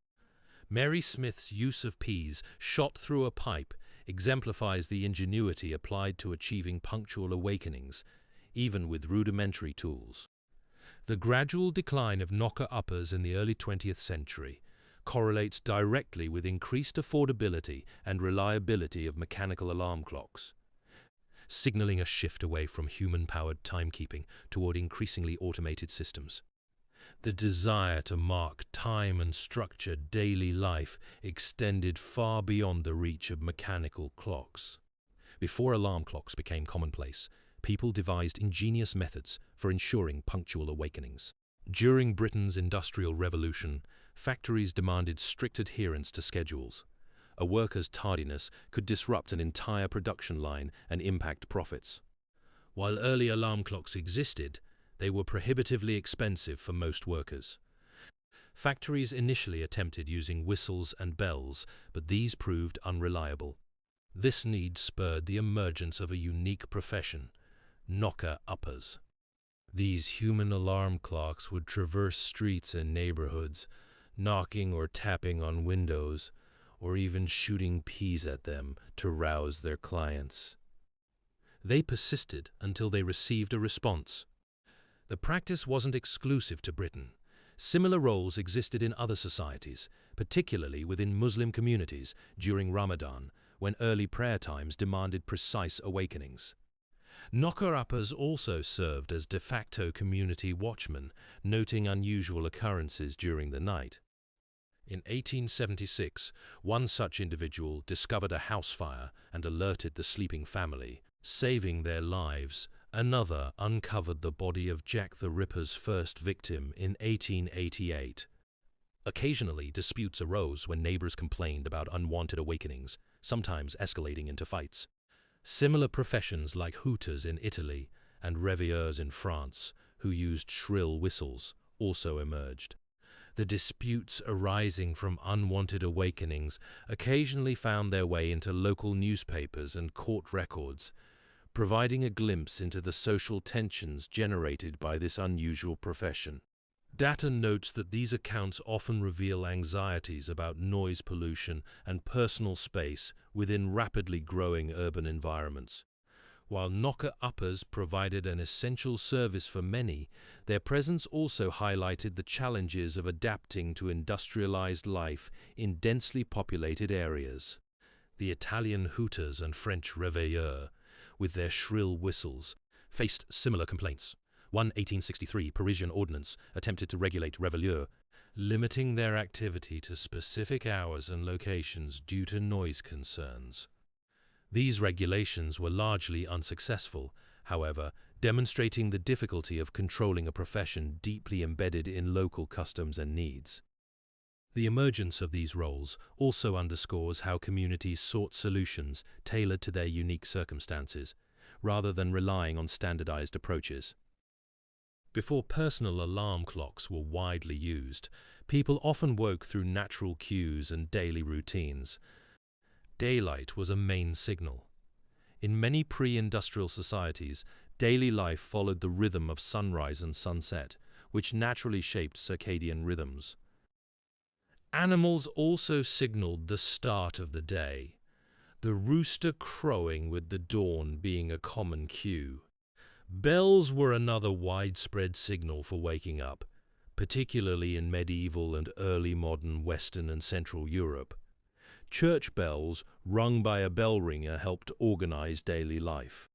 Mary Smith's use of peas shot through a pipe exemplifies the ingenuity applied to achieving punctual awakenings, even with rudimentary tools. The gradual decline of knocker-uppers in the early 20th century correlates directly with increased affordability and reliability of mechanical alarm clocks, signaling a shift away from human-powered timekeeping toward increasingly automated systems. The desire to mark time and structure daily life extended far beyond the reach of mechanical clocks. Before alarm clocks became commonplace, people devised ingenious methods for ensuring punctual awakenings. During Britain's Industrial Revolution, factories demanded strict adherence to schedules. A worker's tardiness could disrupt an entire production line and impact profits. While early alarm clocks existed, they were prohibitively expensive for most workers. Factories initially attempted using whistles and bells, but these proved unreliable. This need spurred the emergence of a unique profession, knocker-uppers. These human alarm clocks would traverse streets and neighborhoods, knocking or tapping on windows, or even shooting peas at them to rouse their clients. They persisted until they received a response. The practice wasn't exclusive to Britain. Similar roles existed in other societies, particularly within Muslim communities during Ramadan, when early prayer times demanded precise awakenings. Knocker-uppers also served as de facto community watchmen, noting unusual occurrences during the night. In 1876, one such individual discovered a house fire and alerted the sleeping family, saving their lives. Another uncovered the body of Jack the Ripper's first victim in 1888. Occasionally, disputes arose when neighbors complained about unwanted awakenings, sometimes escalating into fights. Similar professions like hooters in Italy and réveilleurs in France, who used shrill whistles, also emerged. The disputes arising from unwanted awakenings occasionally found their way into local newspapers and court records, providing a glimpse into the social tensions generated by this unusual profession. Data notes that these accounts often reveal anxieties about noise pollution and personal space within rapidly growing urban environments. While knocker-uppers provided an essential service for many, their presence also highlighted the challenges of adapting to industrialized life in densely populated areas. The Italian hooters and French réveilleurs, with their shrill whistles, faced similar complaints. One 1863 Parisian ordinance attempted to regulate réveilleurs, limiting their activity to specific hours and locations due to noise concerns. These regulations were largely unsuccessful, however, demonstrating the difficulty of controlling a profession deeply embedded in local customs and needs. The emergence of these roles also underscores how communities sought solutions tailored to their unique circumstances, rather than relying on standardized approaches. Before personal alarm clocks were widely used, people often woke through natural cues and daily routines. Daylight was a main signal. In many pre-industrial societies, daily life followed the rhythm of sunrise and sunset, which naturally shaped circadian rhythms. Animals also signaled the start of the day, the rooster crowing with the dawn being a common cue. Bells were another widespread signal for waking up, particularly in medieval and early modern Western and Central Europe. Church bells, rung by a bell ringer, helped organize daily life.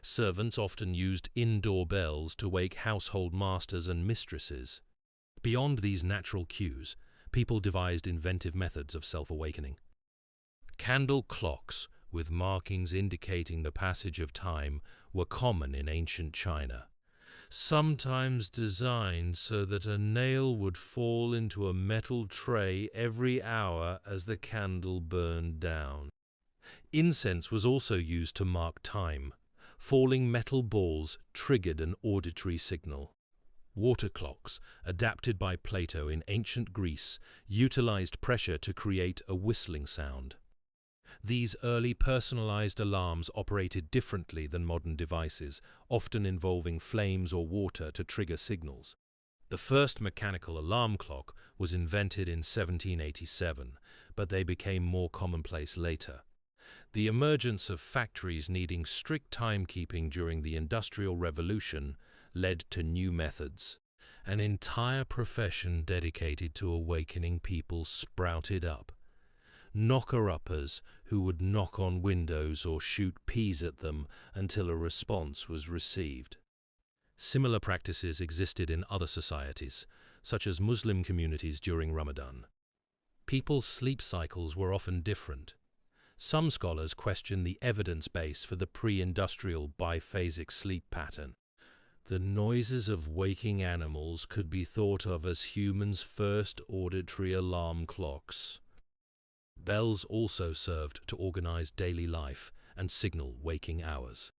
Servants often used indoor bells to wake household masters and mistresses. Beyond these natural cues, people devised inventive methods of self-awakening. Candle clocks, with markings indicating the passage of time, were common in ancient China, sometimes designed so that a nail would fall into a metal tray every hour as the candle burned down. Incense was also used to mark time. Falling metal balls triggered an auditory signal. Water clocks, adapted by Plato in ancient Greece, utilized pressure to create a whistling sound. These early personalized alarms operated differently than modern devices, often involving flames or water to trigger signals. The first mechanical alarm clock was invented in 1787, but they became more commonplace later. The emergence of factories needing strict timekeeping during the Industrial Revolution led to new methods. An entire profession dedicated to awakening people sprouted up. Knocker-uppers, who would knock on windows or shoot peas at them until a response was received. Similar practices existed in other societies, such as Muslim communities during Ramadan. People's sleep cycles were often different. Some scholars question the evidence base for the pre-industrial biphasic sleep pattern. The noises of waking animals could be thought of as humans' first auditory alarm clocks. Bells also served to organize daily life and signal waking hours.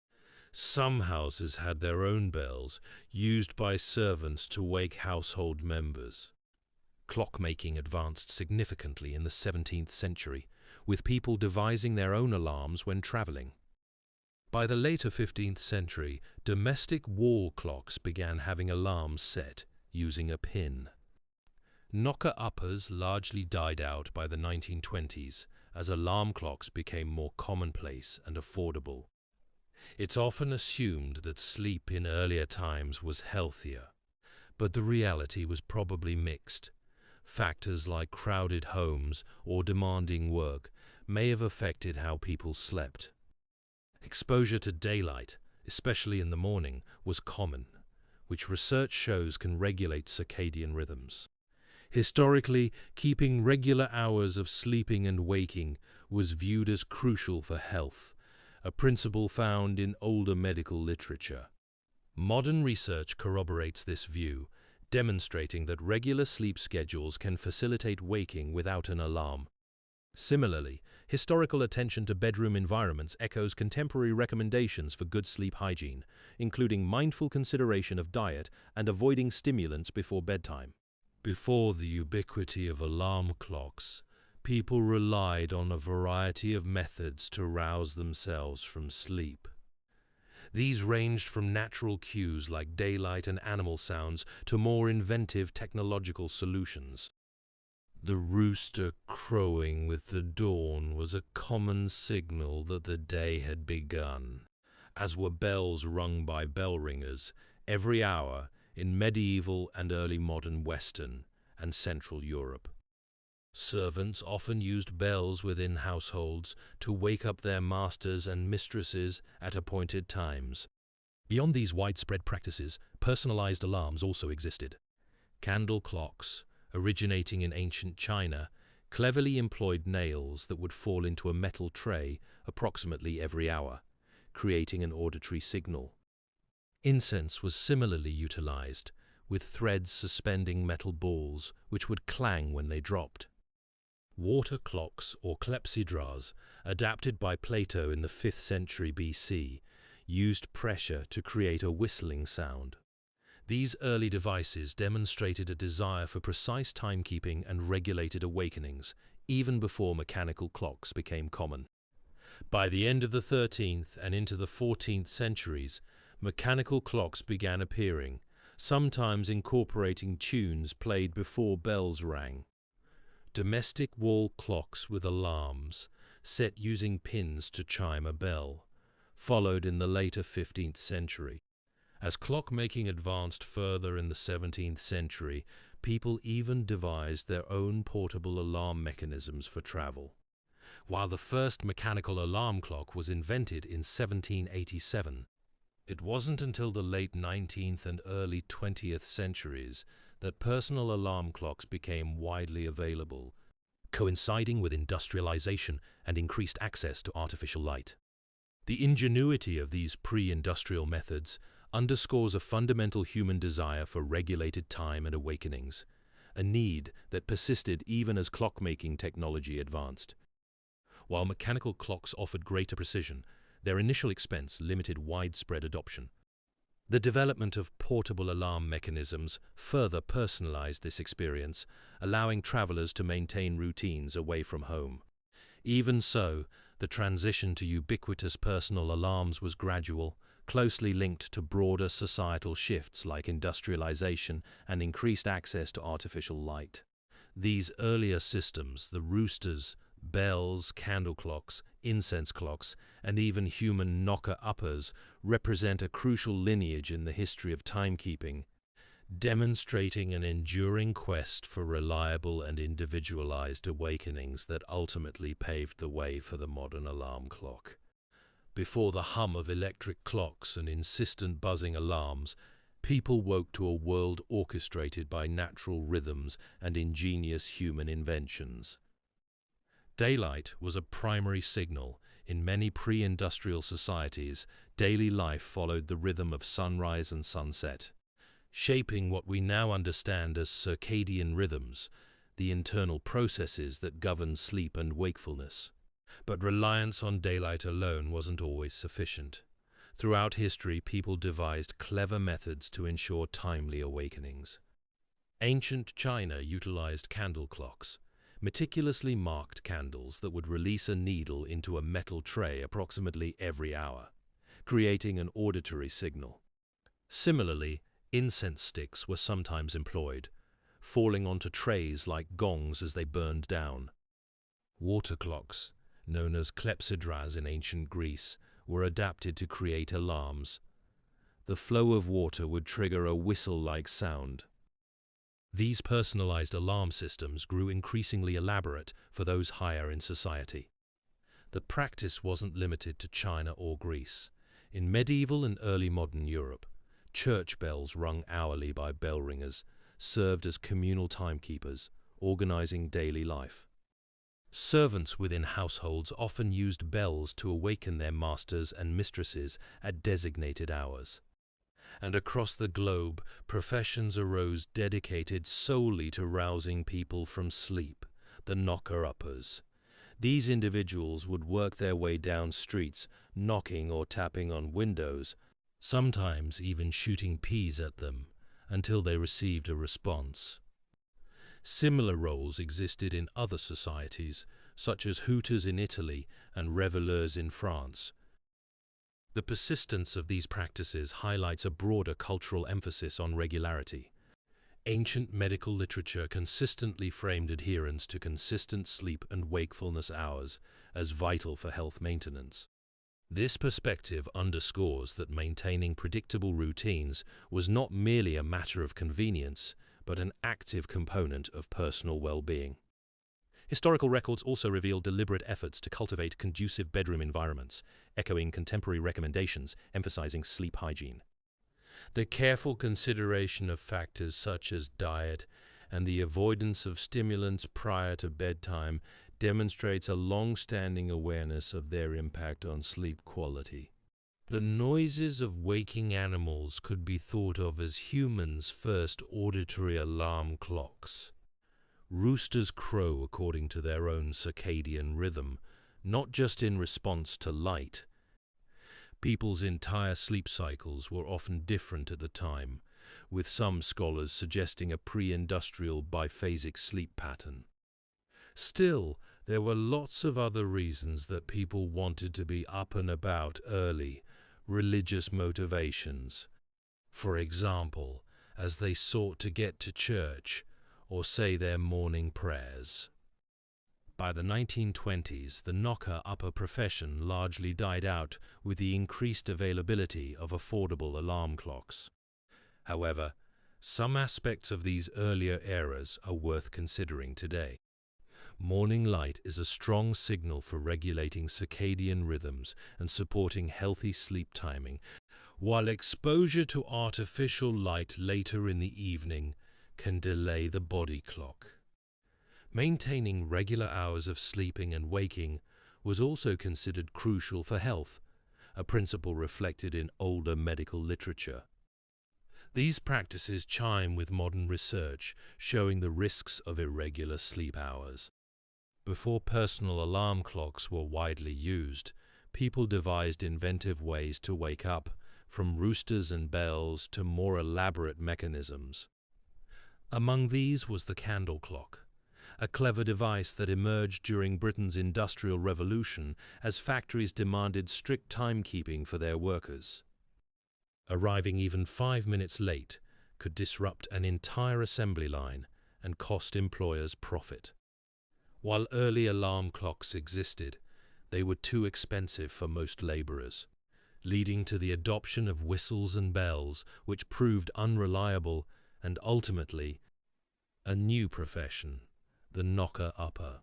Some houses had their own bells, used by servants to wake household members. Clockmaking advanced significantly in the 17th century, with people devising their own alarms when traveling. By the later 15th century, domestic wall clocks began having alarms set using a pin. Knocker-uppers largely died out by the 1920s as alarm clocks became more commonplace and affordable. It's often assumed that sleep in earlier times was healthier, but the reality was probably mixed. Factors like crowded homes or demanding work may have affected how people slept. Exposure to daylight, especially in the morning, was common, which research shows can regulate circadian rhythms. Historically, keeping regular hours of sleeping and waking was viewed as crucial for health, a principle found in older medical literature. Modern research corroborates this view, demonstrating that regular sleep schedules can facilitate waking without an alarm. Similarly, historical attention to bedroom environments echoes contemporary recommendations for good sleep hygiene, including mindful consideration of diet and avoiding stimulants before bedtime. Before the ubiquity of alarm clocks, people relied on a variety of methods to rouse themselves from sleep. These ranged from natural cues like daylight and animal sounds to more inventive technological solutions. The rooster crowing with the dawn was a common signal that the day had begun, as were bells rung by bell ringers every hour in medieval and early modern Western and Central Europe. Servants often used bells within households to wake up their masters and mistresses at appointed times. Beyond these widespread practices, personalized alarms also existed. Candle clocks, originating in ancient China, cleverly employed nails that would fall into a metal tray approximately every hour, creating an auditory signal. Incense was similarly utilized, with threads suspending metal balls which would clang when they dropped. Water clocks, or clepsydras, adapted by Plato in the 5th century BC, used pressure to create a whistling sound. These early devices demonstrated a desire for precise timekeeping and regulated awakenings, even before mechanical clocks became common. By the end of the 13th and into the 14th centuries, mechanical clocks began appearing, sometimes incorporating tunes played before bells rang. Domestic wall clocks with alarms, set using pins to chime a bell, followed in the later 15th century. As clockmaking advanced further in the 17th century, people even devised their own portable alarm mechanisms for travel. While the first mechanical alarm clock was invented in 1787, it wasn't until the late 19th and early 20th centuries that personal alarm clocks became widely available, coinciding with industrialization and increased access to artificial light. The ingenuity of these pre-industrial methods underscores a fundamental human desire for regulated time and awakenings, a need that persisted even as clockmaking technology advanced. While mechanical clocks offered greater precision, their initial expense limited widespread adoption. The development of portable alarm mechanisms further personalized this experience, allowing travelers to maintain routines away from home. Even so, the transition to ubiquitous personal alarms was gradual, closely linked to broader societal shifts like industrialization and increased access to artificial light. These earlier systems, the roosters, bells, candle clocks, incense clocks, and even human knocker-uppers, represent a crucial lineage in the history of timekeeping, demonstrating an enduring quest for reliable and individualized awakenings that ultimately paved the way for the modern alarm clock. Before the hum of electric clocks and insistent buzzing alarms, people woke to a world orchestrated by natural rhythms and ingenious human inventions. Daylight was a primary signal. In many pre-industrial societies, daily life followed the rhythm of sunrise and sunset, shaping what we now understand as circadian rhythms, the internal processes that govern sleep and wakefulness. But reliance on daylight alone wasn't always sufficient. Throughout history, people devised clever methods to ensure timely awakenings. Ancient China utilized candle clocks, meticulously marked candles that would release a needle into a metal tray approximately every hour, creating an auditory signal. Similarly, incense sticks were sometimes employed, falling onto trays like gongs as they burned down. Water clocks, known as clepsydras in ancient Greece, were adapted to create alarms. The flow of water would trigger a whistle-like sound. These personalized alarm systems grew increasingly elaborate for those higher in society. The practice wasn't limited to China or Greece. In medieval and early modern Europe, church bells rung hourly by bell ringers served as communal timekeepers, organizing daily life. Servants within households often used bells to awaken their masters and mistresses at designated hours. And across the globe, professions arose dedicated solely to rousing people from sleep, the knocker-uppers. These individuals would work their way down streets, knocking or tapping on windows, sometimes even shooting peas at them, until they received a response. Similar roles existed in other societies, such as hooters in Italy and reveleurs in France. The persistence of these practices highlights a broader cultural emphasis on regularity. Ancient medical literature consistently framed adherence to consistent sleep and wakefulness hours as vital for health maintenance. This perspective underscores that maintaining predictable routines was not merely a matter of convenience, but an active component of personal well-being. Historical records also reveal deliberate efforts to cultivate conducive bedroom environments, echoing contemporary recommendations emphasizing sleep hygiene. The careful consideration of factors such as diet and the avoidance of stimulants prior to bedtime demonstrates a long-standing awareness of their impact on sleep quality. The noises of waking animals could be thought of as humans' first auditory alarm clocks. Roosters crow according to their own circadian rhythm, not just in response to light. People's entire sleep cycles were often different at the time, with some scholars suggesting a pre-industrial biphasic sleep pattern. Still, There were lots of other reasons that people wanted to be up and about early: religious motivations, for example, as they sought to get to church or say their morning prayers. By the 1920s, the knocker-upper profession largely died out with the increased availability of affordable alarm clocks. However, some aspects of these earlier eras are worth considering today. Morning light is a strong signal for regulating circadian rhythms and supporting healthy sleep timing, while exposure to artificial light later in the evening can delay the body clock. Maintaining regular hours of sleeping and waking was also considered crucial for health, a principle reflected in older medical literature. These practices chime with modern research showing the risks of irregular sleep hours. Before personal alarm clocks were widely used, people devised inventive ways to wake up, from roosters and bells to more elaborate mechanisms. Among these was the candle clock, a clever device that emerged during Britain's Industrial Revolution as factories demanded strict timekeeping for their workers. Arriving even 5 minutes late could disrupt an entire assembly line and cost employers profit. While early alarm clocks existed, they were too expensive for most laborers, leading to the adoption of whistles and bells, which proved unreliable and ultimately a new profession: the knocker-upper.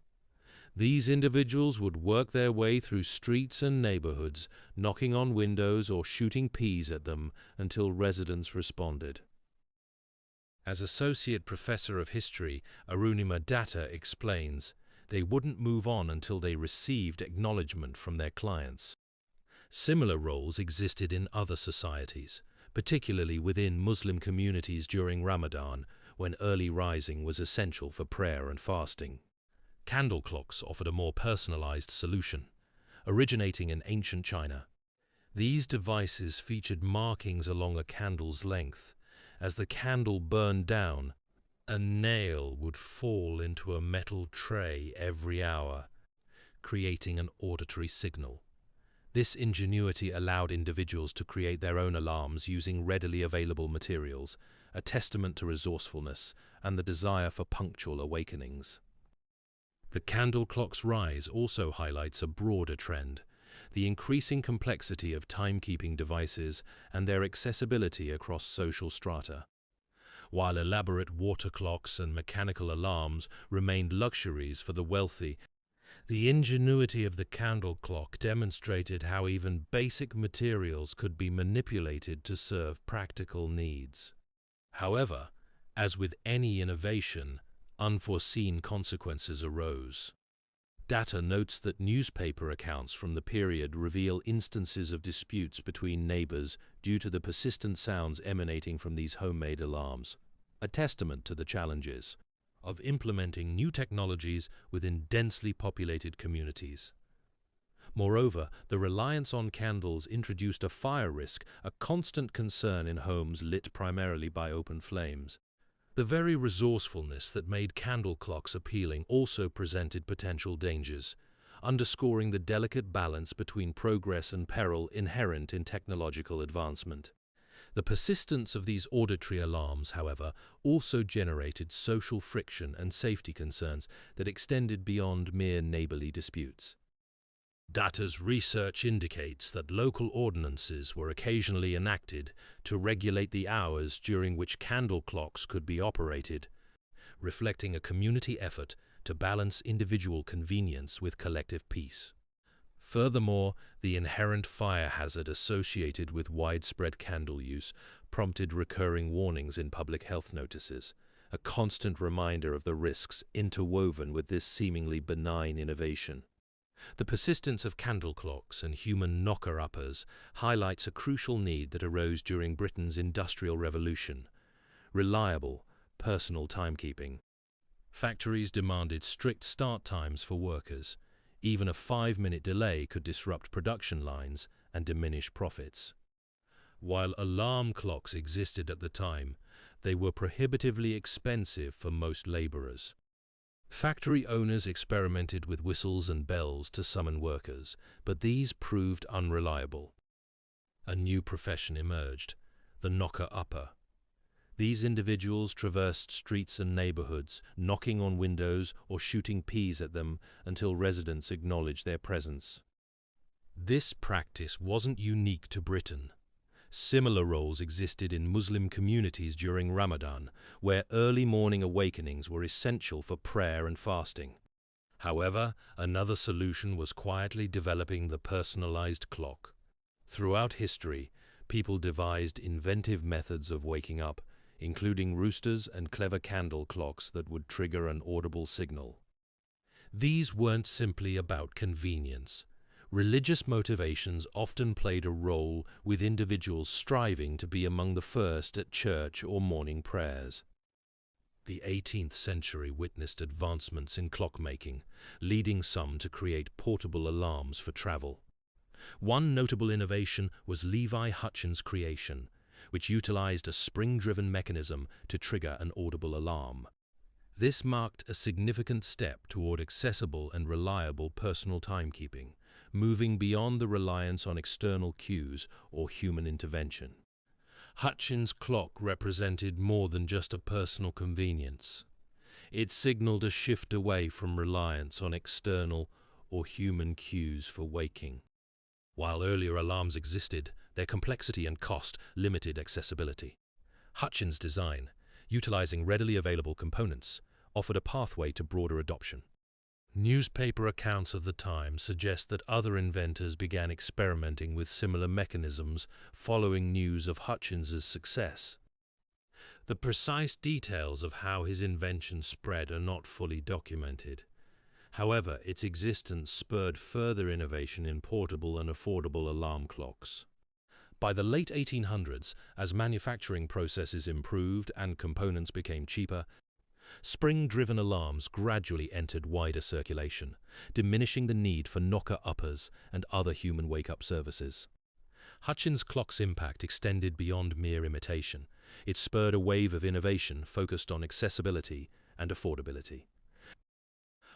These individuals would work their way through streets and neighborhoods, knocking on windows or shooting peas at them until residents responded. As Associate Professor of History Arunima Datta explains, they wouldn't move on until they received acknowledgement from their clients. Similar roles existed in other societies, particularly within Muslim communities during Ramadan, when early rising was essential for prayer and fasting. Candle clocks offered a more personalized solution, originating in ancient China. These devices featured markings along a candle's length. As the candle burned down, a nail would fall into a metal tray every hour, creating an auditory signal. This ingenuity allowed individuals to create their own alarms using readily available materials, a testament to resourcefulness and the desire for punctual awakenings. The candle clock's rise also highlights a broader trend: the increasing complexity of timekeeping devices and their accessibility across social strata. While elaborate water clocks and mechanical alarms remained luxuries for the wealthy, the ingenuity of the candle clock demonstrated how even basic materials could be manipulated to serve practical needs. However, as with any innovation, unforeseen consequences arose. Datta notes that newspaper accounts from the period reveal instances of disputes between neighbors due to the persistent sounds emanating from these homemade alarms, a testament to the challenges of implementing new technologies within densely populated communities. Moreover, the reliance on candles introduced a fire risk, a constant concern in homes lit primarily by open flames. The very resourcefulness that made candle clocks appealing also presented potential dangers, underscoring the delicate balance between progress and peril inherent in technological advancement. The persistence of these auditory alarms, however, also generated social friction and safety concerns that extended beyond mere neighborly disputes. Datta's research indicates that local ordinances were occasionally enacted to regulate the hours during which candle clocks could be operated, reflecting a community effort to balance individual convenience with collective peace. Furthermore, the inherent fire hazard associated with widespread candle use prompted recurring warnings in public health notices, a constant reminder of the risks interwoven with this seemingly benign innovation. The persistence of candle clocks and human knocker-uppers highlights a crucial need that arose during Britain's Industrial Revolution: reliable, personal timekeeping. Factories demanded strict start times for workers. Even a 5-minute delay could disrupt production lines and diminish profits. While alarm clocks existed at the time, they were prohibitively expensive for most laborers. Factory owners experimented with whistles and bells to summon workers, but these proved unreliable. A new profession emerged, the knocker-upper. These individuals traversed streets and neighborhoods, knocking on windows or shooting peas at them until residents acknowledged their presence. This practice wasn't unique to Britain. Similar roles existed in Muslim communities during Ramadan, where early morning awakenings were essential for prayer and fasting. However, another solution was quietly developing the personalized clock. Throughout history, people devised inventive methods of waking up, including roosters and clever candle clocks that would trigger an audible signal. These weren't simply about convenience. Religious motivations often played a role, with individuals striving to be among the first at church or morning prayers. The 18th century witnessed advancements in clockmaking, leading some to create portable alarms for travel. One notable innovation was Levi Hutchins' creation, which utilized a spring-driven mechanism to trigger an audible alarm. This marked a significant step toward accessible and reliable personal timekeeping, moving beyond the reliance on external cues or human intervention. Hutchins' clock represented more than just a personal convenience. It signaled a shift away from reliance on external or human cues for waking. While earlier alarms existed, their complexity and cost limited accessibility. Hutchins' design, utilizing readily available components, offered a pathway to broader adoption. Newspaper accounts of the time suggest that other inventors began experimenting with similar mechanisms following news of Hutchins's success. The precise details of how his invention spread are not fully documented. However, its existence spurred further innovation in portable and affordable alarm clocks. By the late 1800s, as manufacturing processes improved and components became cheaper, spring-driven alarms gradually entered wider circulation, diminishing the need for knocker-uppers and other human wake-up services. Hutchins' clock's impact extended beyond mere imitation. It spurred a wave of innovation focused on accessibility and affordability.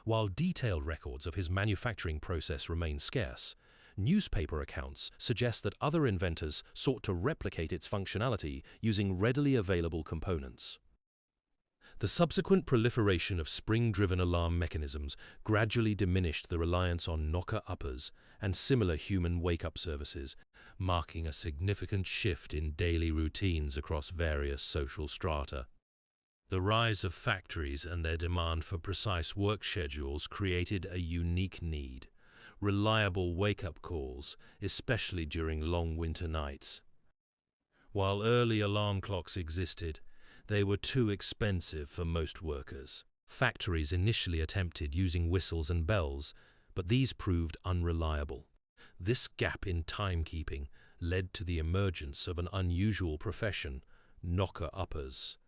While detailed records of his manufacturing process remain scarce, newspaper accounts suggest that other inventors sought to replicate its functionality using readily available components. The subsequent proliferation of spring-driven alarm mechanisms gradually diminished the reliance on knocker-uppers and similar human wake-up services, marking a significant shift in daily routines across various social strata. The rise of factories and their demand for precise work schedules created a unique need: reliable wake-up calls, especially during long winter nights. While early alarm clocks existed, they were too expensive for most workers. Factories initially attempted using whistles and bells, but these proved unreliable. This gap in timekeeping led to the emergence of an unusual profession: knocker-uppers.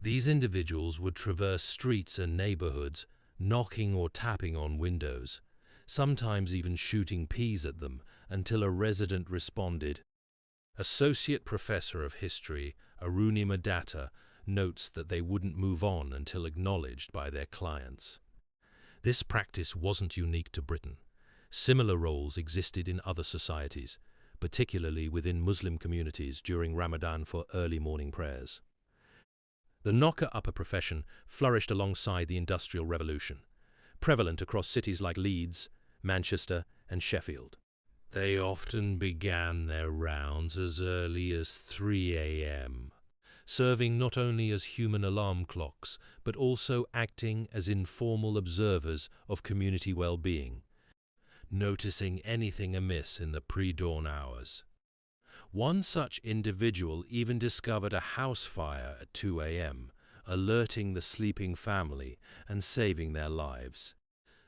These individuals would traverse streets and neighborhoods, knocking or tapping on windows, sometimes even shooting peas at them until a resident responded. Associate Professor of History Arunima Datta notes that they wouldn't move on until acknowledged by their clients. This practice wasn't unique to Britain. Similar roles existed in other societies, particularly within Muslim communities during Ramadan for early morning prayers. The knocker-upper profession flourished alongside the Industrial Revolution, prevalent across cities like Leeds, Manchester, and Sheffield. They often began their rounds as early as 3 a.m., serving not only as human alarm clocks, but also acting as informal observers of community well-being, noticing anything amiss in the pre-dawn hours. One such individual even discovered a house fire at 2 a.m., alerting the sleeping family and saving their lives.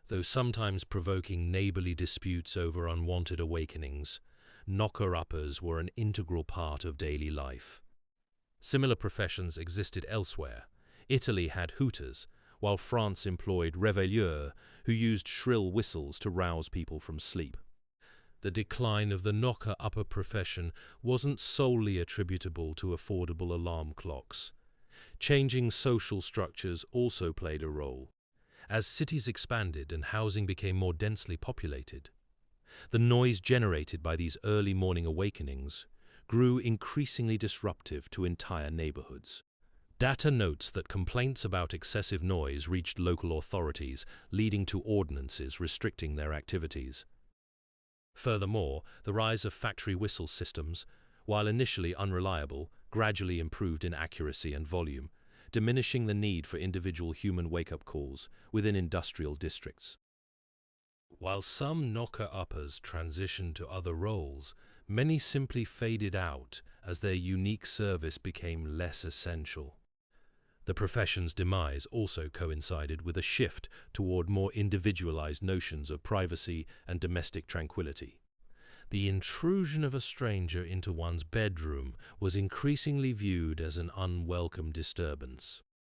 Though sometimes provoking neighborly disputes over unwanted awakenings, knocker-uppers were an integral part of daily life. Similar professions existed elsewhere. Italy had hooters, while France employed réveilleurs, who used shrill whistles to rouse people from sleep. The decline of the knocker-upper profession wasn't solely attributable to affordable alarm clocks. Changing social structures also played a role. As cities expanded and housing became more densely populated, the noise generated by these early morning awakenings grew increasingly disruptive to entire neighborhoods. Data notes that complaints about excessive noise reached local authorities, leading to ordinances restricting their activities. Furthermore, the rise of factory whistle systems, while initially unreliable, gradually improved in accuracy and volume, diminishing the need for individual human wake-up calls within industrial districts. While some knocker-uppers transitioned to other roles, many simply faded out as their unique service became less essential. The profession's demise also coincided with a shift toward more individualized notions of privacy and domestic tranquility. The intrusion of a stranger into one's bedroom was increasingly viewed as an unwelcome disturbance.